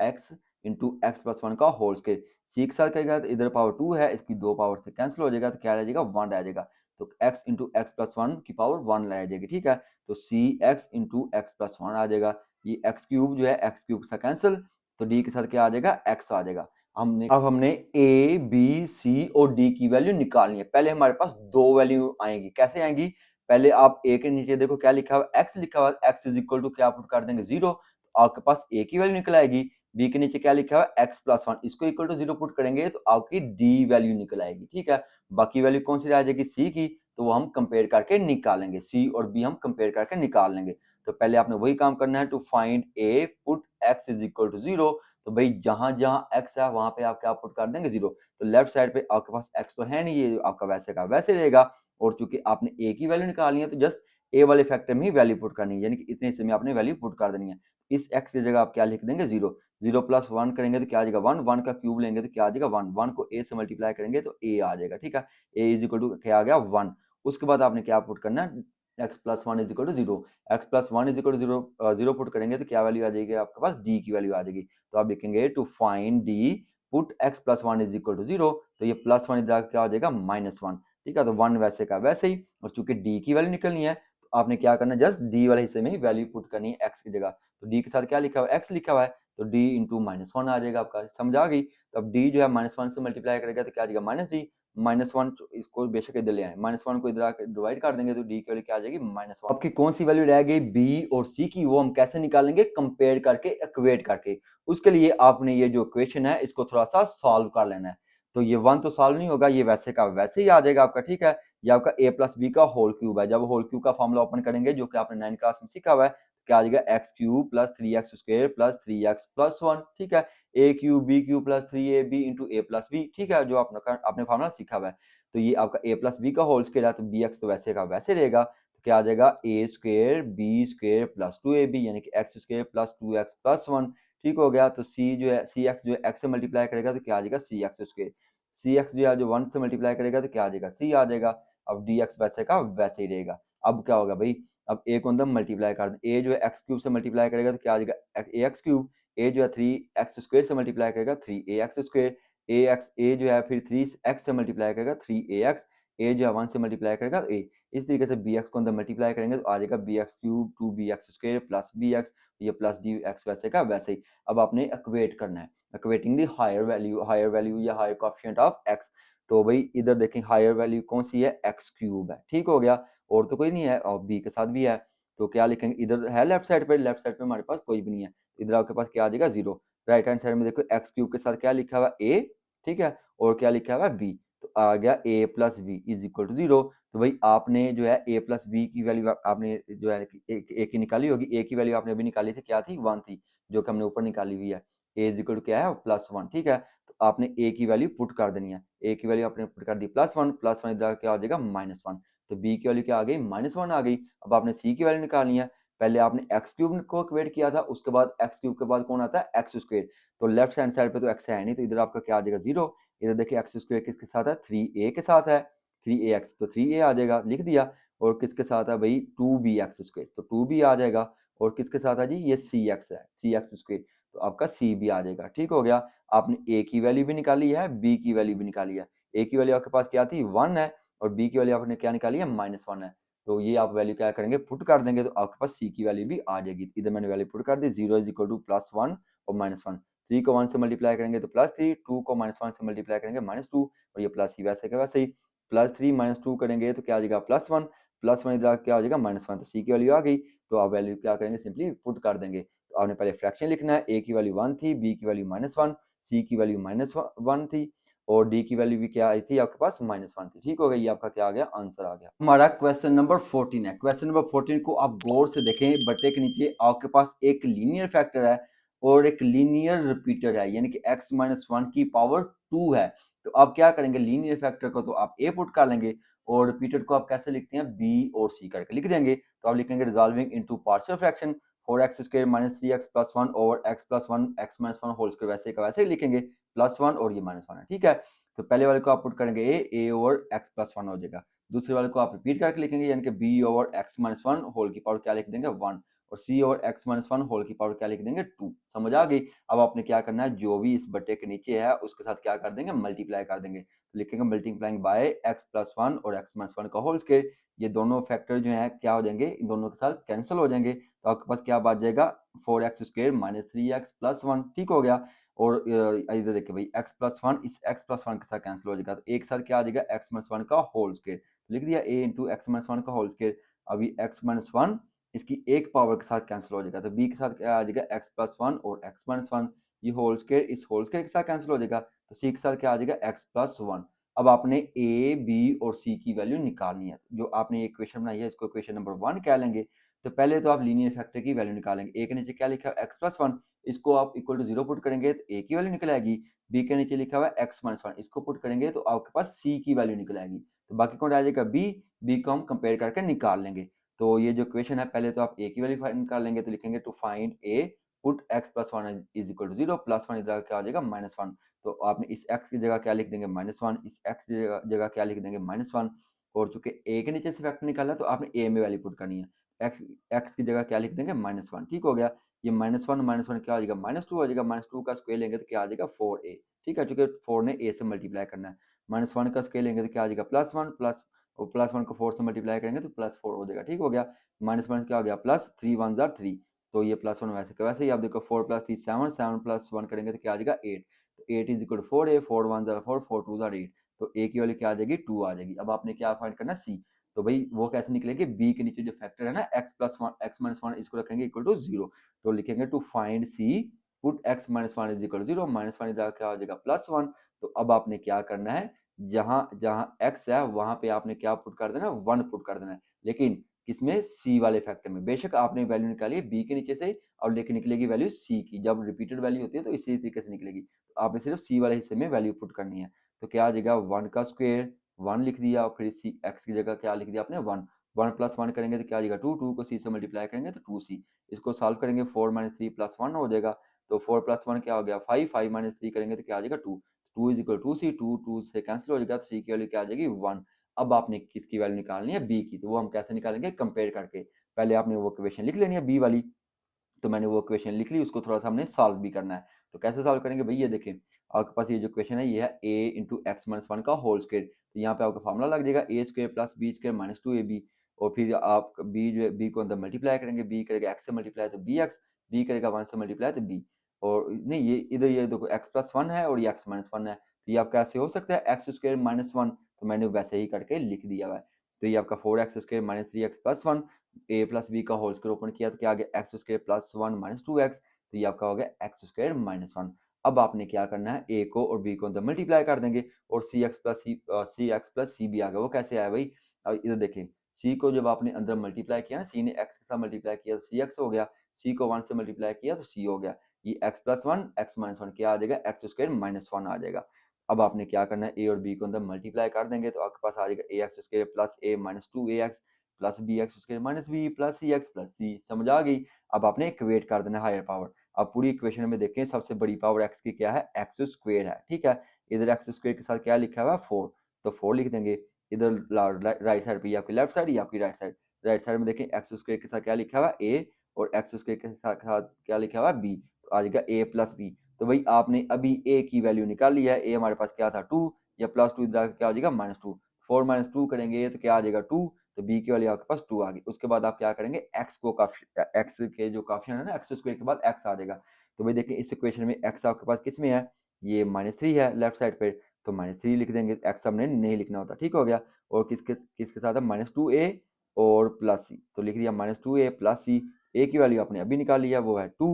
x into x plus 1 का होल स्क्वायर। c के साथ करेगा तो इधर पावर 2 है, इसकी दो पावर से कैंसिल हो जाएगा, तो क्या रह जाएगा, 1 रह जाएगा, तो x इंटू एक्स प्लस 1 की पावर 1 रह जाएगी, ठीक है। तो सी एक्स इंटू एक्स प्लस 1 आ जाएगा, ये एक्स क्यूब जो है एक्स क्यूब के साथ कैंसिल, तो डी के साथ क्या आ जाएगा, एक्स आ जाएगा। अब हमने ए बी सी और डी की वैल्यू निकालनी है। पहले हमारे पास दो वैल्यू आएंगी, कैसे आएंगी, पहले आप ए के नीचे देखो क्या लिखा हुआ, एक्स लिखा हुआ, एक्स इज इक्वल टू क्या पुट कर देंगे, 0, तो आपके पास ए की वैल्यू निकल आएगी। बी के नीचे क्या लिखा हुआ, एक्स प्लस 1, इसको इक्वल टू 0 पुट करेंगे तो आपकी डी वैल्यू निकल आएगी, ठीक है। बाकी वैल्यू कौन सी रह जाएगी, सी की, तो वो हम कंपेयर करके निकालेंगे, सी और बी हम कंपेयर करके निकाल लेंगे। तो पहले आपने वही काम करना है, to find A put x is equal to 0, तो भाई जहां जहां x है वहां पे आप क्या पुट कर देंगे, 0। तो लेफ्ट साइड पे आपके पास x तो है नहीं, ये आपका वैसे का वैसे रहेगा, और चूंकि आपने a की वैल्यू निकालनी है तो जस्ट a वाले फैक्टर में ही वैल्यू पुट करनी है, यानी कि इतने हिस्से में आपने वैल्यू पुट कर देनी है। इस x की जगह आप क्या लिख देंगे, 0। 0 प्लस 1 करेंगे तो क्या आ जाएगा, 1, 1 का क्यूब लेंगे तो क्या आ जाएगा, 1, 1 को a से मल्टीप्लाई करेंगे तो a आ जाएगा, ठीक है। a इज इक्वल टू क्या आ गया, 1। उसके बाद आपने क्या पुट करना है, x plus 1 is equal to 0, x plus 1 is equal to 0, 0 put करेंगे तो क्या वैल्यू आ जाएगी आपके पास, d की वैल्यू आ जाएगी। तो आप लिखेंगे to find d put x plus 1 is equal to 0, तो ये प्लस 1 इधर क्या हो जाएगा, -1, ठीक है। तो 1 वैसे का वैसे ही, और चूंकि d की वैल्यू निकलनी है तो आपने क्या करना है, जस्ट d वाले हिस्से में ही वैल्यू पुट करनी है x की जगह। तो d के साथ क्या लिखा हुआ है, x लिखा हुआ है, तो d इंटू -1 आ जाएगा आपका, समझ आ गई। तो अब d जो है -1 से मल्टीप्लाई करेगा तो क्या आ जाएगा, -d, -1 इसको बेशक इधर ले आए, -1 को इधर आकर डिवाइड कर देंगे तो d की वैल्यू क्या आ जाएगी, -1। आपकी कौन सी वैल्यू रह गई, b और c की, वो हम कैसे निकालेंगे, कंपेयर करके, इक्वेट करके। उसके लिए आपने ये जो इक्वेशन है इसको थोड़ा सा सॉल्व कर लेना है। तो ये 1 तो सॉल्व नहीं होगा, ये वैसे का वैसे ही आ जाएगा आपका, ठीक है। ये आपका a प्लस बी का होल क्यूब है, जब होल क्यूब का फॉर्मूला ओपन करेंगे जो कि आपने 9 क्लास में सीखा हुआ है, तो क्या आ जाएगा, x cube plus 3x square plus 3x plus 1, ठीक है। a cube b cube plus 3ab into a plus b, ठीक है, जो आपने फॉर्मूला सीखा हुआ है। तो ये आपका a प्लस बी का होल स्क्वायर है, तो bx तो वैसे का वैसे रहेगा, तो क्या आ जाएगा, A square B square plus 2ab, यानी कि x square plus 2x plus 1, ठीक हो गया। तो सी जो है, सी एक्स जो है एक्स से मल्टीप्लाई करेगा तो क्या आ जाएगा, सी एक्स स्क्वायर। सी एक्स जो है जो 1 से मल्टीप्लाई करेगा तो क्या आ जाएगा, सी आ जाएगा। अब डी एक्स वैसे का वैसे ही रहेगा। अब क्या होगा भाई, अब ए को अंदर मल्टीप्लाई कर दें, ए जो है एक्स क्यूब से मल्टीप्लाई करेगा तो क्या आ जाएगा, ए एक्स क्यूब। ए जो है 3x स्क्वायर से मल्टीप्लाई करेगा 3ax स्क्वायर। ए एक्स, ए जो है फिर 3x से मल्टीप्लाई करेगा 3ax। ए जो है 1 से मल्टीप्लाई करेगा ए। इस तरीके से बी एक्स को अंदर मल्टीप्लाई करेंगे तो आ जाएगा b x cube 2bx square plus B x, ये प्लस डी एक्स वैसे का वैसे ही। अब आपने इक्वेट करना है, इक्वेटिंग द हायर वैल्यू या हायर कोएफिशिएंट ऑफ एक्स। तो भाई इधर देखें हायर वैल्यू कौन सी है, एक्स क्यूब है, ठीक हो गया, और तो कोई नहीं है, और बी के साथ भी है। तो क्या लिखेंगे, इधर है लेफ्ट साइड पे, लेफ्ट साइड पे हमारे पास कोई भी नहीं है, इधर आपके पास क्या आ जाएगा, 0। राइट हैंड साइड में देखो एक्स क्यूब के साथ क्या लिखा हुआ है, ए, ठीक है, और क्या लिखा हुआ है, बी, तो आ गया a plus b is equal to 0। तो भाई आपने जो है a प्लस बी की वैल्यू आपने जो है ए की निकाली होगी, a की वैल्यू आपने अभी निकाली थी, क्या थी, 1 थी, जो कि हमने ऊपर निकाली हुई है। a इज इक्वल टू क्या है, +1, ठीक है। तो आपने a की वैल्यू पुट कर देनी है, a की वैल्यू आपने पुट कर दी +1, +1 इधर क्या हो जाएगा, -1। तो b की वैल्यू क्या आ गई, -1 आ गई। अब आपने c की वैल्यू निकालनी है, पहले आपने एक्स क्यूब को इक्वेट किया था, उसके बाद एक्स क्यूब के बाद कौन आता है, एक्स स्क्वायर। तो लेफ्ट हैंड साइड पे तो एक्स है नहीं, तो इधर आपका क्या आ जाएगा, 0। इधर देखिए एक्स स्क्वायर किसके साथ है, 3a के साथ है, 3ax, तो 3a आ जाएगा, लिख दिया। और किसके साथ है भाई, 2bx स्क्वायर, तो 2b आ जाएगा। और किसके साथ है जी, ये cx है, cx स्क्वायर, तो आपका c भी आ जाएगा, ठीक हो गया। आपने a की वैल्यू भी निकाली है, b की वैल्यू भी निकाली है। a की वैल्यू आपके पास क्या थी, 1 है, और b की वैल्यू आपने क्या निकाली है, -1 है। तो ये आप वैल्यू क्या करेंगे, पुट कर देंगे, तो आपके पास सी की वैल्यू भी आ जाएगी। इधर मैंने वैल्यू पुट कर दी, 0 इज इक्वल टू +1 और -1। 3 को 1 से मल्टीप्लाई करेंगे तो +3, 2 को -1 से मल्टीप्लाई करेंगे -2, और ये प्लस ही वैसे का वैसे ही। +3 - 2 करेंगे तो क्या आ जाएगा, +1, +1 इधर क्या हो जाएगा, -1। तो सी की वैल्यू आ गई, तो आप वैल्यू क्या करेंगे, सिंपली पुट कर देंगे। तो आपने पहले फ्रैक्शन लिखना है, ए की वैल्यू 1 थी, बी की वैल्यू -1, सी की वैल्यू -1 थी, और डी की वैल्यू भी क्या आई थी आपके पास, -1 थी। ठीक हो गया, ये आपका क्या आ गया, आंसर आ गया। हमारा क्वेश्चन नंबर 14 है। क्वेश्चन नंबर 14 को आप गौर से देखें, बटे के नीचे आपके पास एक लीनियर फैक्टर है और एक लीनियर रिपीटर है, यानी कि x-1 की पावर 2 है। तो आप क्या करेंगे, लीनियर फैक्टर को तो आप a पुट कर लेंगे, और रिपीटर को आप कैसे लिखते हैं, b और c करके लिख देंगे। तो आप लिखेंगे resolving into partial fraction 4x² - 3x + 1 over x + 1 x - 1 whole square, वैसे का वैसे ही लिखेंगे, +1 और ये -1 है। ठीक है, तो पहले वाले को आप पुट करेंगे a ओवर x + 1 हो जाएगा। दूसरे वाले को आप रिपीट करके लिखेंगे, यानी कि b ओवर x - 1 होल की पावर क्या लिख देंगे, 1, और c ओवर x - 1 होल की पावर क्या लिख देंगे, 2। समझ आ गई। अब आपने क्या करना है, जो भी इस बटे के नीचे है उसके साथ क्या कर देंगे, मल्टीप्लाई कर देंगे। तो लिखेंगे मल्टीप्लाइंग बाय x + 1 और x - 1 का होल स्क्वायर। ये दोनों फैक्टर जो है क्या हो जाएंगे, इन दोनों के साथ कैंसिल हो जाएंगे, तो आपके पास क्या बच जाएगा, 4x² - 3x + 1। ठीक हो गया। और इधर देखिए भाई, x + 1 इस x + 1 के साथ कैंसिल हो जाएगा, तो एक साथ क्या आ जाएगा, x - 1 का होल स्क्वायर। लिख दिया a इंटू x - 1 का होल स्क्वायर। अभी x - 1 इसकी एक पावर के साथ कैंसिल हो जाएगा, तो b के साथ क्या आ जाएगा, x + 1 और x - 1, ये होल स्क्वायर इस होल स्क्वायर के साथ कैंसिल हो जाएगा, तो c के साथ क्या आ जाएगा, x + 1। अब आपने a, b और c की वैल्यू निकालनी है। जो आपने इक्वेशन बनाई है, इसको इक्वेशन नंबर 1 कह लेंगे। तो पहले तो आप लीनियर फैक्टर की वैल्यू निकालेंगे। a के नीचे क्या लिखा है, x + 1, इसको आप इक्वल टू 0 पुट करेंगे तो a की वैल्यू निकल आएगी। b के नीचे लिखा हुआ है x - 1, इसको पुट करेंगे तो आपके पास c की वैल्यू निकल आएगी। तो बाकी कौन आ जाएगा, b को हम कंपेयर करके निकाल लेंगे। तो ये जो इक्वेशन है, पहले तो आप a की वैल्यू निकाल लेंगे, तो लिखेंगे to find a put x + 1 is equal to 0, +1 इधर क्या हो जाएगा, -1। तो आपने इस x की जगह क्या लिख देंगे, -1, इस x की जगह क्या लिख देंगे, -1। और चूंकि a के नीचे से फैक्टर निकाला, तो आपने a में वैल्यू पुट करनी है, x की जगह क्या लिख देंगे, -1। ठीक हो गया। ये -1 क्या हो जाएगा, -2 हो जाएगा। -2 का स्क्वायर लेंगे तो क्या आ जाएगा, 4a। ठीक है, चूंकि 4 ने a से मल्टीप्लाई करना है। -1 का स्क्वायर लेंगे तो क्या आ जाएगा, +1, प्लस और +1 को 4 से मल्टीप्लाई करेंगे तो +4 हो जाएगा। ठीक हो गया। -1 क्या हो गया, +3 × 1 = 3, तो ये +1 वैसे का वैसे ही। आप देखो 4 + 3 7, 7 + 1 करेंगे तो क्या आ जाएगा, 8। तो 8 इज इक्वल टू 4a, 4 × 1 = 4, 4 × 2 = 8। तो a की वैल्यू क्या आ जाएगी, 2 आ जाएगी। अब आपने क्या फाइंड करना है, c। तो भाई वो कैसे निकलेंगे, b के नीचे जो फैक्टर है ना, x + 1 x - 1, इसको रखेंगे इक्वल टू 0। तो लिखेंगे to find c put x - 1 is equal to 0, -1 इधर क्या हो जाएगा, +1। तो अब आपने क्या करना है, जहां जहां x है वहां पे आपने क्या पुट कर देना, 1 पुट कर देना है। लेकिन किसमें, c वाले फैक्टर में। बेशक आपने वैल्यू निकाली है b के नीचे से, और लेके निकलेगी वैल्यू c की। जब रिपीटेड वैल्यू होती है तो इसी तरीके से निकलेगी। तो आपने सिर्फ c वाले हिस्से में वैल्यू पुट करनी है। तो क्या आ जाएगा, 1 का स्क्वायर 1 लिख दिया, और फिर सी x की जगह क्या लिख दिया आपने, 1। 1 + 1 करेंगे तो क्या आ जाएगा, 2। 2 को c से मल्टीप्लाई करेंगे तो 2c। इसको सॉल्व करेंगे, 4 - 3 + 1 हो जाएगा। तो 4 + 1 क्या हो गया, 5। 5 - 3 करेंगे तो क्या आ जाएगा, 2। 2 इज इक्वल टू सी, 2 2 से कैंसिल हो जाएगा, तो सी की वैल्यू क्या आ जाएगी, 1। अब आपने किसकी वैल्यू निकालनी है, बी की। तो वो हम कैसे निकालेंगे, कंपेयर करके। पहले आपने वो इक्वेशन लिख लेनी है बी वाली। तो मैंने वो इक्वेशन लिख ली, उसको थोड़ा सा हमने सॉल्व भी करना है। तो कैसे सॉल्व करेंगे भाई, ये देखें आपके पास ये जो इक्वेशन है, ये है a into x minus one का होल स्क्वायर। तो यहाँ पे आपका फॉर्मूला लग जाएगा a square plus b square minus 2ab। और फिर आप b जो है b को अंदर मल्टीप्लाई करेंगे, b करेगा x से मल्टीप्लाई तो bx, b करेगा 1 से मल्टीप्लाई तो b। और नहीं, ये इधर ये देखो x प्लस वन है और ये x माइनस वन है, तो ये आपका ऐसे हो सकता है एक्स स्क्वायर माइनस वन, तो मैंने वैसे ही करके लिख दिया हुआ है। तो ये आपका 4x square minus 3x plus one, A plus B का होल स्क्वायर ओपन किया तो क्या आ गया, X square plus one minus 2x। तो ये आपका हो गया एक्स स्क्वायर माइनस 1। अब आपने क्या करना है, ए को और बी को अंदर मल्टीप्लाई कर देंगे, और सी एक्स प्लस सी भी आ गया। वो कैसे आया भाई, अब इधर देखें, सी को जब आपने अंदर मल्टीप्लाई किया ना, सी ने एक्स के साथ मल्टीप्लाई किया तो सी एक्स हो गया, सी को 1 से मल्टीप्लाई किया तो सी हो गया। ये x plus one x minus one क्या आ जाएगा, एक्स स्क्वायर माइनस 1 आ जाएगा। अब आपने क्या करना है, ए और बी को अंदर मल्टीप्लाई कर देंगे, तो आपके पास आ जाएगा A X square plus A minus 2ax plus B X square minus B plus C X plus C. समझ आ गई। अब आपने इक्वेट कर देना हायर पावर। अब पूरी इक्वेशन में देखें, सबसे बड़ी पावर एक्स की क्या है, एक्स स्क्वायर है। ठीक है, इधर एक्स स्क्वायर के साथ क्या लिखा हुआ है, 4, तो 4 लिख देंगे। इधर राइट साइड पे, आपकी लेफ्ट साइड या आपकी राइट साइड, राइट साइड में देखें एक्स स्क्वायर के साथ क्या लिखा हुआ है, ए, और एक्स स्क्वायर के साथ क्या लिखा हुआ है, बी। तो आ जाएगा ए प्लस बी। तो भाई आपने अभी ए की वैल्यू निकाल ली है, ए हमारे पास क्या था 2, या प्लस 2 इधर क्या हो जाएगा, -2। 4 - 2 करेंगे तो क्या आ जाएगा 2, तो बी की वैल्यू आपके पास 2 आ गई। उसके बाद आप क्या करेंगे, एक्स को एक्स के जो काफियन है ना, एक्स स्क्वायर के बाद एक्स आ जाएगा। तो भाई देखिए इस इक्वेशन में एक्स आपके पास किस में है, ये -3 है लेफ्ट साइड पे, तो -3 लिख देंगे, एक्स हमने नहीं लिखना होता, ठीक हो गया। और किसके किसके साथ है, -2a और प्लस सी, तो लिख दिया -2a प्लस सी। ए की वैल्यू आपने अभी निकाल लिया, वो है 2,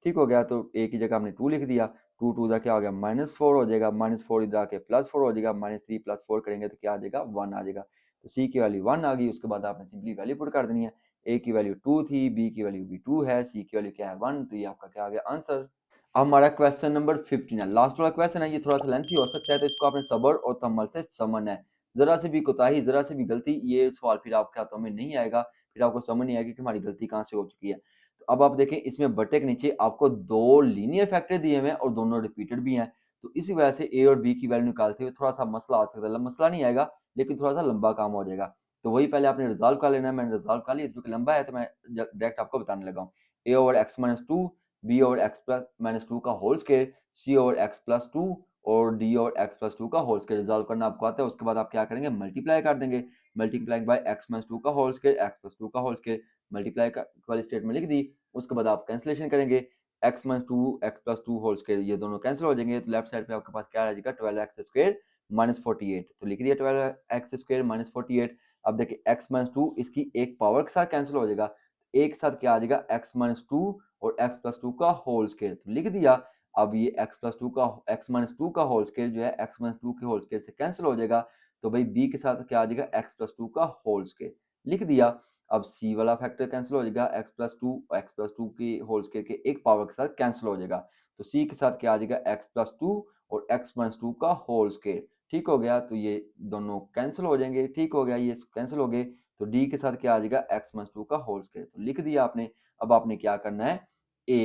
ठीक हो गया। तो ए की जगह हमने 2 लिख दिया, 2 2 का क्या हो गया -4 हो जाएगा, -4 इधर आके +4 हो जाएगा, -3 + 4 करेंगे तो क्या आ जाएगा 1 आ जाएगा। तो सी की वैल्यू 1 आ गई। उसके बाद आपने सिंपली वैल्यू पुट कर देनी है, ए की वैल्यू 2 थी, बी की वैल्यू भी 2 है, सी की वैल्यू क्या है 1, तो ये आपका क्या आ गया आंसर। अब हमारा क्वेश्चन नंबर 15 है, लास्ट वाला क्वेश्चन है, ये थोड़ा सा लेंथी हो सकता है, तो इसको आपने सब्र और तम्मल से समझना है। जरा से भी कोताही, जरा से भी गलती, ये सवाल फिर आपके हाथों में नहीं आएगा, फिर आपको समझ नहीं आएगी कि हमारी गलती कहाँ से हो चुकी है। तो अब आप देखें, इसमें बटे के नीचे आपको 2 लीनियर फैक्टर दिए हुए हैं और दोनों रिपीटेड भी हैं, तो इसी वजह से ए और बी की वैल्यू निकालते हुए थोड़ा सा मसला आ सकता है। मसला नहीं आएगा, लेकिन थोड़ा सा लंबा काम हो जाएगा। तो वही पहले आपने रिजॉल्व कर लेना है, मैंने रिजॉल्व कर लिया, क्योंकि लंबा है तो मैं डायरेक्ट आपको बताने लगा हूँ। A over x minus 2, B over X plus minus 2 का whole square, C over X plus 2 और डी ओवर एक्स प्लस 2 का होल स्क्वायर रिजॉल्व करना आपको आता है। उसके बाद आप क्या करेंगे, मल्टीप्लाई कर देंगे, मल्टीप्लाइंग बाय एक्स माइनस 2 का होल स्क्वायर, एक्स प्लस 2 का होल स्क्वायर, मल्टीप्लाई वाली स्टेटमेंट लिख दी। उसके बाद आप कैंसिलेशन करेंगे, x minus 2 x plus 2 whole square, ये दोनों कैंसिल हो जाएंगे, तो लेफ्ट साइड पे आपके पास क्या आ जाएगा 12x स्क्वायर माइनस 48, तो लिख दिया 12x स्क्वायर माइनस 48। अब देखिए x माइनस 2 इसकी एक पावर के साथ कैंसिल हो जाएगा, एक साथ क्या आ जाएगा x माइनस 2 और x प्लस 2 का होल स्क्वायर, तो लिख दिया। अब ये x प्लस 2 का x माइनस 2 का होल स्क्वायर जो है x माइनस 2 के होल स्क्वायर से कैंसिल हो जाएगा, तो भाई b के साथ क्या आ जाएगा x प्लस 2 का होल स्क्वायर, लिख दिया। अब c वाला फैक्टर कैंसिल हो जाएगा, x प्लस 2 के होल स्क्वायर के एक पावर के साथ कैंसिल हो जाएगा, तो c के साथ क्या आ जाएगा x प्लस 2 और x माइनस 2 का होल स्क्वायर, ठीक हो गया। तो ये दोनों कैंसिल हो जाएंगे, ठीक हो गया, ये कैंसिल हो गए, तो d के साथ क्या आ जाएगा x माइनस 2 का होल स्क्वायर, तो लिख दिया आपने। अब आपने क्या करना है, a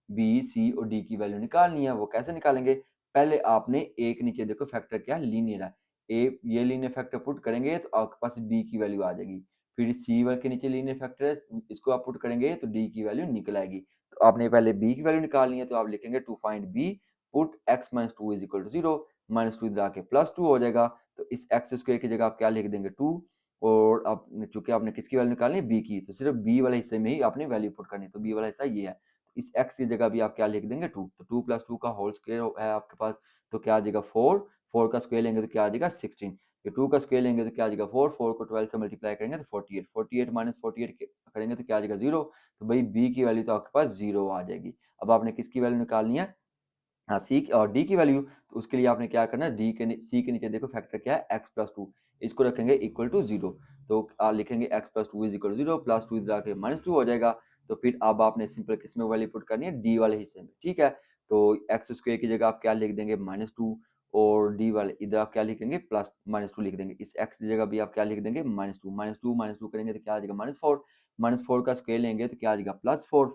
b c और d की वैल्यू निकालनी है। वो कैसे निकालेंगे, पहले आपने a के नीचे देखो फैक्टर क्या लीनियर है, a ये लीनियर फैक्टर पुट करेंगे तो आपके पास b की वैल्यू आ जाएगी, फिर c वर्ग के नीचे लीनियर फैक्टर है, इसको आप पुट करेंगे तो d की वैल्यू निकल आएगी। तो आपने पहले b की वैल्यू निकालनी है, तो आप लिखेंगे to find b put x minus 2 is equal to 0, minus 2 इधर आके प्लस 2 हो जाएगा, तो इस एक्स स्क्वायर की जगह आप क्या लिख देंगे 2, और अब चूंकि आपने किसकी वैल्यू निकालनी है b की, तो सिर्फ b वाले हिस्से में ही आपने वैल्यू पुट करनी है, तो b वाला हिस्सा ये है, तो इस x की जगह भी आप क्या लिख देंगे 2, तो 2 प्लस 2 का होल स्क्वायर है आपके पास, तो क्या आ जाएगा 4, 4 का स्क्वायर लेंगे तो क्या आ जाएगा 16, ये 2 का स्क्वायर लेंगे तो क्या आ जाएगा 4, 4 को 12 से मल्टीप्लाई करेंगे तो 48, 48 माइनस 48 करेंगे तो क्या आ जाएगा 0, तो भाई b की वैल्यू तो आपके पास 0 आ जाएगी। अब आपने किसकी वैल्यू निकालनी है, हाँ सी और डी की वैल्यू, तो उसके लिए आपने क्या करना है, डी के सी के नीचे देखो फैक्टर क्या है एक्स प्लस 2, इसको रखेंगे इक्वल टू 0, तो लिखेंगे x plus 2 is equal to 0, plus 2 इधर आके माइनस 2 हो जाएगा, तो फिर अब आपने सिंपल किस में वैल्यू पुट करनी है, डी वाले हिस्से में, ठीक है। तो एक्स स्क्वायर की जगह आप क्या लिख देंगे -2, और डी वाले इधर आप क्या लिखेंगे प्लस -2 लिख देंगे, इस एक्स की जगह भी आप क्या लिख देंगे -2, -2 करेंगे तो क्या आ जाएगा -4, -4 का स्क्वायर लेंगे तो क्या आ जाएगा +4,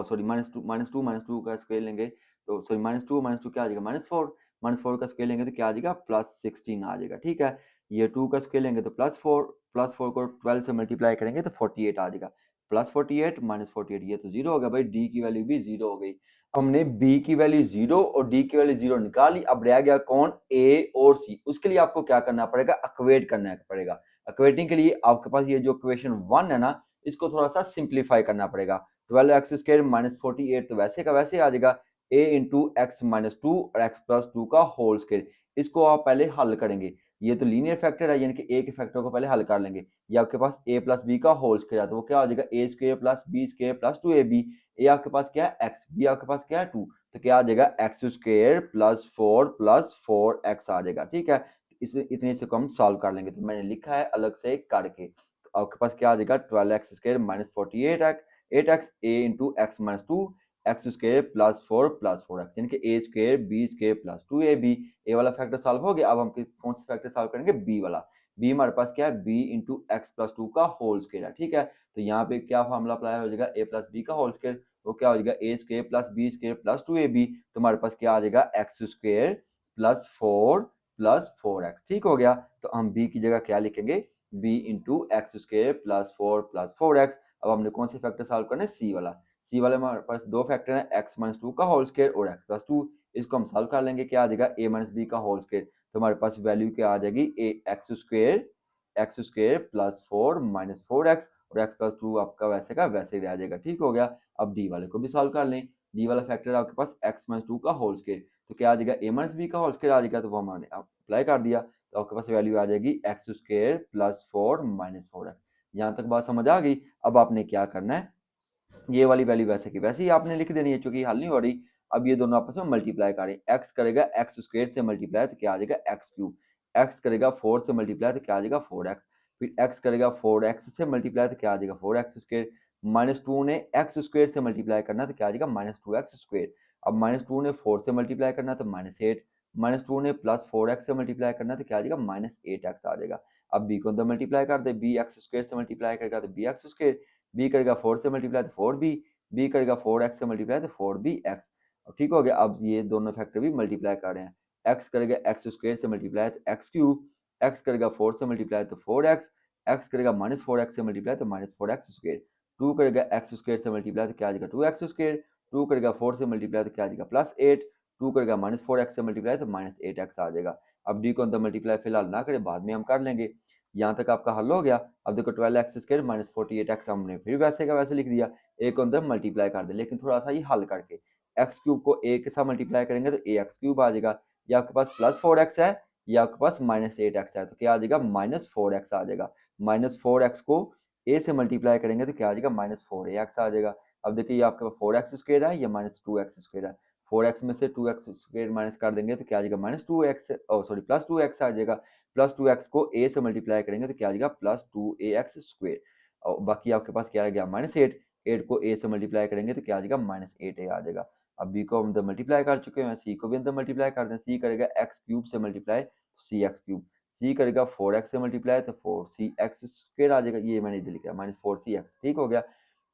सॉरी -2 का स्क्वायर लेंगे तो सॉरी -2 क्या आ जाएगा -4, -4 का स्क्वायर लेंगे तो क्या आ जाएगा +16 आ जाएगा, ठीक है। ये 2 का स्क्वायर लेंगे तो +4 को 12 से मल्टीप्लाई करेंगे तो 48 आ जाएगा, +48 -48, ये तो 0 हो गया भाई, डी की वैल्यू भी 0 हो गई। हमने बी की वैल्यू 0 और डी की वैल्यू 0 निकाली, अब रह गया कौन, ए और सी। उसके लिए आपको क्या करना पड़ेगा, इक्वेट करना पड़ेगा। इक्वेटिंग के लिए आपके पास ये जो इक्वेशन 1 है ना, इसको थोड़ा सा सिंप्लीफाई करना पड़ेगा। 12x स्क्वायर माइनस 48 तो वैसे का वैसे आ जाएगा, a इंटू एक्स माइनस 2 और x प्लस 2 का होल स्क्वायर, इसको आप पहले हल करेंगे। ये तो लीनियर फैक्टर है, यानी कि a के फैक्टर को पहले हल कर लेंगे। ये आपके पास a प्लस बी का होल स्क्वायर है, तो वो क्या हो जाएगा a square plus b square plus 2ab, a आपके पास क्या है x, b आपके पास क्या है 2, तो क्या आ जाएगा एक्स स्क्वायर प्लस 4 x आ जाएगा, ठीक है। इसे इतने से को हम सॉल्व कर लेंगे, तो मैंने लिखा है अलग से करके, तो आपके पास क्या आ जाएगा 12x square minus 48x a into x minus 2 x square plus 4 x, यानी कि a square B square plus 2ab, a वाला फैक्टर सॉल्व हो गया। अब हम कौन सा फैक्टर सॉल्व करेंगे, b वाला। b हमारे पास क्या है, b इंटू एक्स प्लस 2 का होल स्क्वायर है, ठीक है। तो यहाँ पे क्या फॉर्मूला अप्लाई हो जाएगा, a प्लस बी का होल स्क्वायर, वो क्या हो जाएगा a square plus b square plus 2ab, तो हमारे पास क्या आ जाएगा एक्स स्क्वायर प्लस 4x, ठीक हो गया। तो हम b की जगह क्या लिखेंगे, b into x square plus 4x। अब हमने कौन से फैक्टर सॉल्व करना है, सी वाला। सी वाले में हमारे पास दो फैक्टर हैं, एक्स माइनस 2 का होल स्क्वायर और एक्स प्लस 2, इसको हम सॉल्व कर लेंगे, क्या आ जाएगा a माइनस बी का होल स्क्वायर, तो हमारे पास वैल्यू क्या आ जाएगी, A X square X square plus 4 minus 4x और x प्लस 2 आपका वैसे का वैसे ही रह जाएगा। ठीक हो गया। अब डी वाले को भी सॉल्व कर लें। डी वाला फैक्टर आपके पास x माइनस 2 का होल स्क्वायर, तो क्या आ जाएगा a माइनस बी का होल स्क्वायर आ जाएगा, तो वो हमने अप्लाई कर दिया, तो आपके पास वैल्यू आ जाएगी x square plus 4 minus 4x। यहाँ तक बात समझ आ गई। अब आपने क्या करना है, ये वाली वैल्यू वैसे की वैसे ही आपने लिख देनी है, क्योंकि हल नहीं हो रही। अब ये दोनों आपस में मल्टीप्लाई करें, एक्स करेगा एक्स स्क्वायर से मल्टीप्लाई तो क्या आ जाएगा एक्स क्यूब, एक्स करेगा 4 से मल्टीप्लाई तो क्या आ जाएगा 4x, फिर एक्स करेगा 4x से मल्टीप्लाई तो क्या आ जाएगा 4x स्क्वायर, माइनस 2 ने एक्स स्क्वायर से मल्टीप्लाई करना तो क्या आ जाएगा माइनस 2x स्क्वायर। अब माइनस 2 ने 4 से मल्टीप्लाई करना तो माइनस 8, माइनस 2 ने प्लस 4x से मल्टीप्लाई करना तो क्या आ जाएगा माइनस 8x आ जाएगा। अब b को अंदर मल्टीप्लाई कर दे, b एक्स स्क्वायर से मल्टीप्लाई करेगा तो बी एक्स स्क्वायर, b करेगा 4 से मल्टीप्लाई तो 4b, b करेगा 4x से मल्टीप्लाई तो 4bx। अब ठीक हो गया। अब ये दोनों फैक्टर भी मल्टीप्लाई कर रहे हैं, x करेगा एक्स स्क्वायर से मल्टीप्लाई तो एक्स क्यूब, x करेगा 4 से मल्टीप्लाई तो 4x, x करेगा माइनस 4x से मल्टीप्लाई तो माइनस 4x स्क्वायर, 2 करेगा एक्स स्क्वायर से मल्टीप्लाई तो क्या आ जाएगा 2x स्क्वायर, 2 करेगा 4 से मल्टीप्लाई तो क्या आ जाएगा प्लस 8, 2 करेगा माइनस 4x से मल्टीप्लाई तो माइनस 8x आ जाएगा। अब डी को अंदर मल्टीप्लाई फिलहाल ना करें, बाद में हम कर लेंगे। यहाँ तक आपका हल हो गया। अब देखो 12x स्क्वायर माइनस 48x हमने फिर वैसे का वैसे लिख दिया, ए को अंदर मल्टीप्लाई कर दे, लेकिन थोड़ा सा ही हल करके, एक्स क्यूब को ए के साथ मल्टीप्लाई करेंगे तो ए एक्स क्यूब आ जाएगा, या आपके पास प्लस 4x है या आपके पास माइनस 8x है, तो क्या आ जाएगा माइनस 4x आ जाएगा। माइनस 4x को ए से मल्टीप्लाई करेंगे तो क्या आ जाएगा माइनस 4x आ जाएगा। अब देखिए ये आपके पास 4x स्क्वायर है या माइनस 2x स्क्वायर है, 4x में से 2x स्क्वायर माइनस कर देंगे तो क्या आ जाएगा minus 2x, sorry plus 2x आ जाएगा। प्लस 2x को a से मल्टीप्लाई करेंगे तो क्या आ जाएगा प्लस 2ax स्क्वायर, और बाकी आपके पास क्या आ गया माइनस 8, 8 को a से मल्टीप्लाई करेंगे तो क्या आ जाएगा माइनस 8a आ जाएगा। अब b को हम अंदर मल्टीप्लाई कर चुके हैं, c को भी अंदर मल्टीप्लाई कर दें, c करेगा x क्यूब से मल्टीप्लाई तो सी एक्स क्यूब, c करेगा 4x से मल्टीप्लाई तो 4cx स्क्वायर आ जाएगा, ये मैंने इधर लिखा है माइनस 4cx। ठीक हो गया।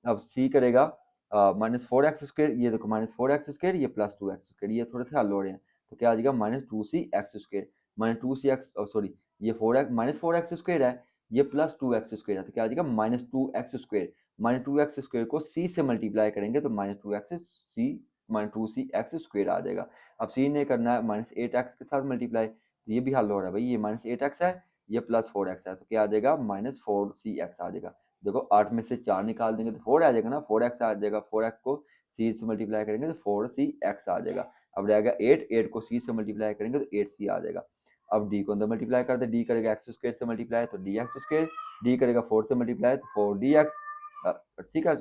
अब c करेगा माइनस 4x स्क्वायर, ये देखो माइनस 4x स्क्वायर, ये प्लस 2x स्क्वायर, ये थोड़े से हल हो रहे हैं, तो क्या आ जाएगा minus 2cx square, minus 2cx sorry ये 4x माइनस 4x स्क्वायर है, ये प्लस 2x स्क्वायर है, तो क्या आ जाएगा minus 2x square, minus 2x square को c से मल्टीप्लाई करेंगे तो माइनस 2x सी माइनस 2cx स्क्वायर आ जाएगा। अब c ने करना है माइनस 8x के साथ मल्टीप्लाई, तो ये भी हल हो रहा है भाई, ये माइनस 8x है, ये प्लस 4x है, तो क्या आ जाएगा माइनस 4cx आ जाएगा। देखो 8 में से 4 निकाल देंगे तो 4 आ जाएगा ना, 4x आ जाएगा, 4x को c से मल्टीप्लाई करेंगे तो 4cx आ जाएगा। अब रहेगा 8, 8 को c से मल्टीप्लाई करेंगे तो 8c आ जाएगा। अब d को अंदर मल्टीप्लाई कर दे, d करेगा एक्स स्क्वायर से मल्टीप्लाई तो dx स्क्वायर, d करेगा 4 से मल्टीप्लाई तो 4dx, ठीक है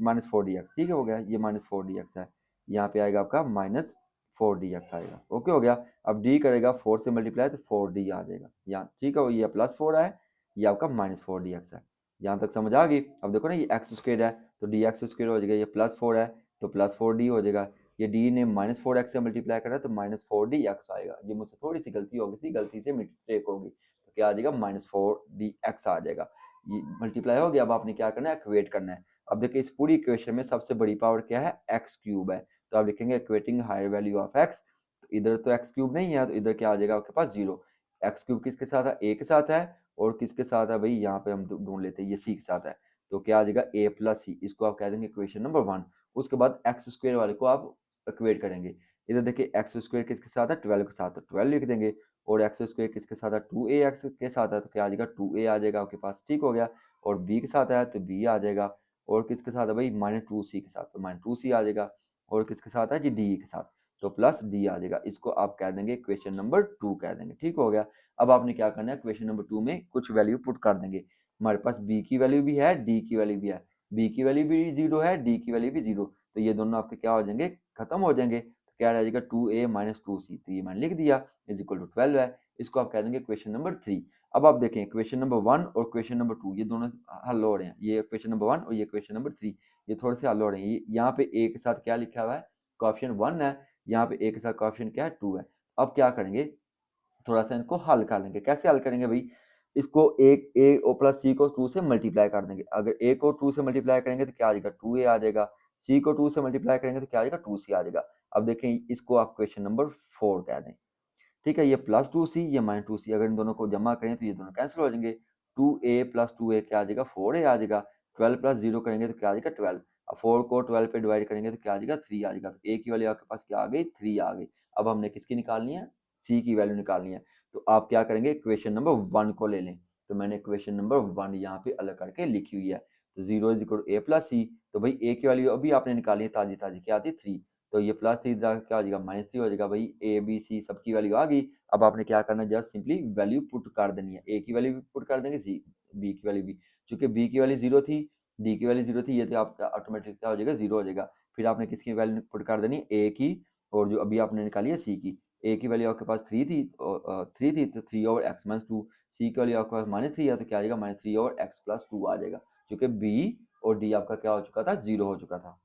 माइनस 4dx, ठीक है हो गया, ये माइनस 4dx है, यहाँ पे आएगा आपका माइनस 4dx आएगा। ओके हो गया। अब d करेगा 4 से मल्टीप्लाई तो 4d आ जाएगा यहाँ, ठीक है, ये प्लस 4 है, ये आपका माइनस 4dx है। यहाँ तक समझ आ गई। अब देखो ना ये एक्स स्क्वायर है तो डी एक्स स्क्वायर हो जाएगा, ये प्लस 4 है तो प्लस 4d हो जाएगा, ये d ने माइनस 4x से मल्टीप्लाई करा तो माइनस 4dx आएगा, ये मुझसे थोड़ी सी गलती हो गई थी, गलती से मिस्टेक होगी, तो क्या आ जाएगा माइनस 4dx आ जाएगा। ये मल्टीप्लाई हो गया। अब आपने क्या करना है इक्वेट करना है। अब देखिए इस पूरी इक्वेशन में सबसे बड़ी पावर क्या है एक्स क्यूब है, तो आप लिखेंगे equating higher value of x, तो इधर तो एक्स क्यूब नहीं है तो इधर क्या आ जाएगा आपके पास जीरो, एक्स क्यूब किसके साथ है ए के साथ है, और किसके साथ है भाई यहाँ पे हम ढूंढ लेते हैं, ये सी के साथ है, तो क्या आ जाएगा ए प्लस सी, इसको आप कह देंगे इक्वेशन नंबर 1। उसके बाद एक्स स्क्वायर वाले को आप इक्वेट करेंगे, इधर देखिए एक्स स्क्वायर किसके साथ है 12 के साथ, तो 12 लिख देंगे, और एक्स स्क्वायर किसके साथ है 2ax के साथ है, तो क्या आ जाएगा 2a आ जाएगा आपके पास, ठीक हो गया। और b के साथ है तो b आ जाएगा, और किसके साथ है भाई माइनस 2c के साथ, तो माइनस 2c आ जाएगा, और किसके साथ है जी d के साथ, तो प्लस d आ जाएगा, इसको आप कह देंगे क्वेश्चन नंबर 2 कह देंगे, ठीक हो गया। अब आपने क्या करना है क्वेश्चन नंबर 2 में कुछ वैल्यू पुट कर देंगे, हमारे पास b की वैल्यू भी है, d की वैल्यू भी है, b की वैल्यू भी 0 है, d की वैल्यू भी 0, तो ये दोनों आपके क्या हो जाएंगे खत्म हो जाएंगे, तो क्या रह जाएगा 2a माइनस 2c, तो ये मैंने लिख दिया इज इक्वल टू 12 है, इसको आप कह देंगे क्वेश्चन नंबर 3। अब आप देखें क्वेश्चन नंबर 1 और क्वेश्चन नंबर 2 ये दोनों हल हो रहे हैं, ये क्वेश्चन नंबर 1 और ये क्वेश्चन नंबर 3, ये थोड़े से हल हो रहे हैं। यहाँ पे a के साथ क्या लिखा हुआ है कोएफिशिएंट 1 है, यहाँ पे a के साथ कोएफिशिएंट क्या है 2 है। अब क्या करेंगे थोड़ा सा इनको हल कर लेंगे, कैसे हल करेंगे भाई, इसको एक ए ओ प्लस सी को 2 से मल्टीप्लाई कर देंगे, अगर ए को 2 से मल्टीप्लाई करेंगे तो क्या आ जाएगा 2a आ जाएगा, सी को 2 से मल्टीप्लाई करेंगे तो क्या आ जाएगा 2c आ जाएगा। अब देखें इसको आप क्वेश्चन नंबर 4 कह दें, ठीक है, ये प्लस 2c ये माइनस 2c, अगर इन दोनों को जमा करें तो ये दोनों कैंसिल हो जाएंगे, 2a प्लस 2a क्या आ जाएगा 4a आ जाएगा, 12 प्लस 0 करेंगे तो क्या आ जाएगा 12, अब 4 को 12 पे डिवाइड करेंगे तो क्या आ जाएगा 3 आ जाएगा, तो a की वैल्यू आपके पास क्या आ गई 3 आ गई। अब हमने किसकी निकालनी है c की वैल्यू निकालनी है, तो आप क्या करेंगे इक्वेशन नंबर 1 को ले लें, तो मैंने इक्वेशन नंबर 1 यहाँ पे अलग करके लिखी हुई है। तो 0 is equal to A plus C, तो भाई ए की वैल्यू अभी आपने निकाली है ताजी ताजी, क्या आती है 3, तो ये प्लस 3 क्या हो जाएगा -3 हो जाएगा। भाई ए बी सी सबकी वैल्यू आ गई। अब आपने क्या करना है, जस्ट सिंपली वैल्यू पुट कर देनी है, ए की वैल्यू भी पुट कर देंगे, सी बी की वैल्यू भी, चूंकि बी की वैल्यू 0 थी, डी की वैल्यू 0 थी, ये तो आपका ऑटोमेटिक क्या हो जाएगा 0 हो जाएगा। फिर आपने किसकी वैल्यू पुट कर देनी, ए की, और जो अभी आपने निकाली है सी की। ए की वैल्यू आपके पास 3 थी, 3 थी, तो 3 ओवर एक्स माइनस 2, सी की वैल्यू आपके पास -3 है, तो क्या आ जाएगा -3 ओवर एक्स प्लस 2 आ जाएगा, क्योंकि बी और डी आपका क्या हो चुका था, 0 हो चुका था।